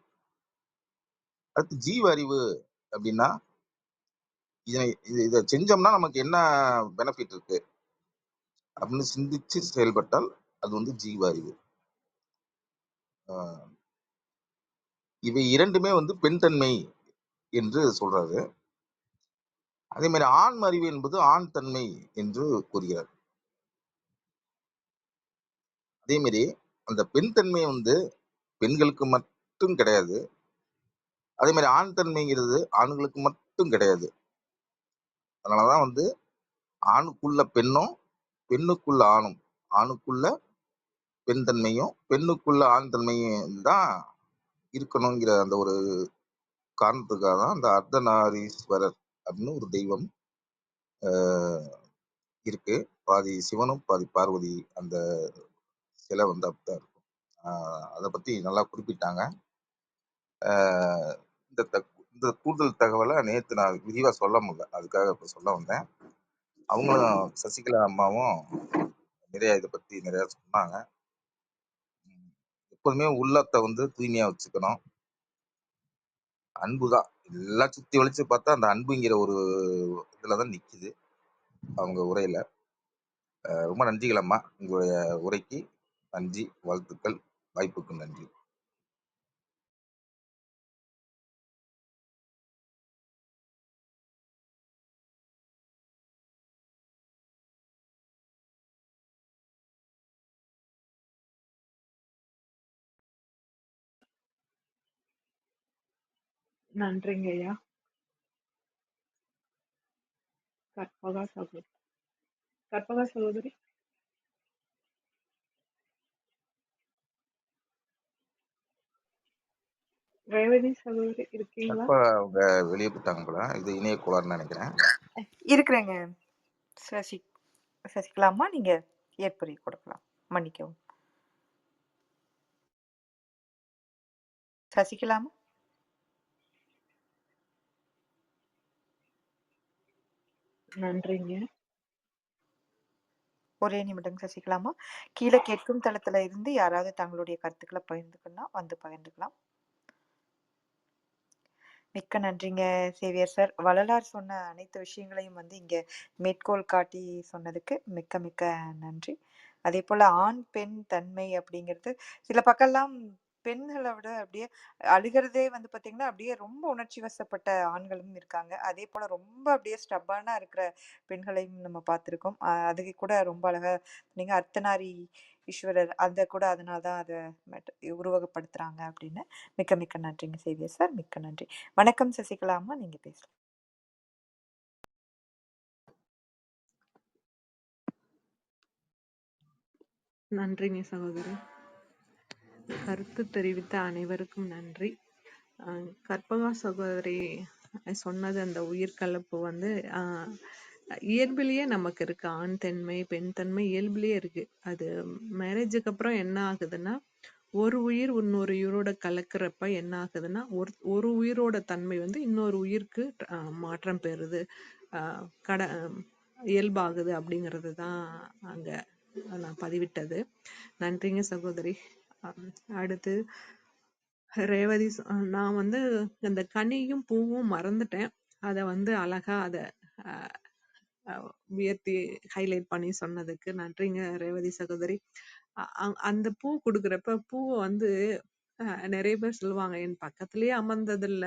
அடுத்து ஜீவ அறிவு அப்படின்னா, இதை செஞ்சோம்னா நமக்கு என்ன பெனிஃபிட் இருக்கு அப்படின்னு சிந்திச்சு செயல்பட்டால் அது வந்து ஜீவ அறிவு. இவை இரண்டுமே வந்து பெண் தன்மை என்று சொல்றாரு. அதே மாதிரி ஆண் அறிவு என்பது ஆண் தன்மை என்று கூறுகிறார். அதே மாதிரி அந்த பெண் தன்மை வந்து பெண்களுக்கு மட்டும் கிடையாது. அதே மாதிரி ஆண் தன்மைங்கிறது ஆண்களுக்கு மட்டும் கிடையாது. அதனாலதான் வந்து ஆணுக்குள்ள பெண்ணும் பெண்ணுக்குள்ள ஆணும், ஆணுக்குள்ள பெண் தன்மையும் பெண்ணுக்குள்ள ஆண் தன்மையும் தான் இருக்கணுங்கிற அந்த ஒரு காரணத்துக்காக தான் அந்த அர்த்தநாரீஸ்வரர் அப்படின்னு ஒரு தெய்வம் இருக்கு. பாதி சிவனும் பாதி பார்வதி அந்த சிலை வந்து அப்படித்தான் இருக்கும். அதை பத்தி நல்லா குறிப்பிட்டாங்க. இந்த இந்த கூடுதல் தகவலை நேற்று நான் விரிவா சொல்ல முடியல, அதுக்காக இப்ப சொல்ல வந்தேன். அவங்களும் சசிகலா அம்மாவும் நிறைய இதை பத்தி நிறைய சொன்னாங்க. எப்போதுமே உள்ளத்தை வந்து தூய்மையா வச்சுக்கணும். அன்புதான் எல்லாம் சுத்தி வளைச்சு பார்த்தா அந்த அன்புங்கிற ஒரு இதுலதான் நிக்குது அவங்க உரையில. ரொம்ப நன்றிகள் அம்மா, உங்களுடைய உரைக்கு நன்றி, வாழ்த்துக்கள், வாய்ப்புக்கு நன்றி. நன்றிங்க ஐயா. கற்பகா சகோதரி ரேவதி சகோதரி இருக்கீங்களா? அப்ப அவங்க வெளியே போட்டாங்க போல, இது இணைய கோளாறுன்னு நினைக்கிறேன். இருக்கிறேங்க சசிகலா அம்மா, நீங்க ஏற்புரை கொடுக்கலாம். மன்னிக்கவும். சசிகலா அம்மா, நன்றிங்க. ஒரே நிமிடம் சசிகலா அம்மா. கீழே கேட்கும் தளத்துல இருந்து யாராவது தங்களுடைய கருத்துக்களை பகிர்ந்துக்கணும்னா வந்து பகிர்ந்துக்கலாம். மிக்க நன்றிங்க சேவியர் சார். வள்ளலார் சொன்ன அனைத்து விஷயங்களையும் வந்து இங்க மேற்கோள் காட்டி சொன்னதுக்கு மிக்க மிக்க நன்றி. அதே போல ஆண் பெண் தன்மை அப்படிங்கிறது சில பக்கம்லாம் பெண்களை விட அப்படியே அழுகிறதே வந்து பார்த்தீங்கன்னா அப்படியே ரொம்ப உணர்ச்சி வசப்பட்ட ஆண்களும் இருக்காங்க. அதே போல ரொம்ப அப்படியே ஸ்டப்பானா இருக்கிற பெண்களையும் நம்ம பார்த்துருக்கோம். அதுக்கு கூட ரொம்ப அழகா நீங்க அர்த்தநாரி ஈஸ்வரர் அந்த கூட அதனால தான் அதை உருவகப்படுத்துறாங்க அப்படின்னு. மிக்க மிக்க நன்றிங்க சேவியர் சார், மிக்க நன்றி. வணக்கம் சசிகலா அம்மா, நீங்க பேசலாம். நன்றிங்க சகோதரி. கருத்து தெரிவித்த அனைவருக்கும் நன்றி. கற்பகா சகோதரி சொன்னது அந்த உயிர்கலப்பு வந்து இயல்பிலேயே நமக்கு இருக்கு. ஆண் தன்மை பெண் தன்மை இயல்பிலேயே இருக்கு. அது மேரேஜுக்கு அப்புறம் என்ன ஆகுதுன்னா, ஒரு உயிர் இன்னொரு உயிரோட கலக்கிறப்ப என்ன ஆகுதுன்னா, ஒரு உயிரோட தன்மை வந்து இன்னொரு உயிருக்கு மாற்றம் பெறுது, இயல்பாகுது அப்படிங்கிறது தான் அங்க நான் பதிவிட்டது. நன்றிங்க சகோதரி. அடுத்து ரேவதி நான் வந்து அந்த கனியும் பூவும் மறந்துட்டேன். அதை வந்து அழகா அதை உயர்த்தி ஹைலைட் பண்ணி சொன்னதுக்கு நன்றிங்க ரேவதி சகோதரி. அந்த பூ கொடுக்குறப்ப பூவை வந்து நிறைய பேர் சொல்லுவாங்க, என் பக்கத்திலேயே அமர்ந்ததில்ல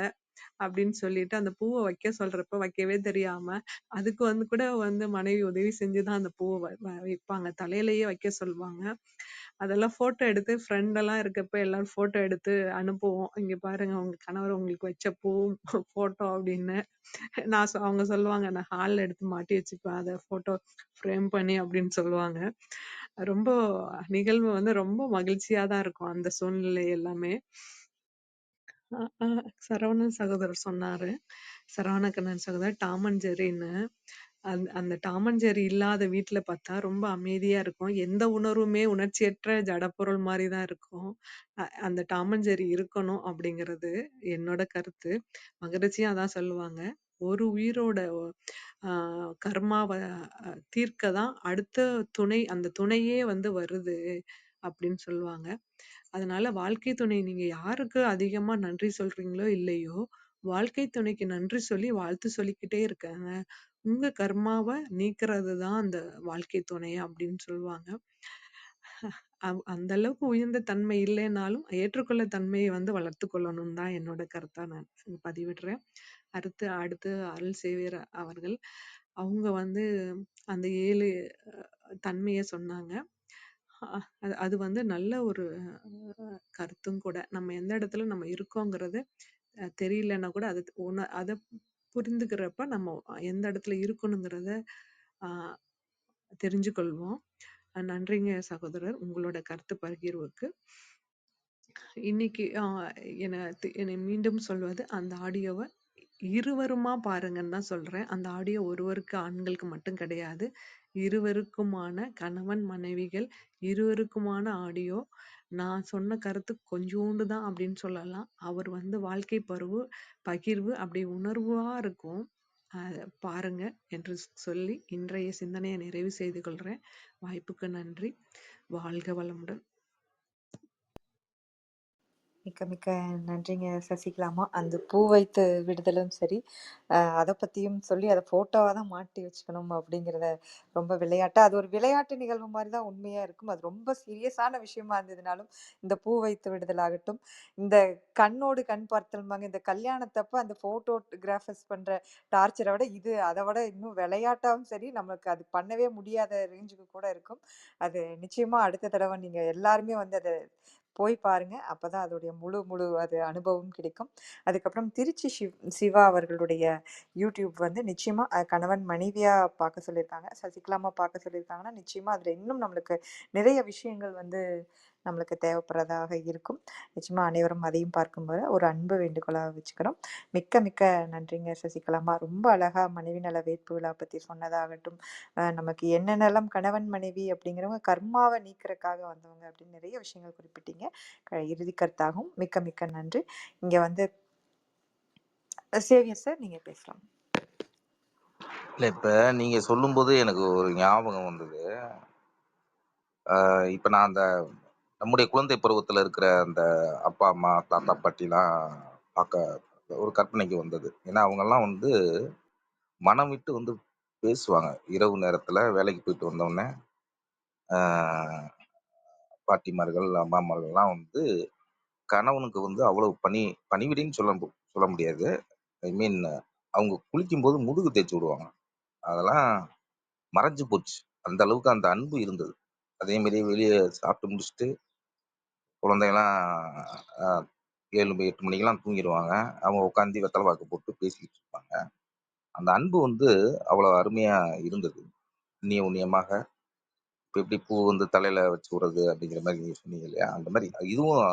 அப்படின்னு சொல்லிட்டு அந்த பூவை வைக்க சொல்றப்ப வைக்கவே தெரியாம அதுக்கு வந்து கூட வந்து மனைவி உதவி செஞ்சுதான் அந்த பூவை வைப்பாங்க, தலையிலேயே வைக்க சொல்லுவாங்க. அதெல்லாம் போட்டோ எடுத்து ஃப்ரெண்ட் எல்லாம் இருக்கப்ப எல்லாரும் போட்டோ எடுத்து அனுப்புவோம், இங்க பாருங்க உங்க கணவர் உங்களுக்கு வச்ச பூ போட்டோ அப்படின்னு. அவங்க சொல்லுவாங்க, நான் ஹால்ல எடுத்து மாட்டி வச்சுப்பேன் அதை போட்டோ ஃப்ரேம் பண்ணி அப்படின்னு சொல்லுவாங்க. ரொம்ப நிகழ்வு வந்து ரொம்ப மகிழ்ச்சியா தான் இருக்கும் அந்த சூழ்நிலை எல்லாமே. சரவணன் சகோதரர் சொன்னாரு, சரவணக்கண்ணன் சகோதரர் டாம் அண்ட் ஜெர்ரின்னு. அந்த டாம் அண்ட் ஜெர்ரி இல்லாத வீட்டுல பார்த்தா ரொம்ப அமைதியா இருக்கும். எந்த உணர்வுமே உணர்ச்சியற்ற ஜடப்பொருள் மாதிரிதான் இருக்கும். அந்த டாம் அண்ட் ஜெர்ரி இருக்கணும் அப்படிங்கிறது என்னோட கருத்து. மகரிஷியும் அதான் சொல்லுவாங்க, ஒரு உயிரோட கர்மாவை தீர்க்க தான் அடுத்த துணை, அந்த துணையே வந்து வருது அப்படின்னு சொல்லுவாங்க. அதனால வாழ்க்கை துணை நீங்க யாருக்கு அதிகமா நன்றி சொல்றீங்களோ இல்லையோ, வாழ்க்கை துணைக்கு நன்றி சொல்லி வாழ்த்து சொல்லிக்கிட்டே இருக்காங்க. உங்க கர்மாவை நீக்கிறது தான் அந்த வாழ்க்கை துணை அப்படின்னு சொல்லுவாங்க. அந்த அளவுக்கு உயர்ந்த தன்மை இல்லைனாலும் ஏற்றுக்கொள்ள தன்மையை வந்து வளர்த்து கொள்ளணும் தான் என்னோட கருத்தா நான் பதிவிடுறேன். அடுத்து அருள் சேவியர் அவர்கள் அவங்க வந்து அந்த 7 தன்மையை சொன்னாங்க. அது வந்து நல்ல ஒரு கருத்தும் கூட. நம்ம எந்த இடத்துல நம்ம இருக்கோங்கிறது தெரியலன்னா கூட அதை புரிந்துக்கிறப்ப நம்ம எந்த இடத்துல இருக்கணுங்கிறத ஆஹ் தெரிஞ்சுக்கொள்வோம். நன்றிங்க சகோதரர் உங்களோட கருத்து பகிர்வுக்கு. இன்னைக்கு என்னை மீண்டும் சொல்வது, அந்த ஆடியோவை இருவருமா பாருங்கன்னு தான் சொல்றேன். அந்த ஆடியோ ஒருவருக்கு ஆண்களுக்கு மட்டும் கிடையாது, இருவருக்குமான கணவன் மனைவிகள் இருவருக்குமான ஆடியோ. நான் சொன்ன கருத்து கொஞ்சோண்டு தான் அப்படின்னு சொல்லலாம். அவர் வந்து வாழ்க்கை பகிர்வு அப்படி உணர்வா இருக்கும். பாருங்க என்று சொல்லி இன்றைய சிந்தனையை நிறைவு செய்து கொள்றேன். வாய்ப்புக்கு நன்றி. வாழ்க வளமுடன். மிக்க மிக்க நன்றிங்க சசிகலாமா. அந்த பூ வைத்து விடுதலும் சரி, அதை பற்றியும் சொல்லி அதை ஃபோட்டோவாக தான் மாட்டி வச்சுக்கணும் அப்படிங்கிறத ரொம்ப விளையாட்டாக, அது ஒரு விளையாட்டு நிகழ்வு மாதிரி தான் உண்மையாக இருக்கும். அது ரொம்ப சீரியஸான விஷயமா இருந்ததுனாலும் இந்த பூ வைத்து விடுதல் ஆகட்டும், இந்த கண்ணோடு கண் பார்த்தல்மாங்க, இந்த கல்யாணத்தப்போ அந்த ஃபோட்டோகிராஃபர்ஸ் பண்ணுற டார்ச்சரை விட இது அதை விட இன்னும் விளையாட்டாகவும் சரி, நம்மளுக்கு அது பண்ணவே முடியாத ரேஞ்சுக்கு கூட இருக்கும். அது நிச்சயமாக அடுத்த தடவை நீங்கள் எல்லாருமே வந்து அதை போய் பாருங்க. அப்பதான் அதோடைய முழு அது அனுபவம் கிடைக்கும். அதுக்கப்புறம் திருச்சி சிவா அவர்களுடைய யூடியூப் வந்து நிச்சயமா கணவன் மனைவியா பார்க்க சொல்லியிருக்காங்க. சசிகலாமா பார்க்க சொல்லியிருக்காங்கன்னா நிச்சயமா அதுல இன்னும் நம்மளுக்கு நிறைய விஷயங்கள் வந்து நம்மளுக்கு தேவைப்படுறதாக இருக்கும். நிச்சயமா அனைவரும் அதையும் பார்க்கும்போது ஒரு அன்பு வேண்டுகோளாக வச்சுக்கிறோம். மிக்க மிக்க நன்றிங்க சசிகலாமா. ரொம்ப அழகா மனைவி நல வேட்பு விழா பத்தி சொன்னதாகட்டும், நமக்கு என்ன நலம் கணவன் மனைவி அப்படிங்கிறவங்க கர்மாவை நீக்கிறதுக்காக வந்தவங்க அப்படின்னு நிறைய விஷயங்கள் குறிப்பிட்டீங்க. இறுதி கருத்தாகவும் மிக்க மிக்க நன்றி. இங்க வந்து சேவியர் சார் நீங்க பேசலாம். இல்லை, இப்போ நீங்கள் சொல்லும்போது எனக்கு ஒரு ஞாபகம் வந்தது. இப்போ நான் அந்த நம்முடைய குழந்தை பருவத்தில் இருக்கிற அந்த அப்பா அம்மா தாத்தா பாட்டிலாம் பார்க்க ஒரு கற்பனைக்கு வந்தது. ஏன்னா அவங்கெல்லாம் வந்து மனம் விட்டு வந்து பேசுவாங்க. இரவு நேரத்தில் வேலைக்கு போயிட்டு வந்தோடனே பாட்டிமார்கள் அம்மாமார்கள்லாம் வந்து கணவனுக்கு வந்து அவ்வளவு பணிவிடைன்னு சொல்ல முடியாது. ஐ மீன், அவங்க குளிக்கும்போது முதுகு தேய்ச்சி விடுவாங்க. அதெல்லாம் மறைஞ்சு போச்சு. அந்த அளவுக்கு அந்த அன்பு இருந்தது. அதே மாதிரி வெளியே சாப்பிட்டு முடிச்சுட்டு குழந்தைங்களாம் 7 8 மணிக்கெல்லாம் தூங்கிடுவாங்க. அவங்க உட்காந்து வெத்தலை பாக்கு போட்டு பேசிக்கிட்டு இருப்பாங்க. அந்த அன்பு வந்து அவ்வளோ அருமையா இருந்தது. உன்னிய உன்னியமாக இப்போ எப்படி பூ வந்து தலையில வச்சு விடுறது அப்படிங்கிற மாதிரி நீங்க சொன்னீங்க இல்லையா, அந்த மாதிரி இதுவும்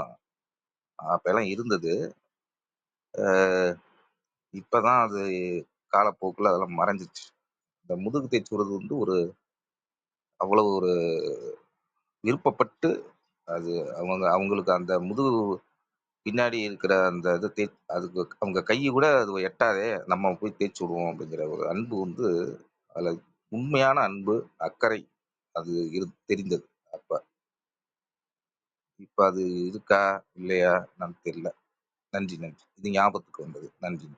அப்பெல்லாம் இருந்தது. இப்பதான் அது காலப்போக்கில் அதெல்லாம் மறைஞ்சிச்சு. இந்த முதுகு தேய்ச்சி விடுறது வந்து ஒரு அவ்வளவு ஒரு விருப்பப்பட்டு அது அவங்களுக்கு அந்த முதுகு பின்னாடி இருக்கிற அந்த இது அதுக்கு அவங்க கையை கூட அது எட்டாதே, நம்ம போய் தேய்ச்சி விடுவோம் அப்படிங்கிற ஒரு அன்பு வந்து அதுல உண்மையான அன்பு, அக்கறை அது தெரிந்தது அப்ப. இப்ப அது இருக்கா இல்லையா நமக்கு தெரியல. நன்றி. இது ஞாபகத்துக்கு வந்தது. நன்றி.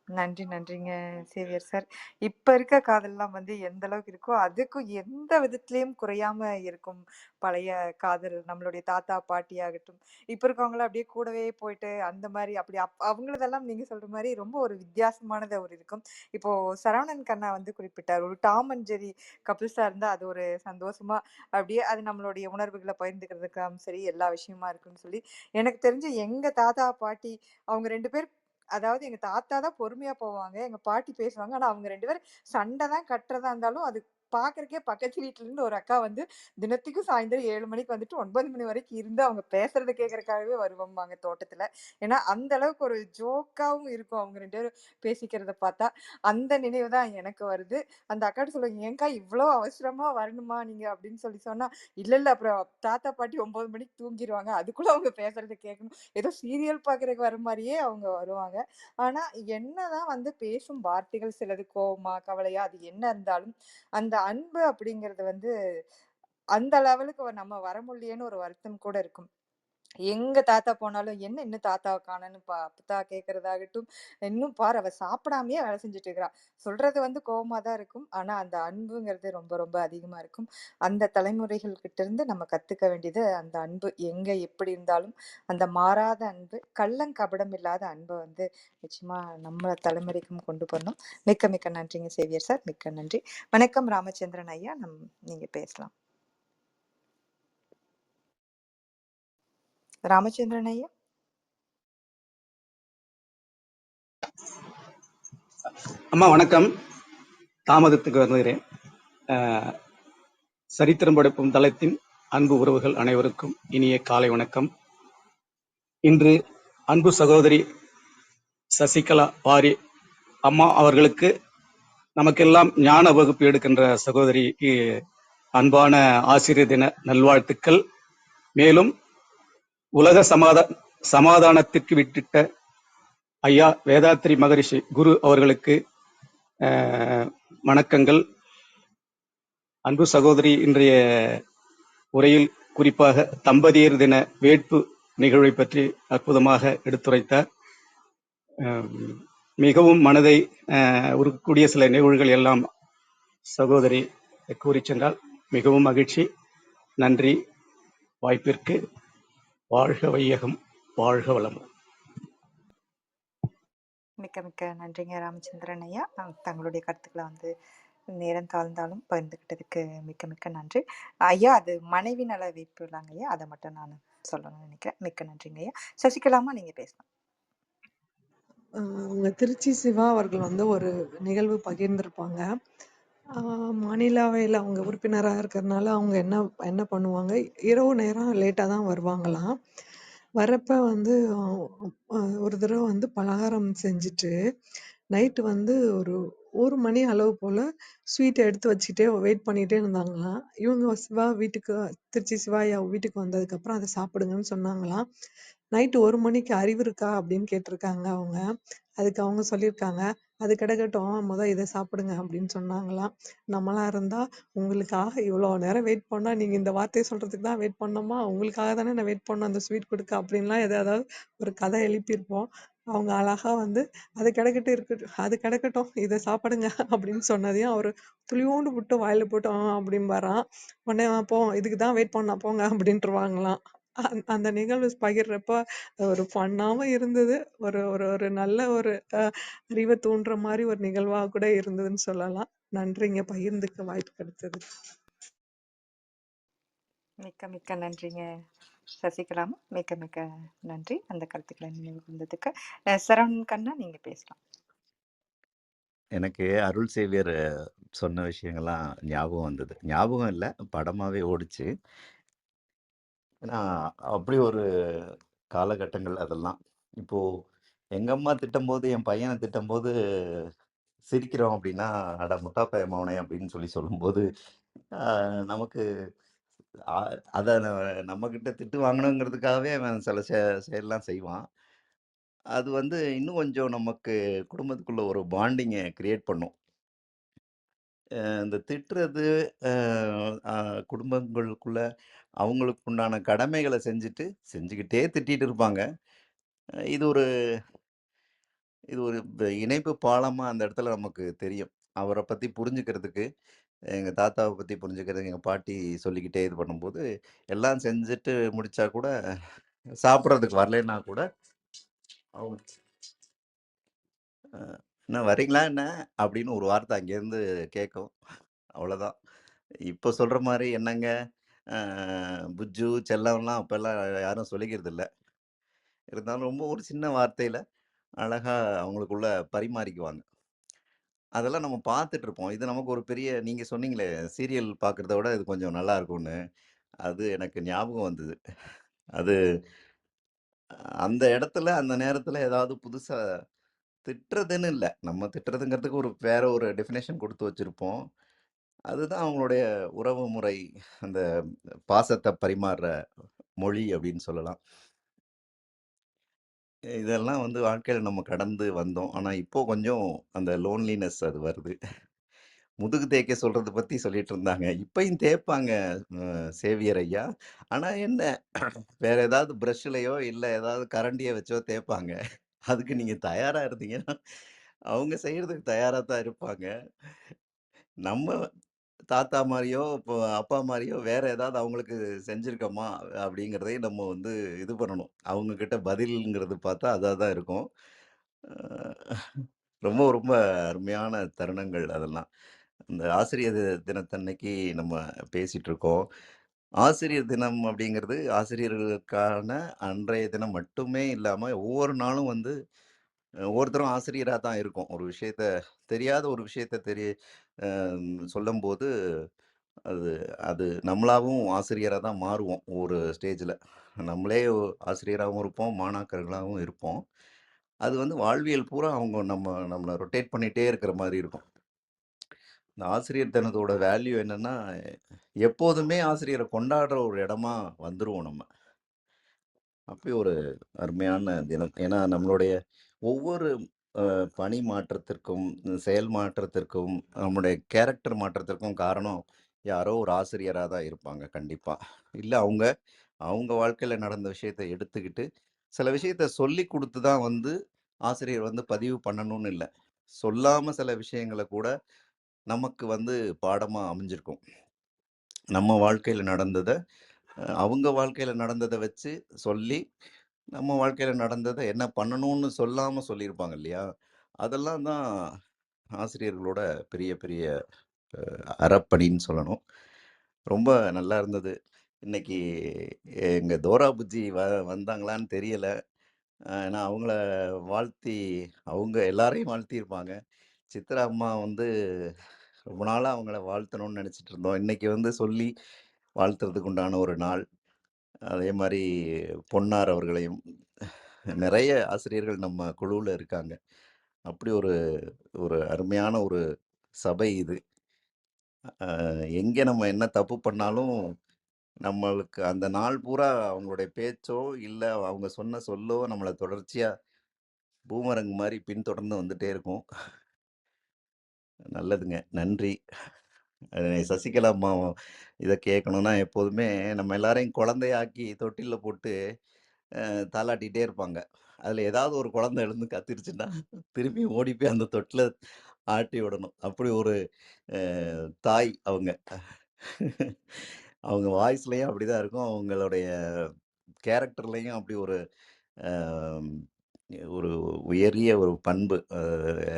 நன்றிங்க சேவியர் சார். இப்ப இருக்க காதல்லாம் வந்து எந்த அளவுக்கு இருக்கோ அதுக்கும் எந்த விதத்திலயும் குறையாம இருக்கும் பழைய காதல். நம்மளுடைய தாத்தா பாட்டி ஆகட்டும், இப்ப இருக்கவங்களாம் அப்படியே கூடவே போயிட்டு அந்த மாதிரி அப்படி அவங்களதெல்லாம் நீங்க சொல்ற மாதிரி ரொம்ப ஒரு வித்தியாசமானது ஒரு இருக்கும். இப்போ சரவணன் கண்ணா வந்து குறிப்பிட்டார், ஒரு டாம் அண்ட் ஜெரி கபிள்ஸா இருந்தா அது ஒரு சந்தோஷமா அப்படியே அது நம்மளுடைய உணர்வுகளை பகிர்ந்துக்கிறதுக்காகவும் சரி எல்லா விஷயமா இருக்குன்னு சொல்லி. எனக்கு தெரிஞ்சு எங்க தாத்தா பாட்டி அவங்க 2 பேர், அதாவது எங்க தாத்தா தான் பொறுமையா போவாங்க, எங்க பாட்டி பேசுவாங்க. ஆனா அவங்க 2 பேரும் சண்டை தான் கட்டுறதா இருந்தாலும் அது பார்க்கறக்கே பக்கத்து வீட்ல இருந்து ஒரு அக்கா வந்து தினத்துக்கும் சாயந்தரம் 7 மணிக்கு வந்துட்டு 9 மணி வரைக்கும் இருந்து அவங்க பேசுறத கேட்கறதுக்காகவே வருவோம்பாங்க தோட்டத்துல. ஏன்னா அந்த அளவுக்கு ஒரு ஜோக்காவும் இருக்கும் அவங்க 2 பேரும் பேசிக்கிறத பார்த்தா. அந்த நினைவு தான் எனக்கு வருது. அந்த அக்காட்ட சொல்லுவாங்க, ஏன்க்கா இவ்வளோ அவசரமா வரணுமா நீங்க அப்படின்னு சொல்லி சொன்னா, இல்ல அப்புறம் தாத்தா பாட்டி 9 மணிக்கு தூங்கிடுவாங்க, அதுக்குள்ள அவங்க பேசுறத கேட்கணும். ஏதோ சீரியல் பார்க்கறதுக்கு வர மாதிரியே அவங்க வருவாங்க. ஆனா என்னதான் வந்து பேசும் வார்த்தைகள் சிலது கோவமா கவலையா அது என்ன இருந்தாலும் அந்த அன்பு அப்படிங்கிறது வந்து அந்த லெவலுக்கு நம்ம வர முடியலையேன்னு ஒரு வருத்தம் கூட இருக்கும். எங்க தாத்தா போனாலும், "என்ன இன்னும் தாத்தாவ காணோம்னு அப்பத்தா கேட்கறதாகட்டும், இன்னும் பாரு அவ சாப்பிடாமயே வேலை செஞ்சுட்டு இருக்கிறா." சொல்றது வந்து கோவமா தான் இருக்கும். ஆனா அந்த அன்புங்கிறது ரொம்ப ரொம்ப அதிகமா இருக்கும். அந்த தலைமுறைகள் கிட்ட இருந்து நம்ம கத்துக்க வேண்டியது அந்த அன்பு. எங்க எப்படி இருந்தாலும் அந்த மாறாத அன்பு, கள்ளங்கபடம் இல்லாத அன்ப வந்து நிச்சயமா நம்ம தலைமுறைக்கும் கொண்டு வரணும். மிக்க மிக்க நன்றிங்க சேவியர் சார். மிக்க நன்றி. வணக்கம் ராமச்சந்திரன் ஐயா. நீங்க பேசலாம். ராமச்சந்திரன் ஐயா. அம்மா வணக்கம். தாமதத்துக்கு வருகிறேன். அஹ், சரித்திரம் படைப்பும் தளத்தின் அன்பு உறவுகள் அனைவருக்கும் இனிய காலை வணக்கம். இன்று அன்பு சகோதரி சசிகலா வாரி அம்மா அவர்களுக்கு நமக்கெல்லாம் ஞான வகுப்பு எடுக்கின்ற சகோதரிக்கு அன்பான ஆசிரியர் தின நல்வாழ்த்துக்கள். மேலும் உலக சமாதானத்திற்கு விட்டிட்ட ஐயா வேதாத்ரி மகரிஷி குரு அவர்களுக்கு வணக்கங்கள். அன்பு சகோதரி இன்றைய உரையில் குறிப்பாக தம்பதியர் தின வேட்பு நிகழ்வை பற்றி அற்புதமாக எடுத்துரைத்தார். மிகவும் மனதை உருக்கக்கூடிய சில நிகழ்வுகள் எல்லாம் சகோதரி கூறி சென்றால் மிகவும் மகிழ்ச்சி. நன்றி. வாய்ப்பிற்கு வாழ்க வையகம், வாழ்க வளம். மிக்க மிக்க நன்றிங்க ராமச்சந்திரன் ஐயா. தங்களுடைய கருத்துக்களை வந்து நேரம் தாழ்ந்தாலும் பகிர்ந்துக்கிட்டதுக்கு மிக்க மிக்க நன்றி ஐயா. அது மனைவி நல வைப்பு இல்லைங்க ஐயா, அதை மட்டும் நான் சொல்லணும்னு நினைக்கிறேன். மிக்க நன்றிங்க ஐயா. சசிகலாமா நீங்க பேசலாம். உங்க திருச்சி சிவா அவர்கள் வந்து ஒரு நிகழ்வு பகிர்ந்திருப்பாங்க. மாநிலவையில் அவங்க உறுப்பினராக இருக்கிறதுனால அவங்க என்ன என்ன பண்ணுவாங்க, இரவு நேரம் லேட்டாக தான் வருவாங்களாம். வரப்ப வந்து ஒரு தடவை வந்து பலகாரம் செஞ்சுட்டு நைட்டு வந்து ஒரு 1 மணி அளவு போல் ஸ்வீட்டை எடுத்து வச்சுக்கிட்டே வெயிட் பண்ணிகிட்டே இருந்தாங்களாம். இவங்க சிவா வீட்டுக்கு, திருச்சி சிவாயா வீட்டுக்கு வந்ததுக்கப்புறம் அதை சாப்பிடுங்கன்னு சொன்னாங்களாம். நைட்டு 1 மணிக்கு அறிவு இருக்கா அப்படின்னு கேட்டிருக்காங்க அவங்க. அதுக்கு அவங்க சொல்லியிருக்காங்க, அது கிடக்கட்டும், இதை சாப்பிடுங்க அப்படின்னு சொன்னாங்களாம். நம்மளா இருந்தா, உங்களுக்காக இவ்வளோ நேரம் வெயிட் பண்ணா, நீங்க இந்த வார்த்தையை சொல்றதுக்கு தான் வெயிட் பண்ணோமா, உங்களுக்காக தானே நான் வெயிட் பண்ணோம் அந்த ஸ்வீட் கொடுக்க அப்படின்லாம் ஏதாவது ஒரு கதை எழுப்பியிருப்போம். அவங்க அழகா வந்து அது கிடக்கட்டும் இதை சாப்பிடுங்க அப்படின்னு சொன்னதையும் அவர் துளியோண்டு விட்டு வாயில போட்டு அப்படிம்பாராம். உடனே போ, இதுக்கு தான் வெயிட் பண்ணா போங்க அப்படின்ட்டுருவாங்களாம். அந்த நிகழ்வு பகிர்றப்ப ஒரு ஃபன்னாவும் இருந்தது. ஒரு ஒரு ஒரு நல்ல ஒரு அறிவை தூண்டுற மாதிரி ஒரு நிகழ்வா கூட இருந்ததுன்னு சொல்லலாம். நன்றிங்க பகிர்ந்துக்க வாய்ப்பு கிடைச்சது. மிக்க மிக்க நன்றிங்க சசிகலாமா. மிக்க மிக்க நன்றி அந்த கருத்துக்களை நினைவு வந்ததுக்கு. சரவணன் கண்ணா நீங்க பேசலாம். எனக்கு அருள் சேவியர் சொன்ன விஷயங்கள்லாம் ஞாபகம் வந்தது. ஞாபகம் இல்லை, படமாவே ஓடிச்சு. ஏன்னா அப்படி ஒரு காலகட்டங்கள் அதெல்லாம். இப்போ எங்க அம்மா திட்டும்போது, என் பையனை திட்டும்போது சிரிக்கிறோம் அப்படின்னா, அட முட்டா பையன் மவனே அப்படின்னு சொல்லும்போது, நமக்கு அதை நம்மக்கிட்ட திட்டு வாங்கணுங்கிறதுக்காகவே அவன் சில செயல்லாம் செய்வான். அது வந்து இன்னும் கொஞ்சம் நமக்கு குடும்பத்துக்குள்ள ஒரு பாண்டிங்கை கிரியேட் பண்ணும். இந்த திட்டுறது குடும்பங்களுக்குள்ள அவங்களுக்கு உண்டான கடமைகளை செஞ்சுக்கிட்டே திட்டிட்டு இருப்பாங்க. இது ஒரு இது ஒரு இணைப்பு பாலமா அந்த இடத்துல நமக்கு தெரியும். அவரை பத்தி புரிஞ்சுக்கிறதுக்கு, எங்க தாத்தாவை பத்தி புரிஞ்சுக்கிறதுக்கு எங்க பாட்டி சொல்லிக்கிட்டே இது பண்ணும்போது, எல்லாம் செஞ்சுட்டு முடிச்சா கூட, சாப்பிட்றதுக்கு வரலைன்னா கூட, அவங்க "என்ன வரீங்களா என்ன?" அப்படின்னு ஒரு வார்த்தை அங்கேருந்து கேட்கும். அவ்வளோதான். இப்போ சொல்ற மாரி என்னங்க, புஜ்ஜு, செல்லம்லாம் அப்பல்லாம் யாரும் சொல்லிக்கிறது இல்ல. இருந்தாலும் ரொம்ப ஒரு சின்ன வார்த்தையில அழகா அவங்களுக்குள்ள பரிமாறிக்குவாங்க. அதெல்லாம் நம்ம பார்த்துட்டுருப்போம். இது நமக்கு ஒரு பெரிய, நீங்க சொன்னீங்களே சீரியல் பார்க்குறத விட இது கொஞ்சம் நல்லா இருக்கும்னு. அது எனக்கு ஞாபகம் வந்தது. அது அந்த இடத்துல, அந்த நேரத்துல ஏதாவது புதுசா திட்டுறதுன்னு இல்ல. நம்ம திட்டுறதுங்கிறதுக்கு வேற ஒரு டெஃபினேஷன் குடுத்து வச்சிருப்போம். அதுதான் அவங்களுடைய உறவு முறை, அந்த பாசத்த பரிமாறுற மொழி அப்படின்னு சொல்லலாம். இதெல்லாம் வந்து வாழ்க்கையில நம்ம கடந்து வந்தோம். ஆனா இப்போ கொஞ்சம் அந்த லோன்லினஸ் அது வருது. முதுகு தேய்க்க சொல்றத பத்தி சொல்லிட்டு இருந்தாங்க. இப்பயும் தேய்ப்பாங்க சேவியர் ஐயா. ஆனா என்ன, வேற ஏதாவது பிரஷ்லயோ, இல்ல ஏதாவது கரண்டிய வச்சோ தேய்ப்பாங்க. அதுக்கு நீங்க தயாரா இருந்தீங்கன்னா, அவங்க செய்யறதுக்கு தயாரா தான் இருப்பாங்க. நம்ம தாத்தா மாரியோ, இப்போ அப்பா மாரியோ வேற ஏதாவது அவங்களுக்கு செஞ்சிருக்கோமா? அப்படிங்கிறதையும் நம்ம வந்து இது பண்ணணும். அவங்க கிட்ட பதில்ங்கிறது பார்த்தா அதா தான் இருக்கும். அ ரொம்ப ரொம்ப அருமையான தருணங்கள் அதெல்லாம். இந்த ஆசிரியர் தினத்தன்னைக்கு நம்ம பேசிட்டு இருக்கோம். ஆசிரியர் தினம் அப்படிங்கிறது ஆசிரியர்களுக்கான அன்றைய தினம் மட்டுமே இல்லாம, ஒவ்வொரு நாளும் வந்து ஒவ்வொருத்தரும் ஆசிரியரா தான் இருக்கோம். ஒரு விஷயத்த தெரியாத ஒரு விஷயத்த அ சொல்லும்போது, அது அது நம்மளாவும் ஆசிரியரா தான் மாறுவோம் ஒரு ஸ்டேஜ்ல. நம்மளே ஆசிரியராவும் இருப்போம், மாணாக்கர்களாவும் இருப்போம். அது வந்து வாழ்வியல் பூரா அவங்க நம்மள ரொட்டேட் பண்ணிட்டே இருக்கிற மாரி இருக்கும். இந்த ஆசிரியர் தினத்தோட வேல்யூ என்னன்னா, எப்போதுமே ஆசிரியர கொண்டாடுற ஒரு இடமா வந்துருவோம் நம்ம. அப்படி ஒரு அருமையான தினம். ஏன்னா, நம்மளுடைய ஒவ்வொரு பணி மாற்றத்திற்கும், செயல் மாற்றத்திற்கும், நம்முடைய கேரக்டர் மாற்றத்திற்கும் காரணம் யாரோ ஒரு ஆசிரியரா தான் இருப்பாங்க கண்டிப்பா. இல்ல அவங்க, அவங்க வாழ்க்கையில நடந்த விஷயத்த எடுத்துக்கிட்டு, சில விஷயத்த சொல்லிக் குடுத்து தான் வந்து ஆசிரியர் வந்து பதிவு பண்ணணும்னு இல்ல. சொல்லாம சில விஷயங்கள கூட நமக்கு வந்து பாடமா அமைஞ்சிருக்கும். நம்ம வாழ்க்கையில நடந்தத, அவங்க வாழ்க்கையில நடந்தத வச்சு சொல்லி, நம்ம வாழ்க்கையில நடந்தத என்ன பண்ணணும்னு சொல்லாம சொல்லியிருப்பாங்க இல்லையா? அதெல்லாம் தான் ஆசிரியர்களோட பெரிய பெரிய அறப்பணின்னு சொல்லணும். ரொம்ப நல்லா இருந்தது. இன்னைக்கு எங்க தோரா புஜ்ஜி வந்தாங்களான்னு தெரியல. நான் அவங்கள வாழ்த்தி அவங்க எல்லாரையும் வாழ்த்தியிருப்பாங்க. சித்ரா அம்மா வந்து ரொம்ப நாளா அவங்கள வாழ்த்தணும்னு நெனச்சிட்டு இருந்தோம். இன்னைக்கு வந்து சொல்லி வாழ்த்துறதுக்கு உண்டான ஒரு நாள். அதே மாரி பொன்னார் அவர்களையும் நெறைய ஆசிரியர்கள் நம்ம குழுவுல இருக்காங்க. அப்படி ஒரு ஒரு அருமையான ஒரு சபை இது. எங்கே நம்ம என்ன தப்பு பண்ணாலும், நம்மளுக்கு அந்த நாள் பூரா அவங்களுடைய பேச்சோ, இல்ல அவங்க சொன்ன சொல்லோ நம்மள தொடர்ச்சியா பூமரங் மாரி பின்தொடர்ந்து வந்துட்டே இருக்கும். நல்லதுங்க. நன்றி. சசிகலா அம்மா இத கேட்கணும்னா, எப்போதுமே நம்ம எல்லாரையும் குழந்தையாக்கி தொட்டில்ல போட்டு தாலாட்டிட்டே இருப்பாங்க. அதுல ஏதாவது ஒரு குழந்தை எழுந்து கத்திருச்சுன்னா, திரும்பி ஓடி போய் அந்த தொட்டில ஆட்டி விடணும். அப்படி ஒரு அ தாய் அவங்க. அவங்க வாய்ஸ்லயும் அப்படிதான் இருக்கும். அவங்களுடைய கேரக்டர்லயும் அப்படி ஒரு அ ஒரு உயரிய ஒரு பண்பு.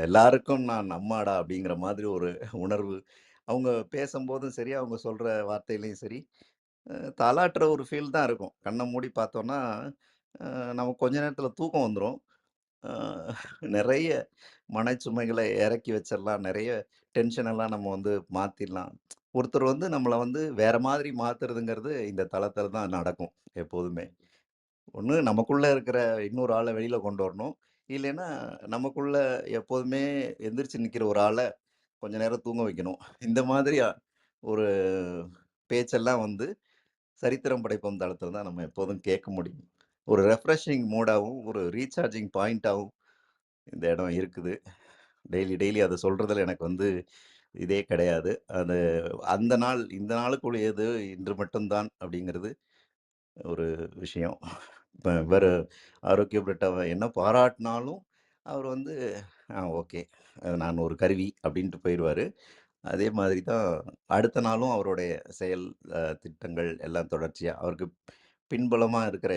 எல்லாருக்கும் நான் அம்மாடா அப்படிங்கிற மாதிரி ஒரு உணர்வு. அவங்க பேசம்போதும் சரி, அவங்க சொல்ற வார்த்தையிலயும் சரி, தாலாட்டுற ஒரு ஃபீல் தான் இருக்கும். கண்ண மூடி பார்த்தோம்னா, நமக்கு கொஞ்ச நேரத்தில தூக்கம் வந்துரும். அ நெறைய மனச்சுமைகள இறக்கி வச்சிரலாம். நெறைய டென்ஷன் எல்லாம் நம்ம வந்து மாத்திர்லாம். ஒருத்தர் வந்து நம்மள வந்து வேற மாதிரி மாத்துறதுங்கிறது இந்த தளத்தில தான் நடக்கும் எப்போதுமே. ஒண்ணு நமக்குள்ள இருக்கிற இன்னொரு ஆள வெளியில கொண்டு வரணும். இல்லைன்னா, நமக்குள்ள எப்போதுமே எந்திரிச்சு நிக்கிற ஒரு ஆள கொஞ்ச நேரம் தூங்க வைக்கணும். இந்த மாதிரி ஒரு பேச்செல்லாம் வந்து சரித்திரம் படைப்போம் தளத்தில தான் நம்ம எப்போதும் கேட்க முடியும். ஒரு ரெஃப்ரெஷிங் மூடாவும், ஒரு ரீசார்ஜிங் பாயிண்ட்டாவும் இந்த இடம் இருக்குது. டெய்லி டெய்லி அத சொல்றதுல எனக்கு வந்து இதே கிடையாது. அது அந்த நாள், இந்த நாளுக்குரியது இன்று மட்டும் தான் அப்படிங்கிறது ஒரு விஷயம். இப்ப இவரு ஆரோக்கிய பிரிட்டாவ என்ன பாராட்டுனாலும், அவர் வந்து ஓகே. நான் ஒரு கருவி அப்டின்ட்டு போயிருவாரு. அதே மாதிரி தான் அடுத்த நாளும் அவருடைய செயல் திட்டங்கள் எல்லாம் தொடர்ச்சியா அவருக்கு பின்புலமா இருக்கிற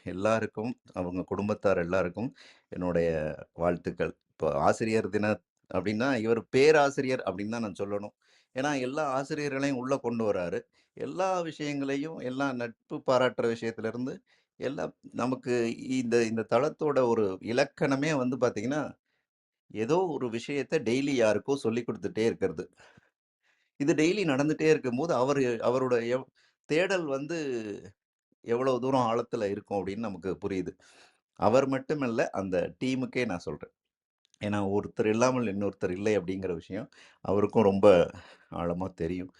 எல்லாருக்கும், அவங்க குடும்பத்தார் எல்லாருக்கும் என்னுடைய வாழ்த்துக்கள். இப்போ ஆசிரியர் அப்டின்னா, இவர் பேராசிரியர் அப்டின்னு தான் நான் சொல்லணும். ஏன்னா, எல்லா ஆசிரியர்களையும் உள்ள கொண்டு வராரு. எல்லா விஷயங்களையும், எல்லா நட்பு பாராட்டுற விஷயத்திலருந்து, எல்லாம் நமக்கு இந்த இந்த தளத்தோட ஒரு இலக்கணமே வந்து பார்த்தீங்கன்னா, ஏதோ ஒரு விஷயத்த டெய்லி யாருக்கோ சொல்லிக் குடுத்துட்டே இருக்கிறது. இது டெய்லி நடந்துட்டே இருக்கும்போது, அவரோட தேடல் வந்து எவ்வளவு தூரம் ஆழத்துல இருக்கும் அப்படின்னு நமக்கு புரியுது. அவர் மட்டுமல்ல, அந்த டீமுக்கே நான் சொல்றேன். ஏன்னா, ஒருத்தர் இல்லாமல் இன்னொருத்தர் இல்லை அப்படிங்கிற விஷயம் அவருக்கும் ரொம்ப ஆழமா தெரியும்.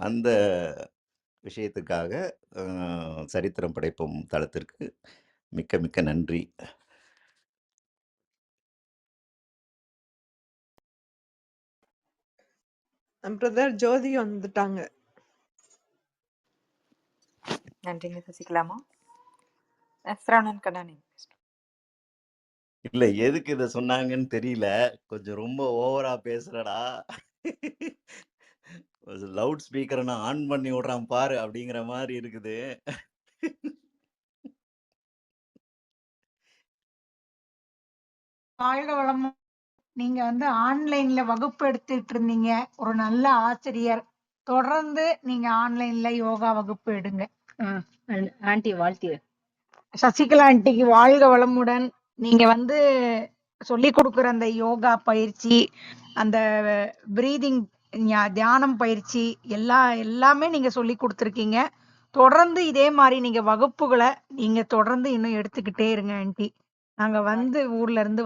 அந்த விஷயத்துக்காக அ சரித்திரம் படைப்போம் தளத்திற்கு மிக்க மிக்க நன்றி. பிரதர் ஜோதி வந்துட்டாங்க. நன்றிங்க சசிகலாமா. சரவணன் கண்ணா நீங்க பேசலாம். இல்ல எதுக்கு இத சொன்னாங்கன்னு தெரியல. கொஞ்சம் ரொம்ப ஓவரா பேசுறடா. லவுட் ஸ்பீக்கரை நான் ஆன் பண்ணி விடுறான் பாரு அப்படிங்கிற மாதிரி இருக்குது. வாழ்க வளமுடன். நீங்க வந்து ஆன்லைன்ல வகுப்பு எடுத்துட்டு இருந்தீங்க. ஒரு நல்ல ஆசிரியர். தொடர்ந்து நீங்க ஆன்லைன்ல யோகா வகுப்பு எடுங்க. ஆன்ட்டி வாழ்த்து. சசிகலா ஆண்டிக்கு வாழ்க வளமுடன். நீங்க வந்து சொல்லி கொடுக்குற அந்த யோகா பயிற்சி, அந்த பிரீதிங் தியானம் பயிற்சி எல்லாமே நீங்க சொல்லி கொடுத்துருக்கீங்க. தொடர்ந்து இதே மாதிரி நீங்க வகுப்புகளை நீங்க தொடர்ந்து இன்னும் எடுத்துக்கிட்டே இருங்க ஆண்டி. நாங்க வந்து ஊர்ல இருந்து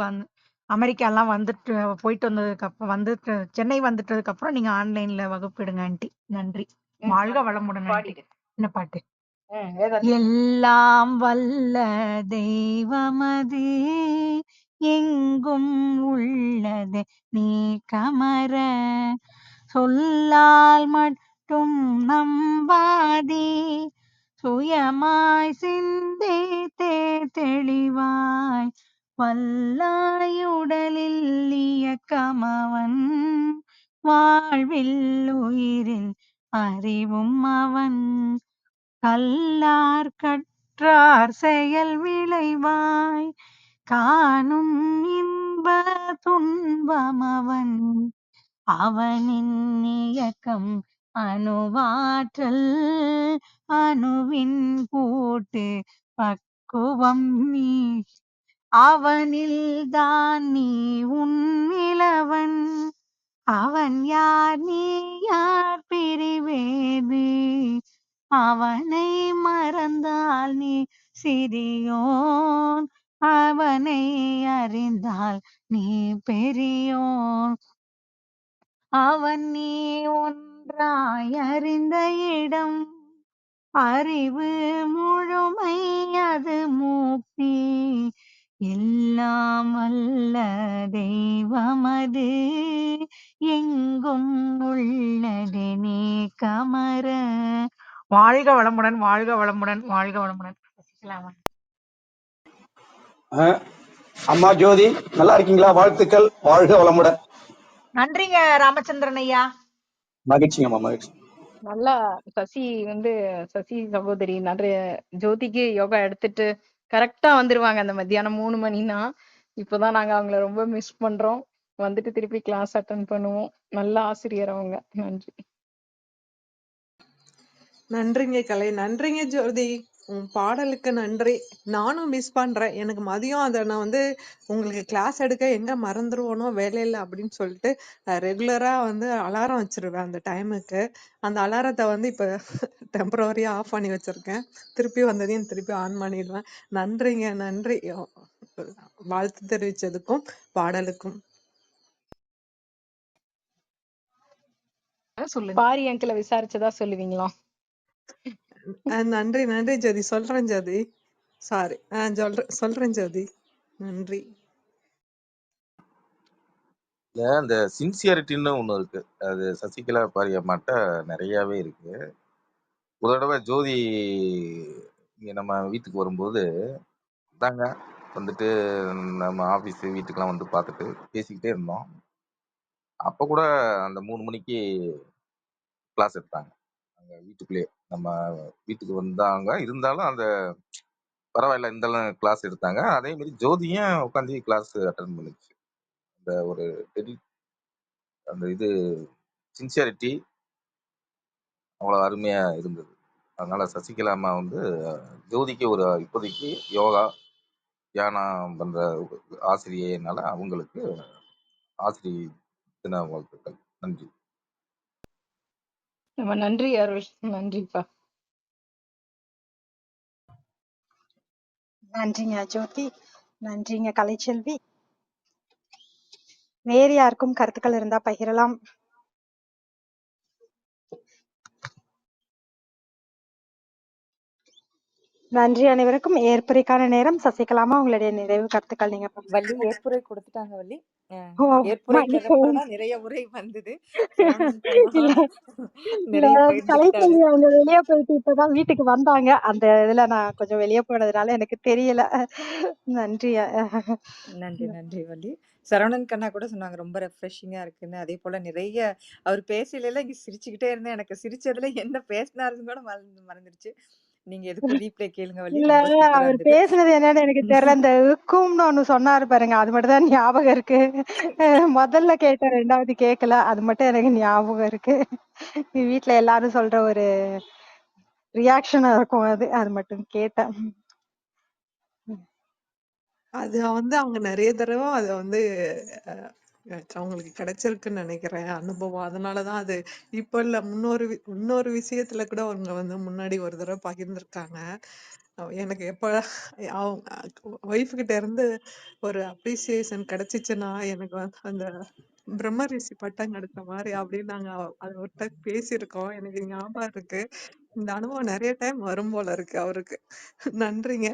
அமெரிக்காலாம் வந்துட்டு போயிட்டு வந்ததுக்கு அப்புறம் வந்துட்டு சென்னை வந்துட்டதுக்கு அப்புறம் நீங்க ஆன்லைன்ல வகுப்பு எடுங்க ஆண்டி. நன்றி. வாழ்க வளமுடன் ஆண்டி. பாடிடு. என்ன பாட்டு? வேதாந்தி. எல்லாம் வல்ல தெய்வமது எங்கும் உள்ளது நீ கமர சொல்லால் மட்டும் நம்பாதே சுயமாய் சிந்தித்தே தெளிவாய் வல்லாயுடலில் இயக்கமவன் வாழ்வில் உயிரில் அறிவும் அவன் கல்லார் கற்றார் செயல் விளைவாய் காணும் இன்ப துன்பமவன் அவனின் இயக்கம் அணுவாற்றல் அணுவின் கூட்டு பக்குவம் நீ அவனில் தான் நீ உன்னிலவன் அவன் யார் நீ யார் பிரிவேது அவனை மறந்தால் நீ சிறியோன் அவனை அறிந்தால் நீ பெரியோன் அவன் நீ ஒன்றாய் அறிந்த இடம் அறிவு முழுமை அது முக்தி எல்லாம் வல்ல தெய்வமது எங்கும் உள்ளது நீ கமர. வாழ்க வளமுடன், வாழ்க வளமுடன், வாழ்க வளமுடன். சசிகலாமா. அஹ், அம்மா ஜோதி நல்லா இருக்கீங்களா? வாழ்த்துக்கள், வாழ்க வளமுடன். நன்றிங்க ராமச்சந்திரன் ஐயா. மகிழ்ச்சிங்கம்மா, மகிழ்ச்சி. நல்லா சசி சகோதரி நிறைய ஜோதிக்கு யோகா எடுத்துட்டு கரெக்டா வந்துருவாங்க. அந்த மத்தியானம் 3 மணினா இப்பதான் நாங்க அவங்கள ரொம்ப மிஸ் பண்றோம். வந்துட்டு திருப்பி கிளாஸ் அட்டன் பண்ணுவோம். நல்ல ஆசிரியர் அவங்க. நன்றி. நன்றிங்க கலை. நன்றிங்க ஜோதி. உன் பாடலுக்கு நன்றி. நானும் மிஸ் பண்றேன். எனக்கு மதியம் அதை நான் வந்து உங்களுக்கு கிளாஸ் எடுக்க எங்க மறந்துருவோனோ வேலையில அப்படின்னு சொல்லிட்டு ரெகுலரா வந்து அலாரம் வச்சிருவேன் அந்த டைமுக்கு. அந்த அலாரத்தை வந்து இப்ப டெம்பரவரியா ஆஃப் பண்ணி வச்சிருக்கேன். திருப்பி வந்ததையும் திருப்பி ஆன் பண்ணிடுவேன். நன்றிங்க, நன்றி. வாழ்த்து தெரிவிச்சதுக்கும் பாடலுக்கும். சொல்லுங்க. பாரி அங்கிள விசாரிச்சதா சொல்லுவீங்களா? நன்றி, நன்றி ஜோதி. சொல்றேன் ஜோதி. சாரி. சொல்றேன் ஜோதி. நன்றி. இல்ல இந்த சின்சியரிட்டின்னு ஒண்ணு இருக்கு. அது சசிகலா பாரியம்மாட்ட நிறையவே இருக்கு. ஒரு தடவை ஜோதி இங்க நம்ம வீட்டுக்கு வரும்போது தாங்க வந்துட்டு நம்ம ஆபீஸ் வீட்டுக்கெல்லாம் வந்து பார்த்துட்டு பேசிக்கிட்டே இருந்தோம். அப்ப கூட அந்த 3 மணிக்கு கிளாஸ் எடுத்தாங்க அங்க வீட்டுக்குள்ளேயே. நம்ம வீட்டுக்கு வந்தாங்க, இருந்தாலும் அந்த பரவாயில்ல இருந்தாலும் கிளாஸ் எடுத்தாங்க. அதே மாதிரி ஜோதியும் உட்காந்து கிளாஸ் அட்டன் பண்ணுச்சு. அந்த ஒரு அந்த இது சின்சியரிட்டி அவ்வளோ அருமையா இருந்தது. அதனால சசிகலா அம்மா வந்து ஜோதிக்கு ஒரு இப்போதைக்கு யோகா தியானம் பண்ற ஆசிரியனால அவங்களுக்கு ஆசிரியர் தின வாழ்த்துக்கள். நன்றி. நம்ம நன்றி அருள். நன்றிப்பா. நன்றிங்க ஜோதி. நன்றிங்க கலைச்செல்வி. வேறு யாருக்கும் கருத்துக்கள் இருந்தா பகிரலாம். நன்றி அனைவருக்கும். ஏற்புரைக்கான நேரம். சசிகலாமா, உங்களுடைய நிறைவு கருத்துக்கள் நீங்க வள்ளி ஏற்புரை கொடுத்துட்டாங்க வள்ளி. ஓ, ஏற்புரைக்கு மன்னிக்கவும். அப்புறம் தான் நிறைய உரை வந்தது. சரவணன் கண்ணா இல்ல இல்ல நிறைய பகிர்ந்துக்கிட்டாரு. கலைச்செல்வி அவங்க வெளியே போயிட்டு இப்பதான் வீட்டுக்கு வந்தாங்க. அந்த இதுல நான் கொஞ்சம் வெளியே போனதுனால எனக்கு தெரியல. நன்றி. நன்றி நன்றி வள்ளி. சரவணன் கண்ணா கூட சொன்னாங்க ரொம்ப ரெஃப்ரெஷிங்கா இருக்குன்னு. அதே போல நிறைய அவர் பேசல இங்க சிரிச்சுக்கிட்டே இருந்தேன். எனக்கு சிரிச்சதுல என்ன பேசினாருன்னு கூட மறந்துருச்சு. நீங்க எதுக்கும் ரீப்ளே கேளுங்க வள்ளி. இல்ல ரொம்ப சூப்பரா அவர் இருந்தது. பேசுனது என்னன்னு எனக்கு தெரியல. அந்த உக்கும்னு ஒண்ணு சொன்னாரு பாருங்க, அது மட்டும் தான் ஞாபகம் இருக்கு. முதல்ல கேட்டேன், 2வது கேட்கல. அது மட்டும் எனக்கு ஞாபகம் இருக்கு. வீட்ல எல்லாரும் சொல்ற ஒரு ரியாக்ஷனா இருக்கும் அது. அது மட்டும் கேட்டேன். அது வந்து அவங்க நிறைய தடவை அத வந்து அவங்களுக்கு கிடைச்சிருக்குன்னு நினைக்கிறேன் அனுபவம். அதனாலதான் அது இப்ப இல்ல, இன்னொரு விஷயத்துல கூட அவங்க வந்து முன்னாடி ஒரு தடவை பகிர்ந்திருக்காங்க. எனக்கு எப்ப அவங்க ஒய்ஃப் கிட்ட இருந்து ஒரு அப்ரிசியேஷன் கிடைச்சிச்சுன்னா எனக்கு வந்து அந்த பிரம்ம ரிஷி பட்டம் கிடைச்ச மாதிரி அப்படின்னு நாங்க அதை ஒரு டைம் பேசியிருக்கோம். எனக்கு ஞாபகம் இருக்கு. இந்த அனுபவம் நிறைய டைம் வரும் போல இருக்கு அவருக்கு. நன்றிங்க.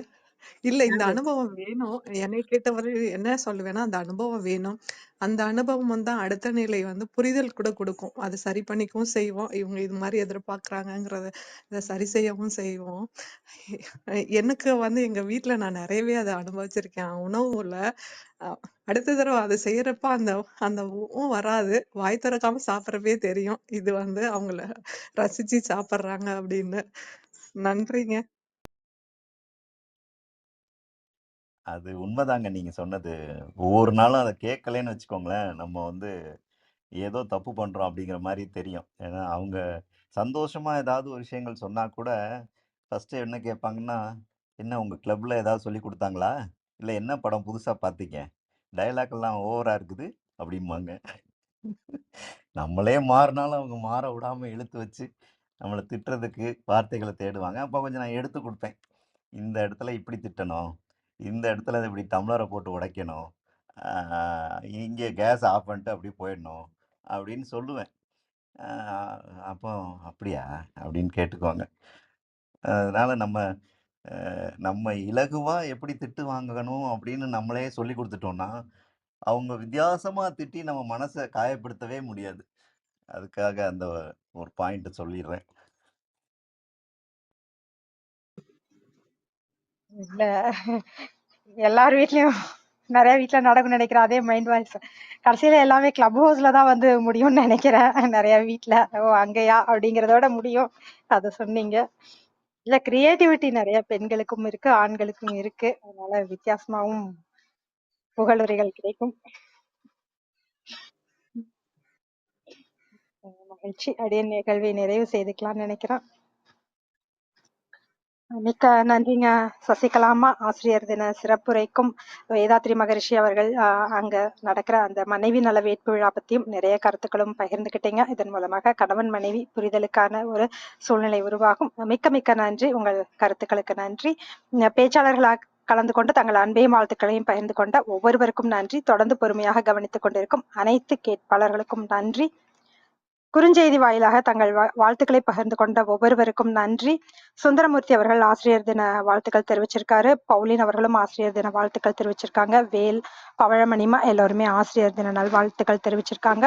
இல்ல, இந்த அனுபவம் வேணும். என்னை கேட்டவரை என்ன சொல்லுவேன்னா, அந்த அனுபவம் வேணும். அந்த அனுபவம் வந்து அடுத்த நிலை வந்து புரிதல் கூட கொடுக்கும். அது சரி பண்ணிக்கவும் செய்வோம். இவங்க இது மாதிரி எதிர்பார்க்கறாங்கங்கிறத இதை சரி செய்யவும் செய்வோம். எனக்கு வந்து எங்க வீட்ல நான் நிறையவே அதை அனுபவிச்சிருக்கேன். உணவுல அடுத்த தடவை அதை செய்யறப்ப அந்த அந்த வராது. வாய் திறக்காம சாப்பிடறப்பே தெரியும் இது வந்து அவங்கள ரசிச்சு சாப்பிடுறாங்க அப்படின்னு. நன்றிங்க. அது உண்மைதாங்க நீங்க சொன்னது. ஒவ்வொரு நாளும் அத கேட்கலைன்னு வச்சுக்கோங்களேன், நம்ம வந்து ஏதோ தப்பு பண்றோம் அப்படிங்கிற மாரி தெரியும். ஏன்னா, அவங்க சந்தோஷமா ஏதாவது ஒரு விஷயங்கள் சொன்னா கூட, ஃபர்ஸ்ட்டு என்ன கேட்பாங்கன்னா, "என்ன உங்க கிளப்ல ஏதாவது சொல்லிக் குடுத்தாங்களா? இல்ல என்ன படம் புதுசா பார்த்தீங்க? டயலாக் எல்லாம் ஓவரா இருக்குது" அப்படிம்பாங்க. நம்மளே மாறுனாலும் அவங்க மாற விடாம இழுத்து வச்சு, நம்மள திட்டுறதுக்கு வார்த்தைகள தேடுவாங்க. அப்ப கொஞ்சம் நான் எடுத்து குடுப்பேன். இந்த இடத்துல இப்படி திட்டணும். இந்த இடத்துல இப்படி டம்ளர போட்டு உடைக்கணும். ஆ இங்க கேஸ் ஆஃப் பண்ணிட்டு அப்படியே போயிடணும். அப்படின்னு சொல்லுவேன். ஆ அப்போ "அப்படியா?" அப்படின்னு கேட்டுக்குவாங்க. அதனால நம்ம இலகுவா எப்படி திட்டு வாங்கணும் அப்படின்னு நம்மளே சொல்லிக் குடுத்துட்டோம்னா, அவங்க வித்தியாசமா திட்டி நம்ம மனச காயப்படுத்தவே முடியாது. அதுக்காக அந்த ஒரு பாயிண்ட் சொல்லிடுறேன். இல்ல எல்லார் வீட்லயும் நிறைய வீட்ல நடக்கும்னு நினைக்கிறேன் அதே மைண்ட் வாய்ஸ். கடைசியில எல்லாமே கிளப் ஹவுஸ்ல தான் வந்து முடியும்னு நினைக்கிறேன். நிறைய வீட்ல ஓ அங்கயா அப்படிங்கறதோட முடியும். அத சொன்னீங்க. இல்ல கிரியேட்டிவிட்டி நிறைய பெண்களுக்கும் இருக்கு, ஆண்களுக்கும் இருக்கு. அதனால வித்தியாசமாவும் புகழுரைகள் கிடைக்கும். மகிழ்ச்சி. அப்படியே நிகழ்வை நிறைவு செய்துக்கலாம்னு நினைக்கிறேன். மிக்க நன்றிங்க சசிகலாமா. ஆசிரியர் தின சிறப்புரைக்கும் வேதாத்ரி மகரிஷி அவர்கள் அங்க நடக்கிற அந்த மனைவி நல வேட்பு விழா பத்தியும் நிறைய கருத்துக்களும் பகிர்ந்துகிட்டீங்க. இதன் மூலமாக கணவன் மனைவி புரிதலுக்கான ஒரு சூழ்நிலை உருவாகும். மிக்க மிக்க நன்றி. உங்கள் கருத்துக்களுக்கு நன்றி. பேச்சாளர்களாக கலந்து கொண்டு தங்கள் அன்பையும் வாழ்த்துக்களையும் பகிர்ந்து கொண்ட ஒவ்வொருவருக்கும் நன்றி. தொடர்ந்து பொறுமையாக கவனித்துக் கொண்டிருக்கும் அனைத்து கேட்பாளர்களுக்கும் நன்றி. குறுஞ்செய்தி வாயிலாக தங்கள் வாழ்த்துக்களை பகிர்ந்து கொண்ட ஒவ்வொருவருக்கும் நன்றி. சுந்தரமூர்த்தி அவர்கள் ஆசிரியர் தின வாழ்த்துக்கள் தெரிவிச்சிருக்காரு. பவுலின் அவர்களும் ஆசிரியர் தின வாழ்த்துக்கள் தெரிவிச்சிருக்காங்க. வேல், பவழமணிமா எல்லாருமே ஆசிரியர் தின நல்வாழ்த்துக்கள் தெரிவிச்சிருக்காங்க.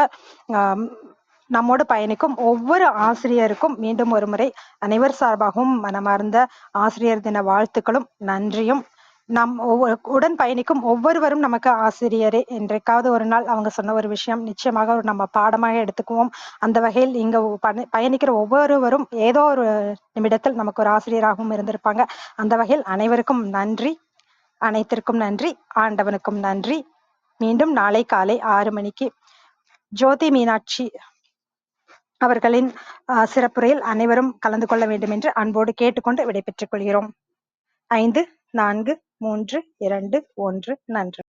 நம்மோடு பயணிக்கும் ஒவ்வொரு ஆசிரியருக்கும் மீண்டும் ஒரு முறை அனைவர் சார்பாகவும் மனமார்ந்த ஆசிரியர் தின வாழ்த்துக்களும் நன்றியும். நம் உடன் பயணிக்கும் ஒவ்வொருவரும் நமக்கு ஆசிரியரே. என்றைக்காவது ஒரு நாள் அவங்க சொன்ன ஒரு விஷயம் நிச்சயமாக நம்ம பாடமாக எடுத்துக்குவோம். அந்த வகையில் இங்க பயணிக்கிற ஒவ்வொருவரும் ஏதோ ஒரு நிமிடத்தில் நமக்கு ஒரு ஆசிரியராகவும் இருந்திருப்பாங்க. அந்த வகையில் அனைவருக்கும் நன்றி. அனைத்திற்கும் நன்றி. ஆண்டவனுக்கும் நன்றி. மீண்டும் நாளை காலை 6 மணிக்கு ஜோதி மீனாட்சி அவர்களின் சிறப்புரையில் அனைவரும் கலந்து கொள்ள வேண்டும் என்று அன்போடு கேட்டுக்கொண்டு விடைபெற்றுக் கொள்கிறோம். 5, 4, 3, 2, 1 நன்றி.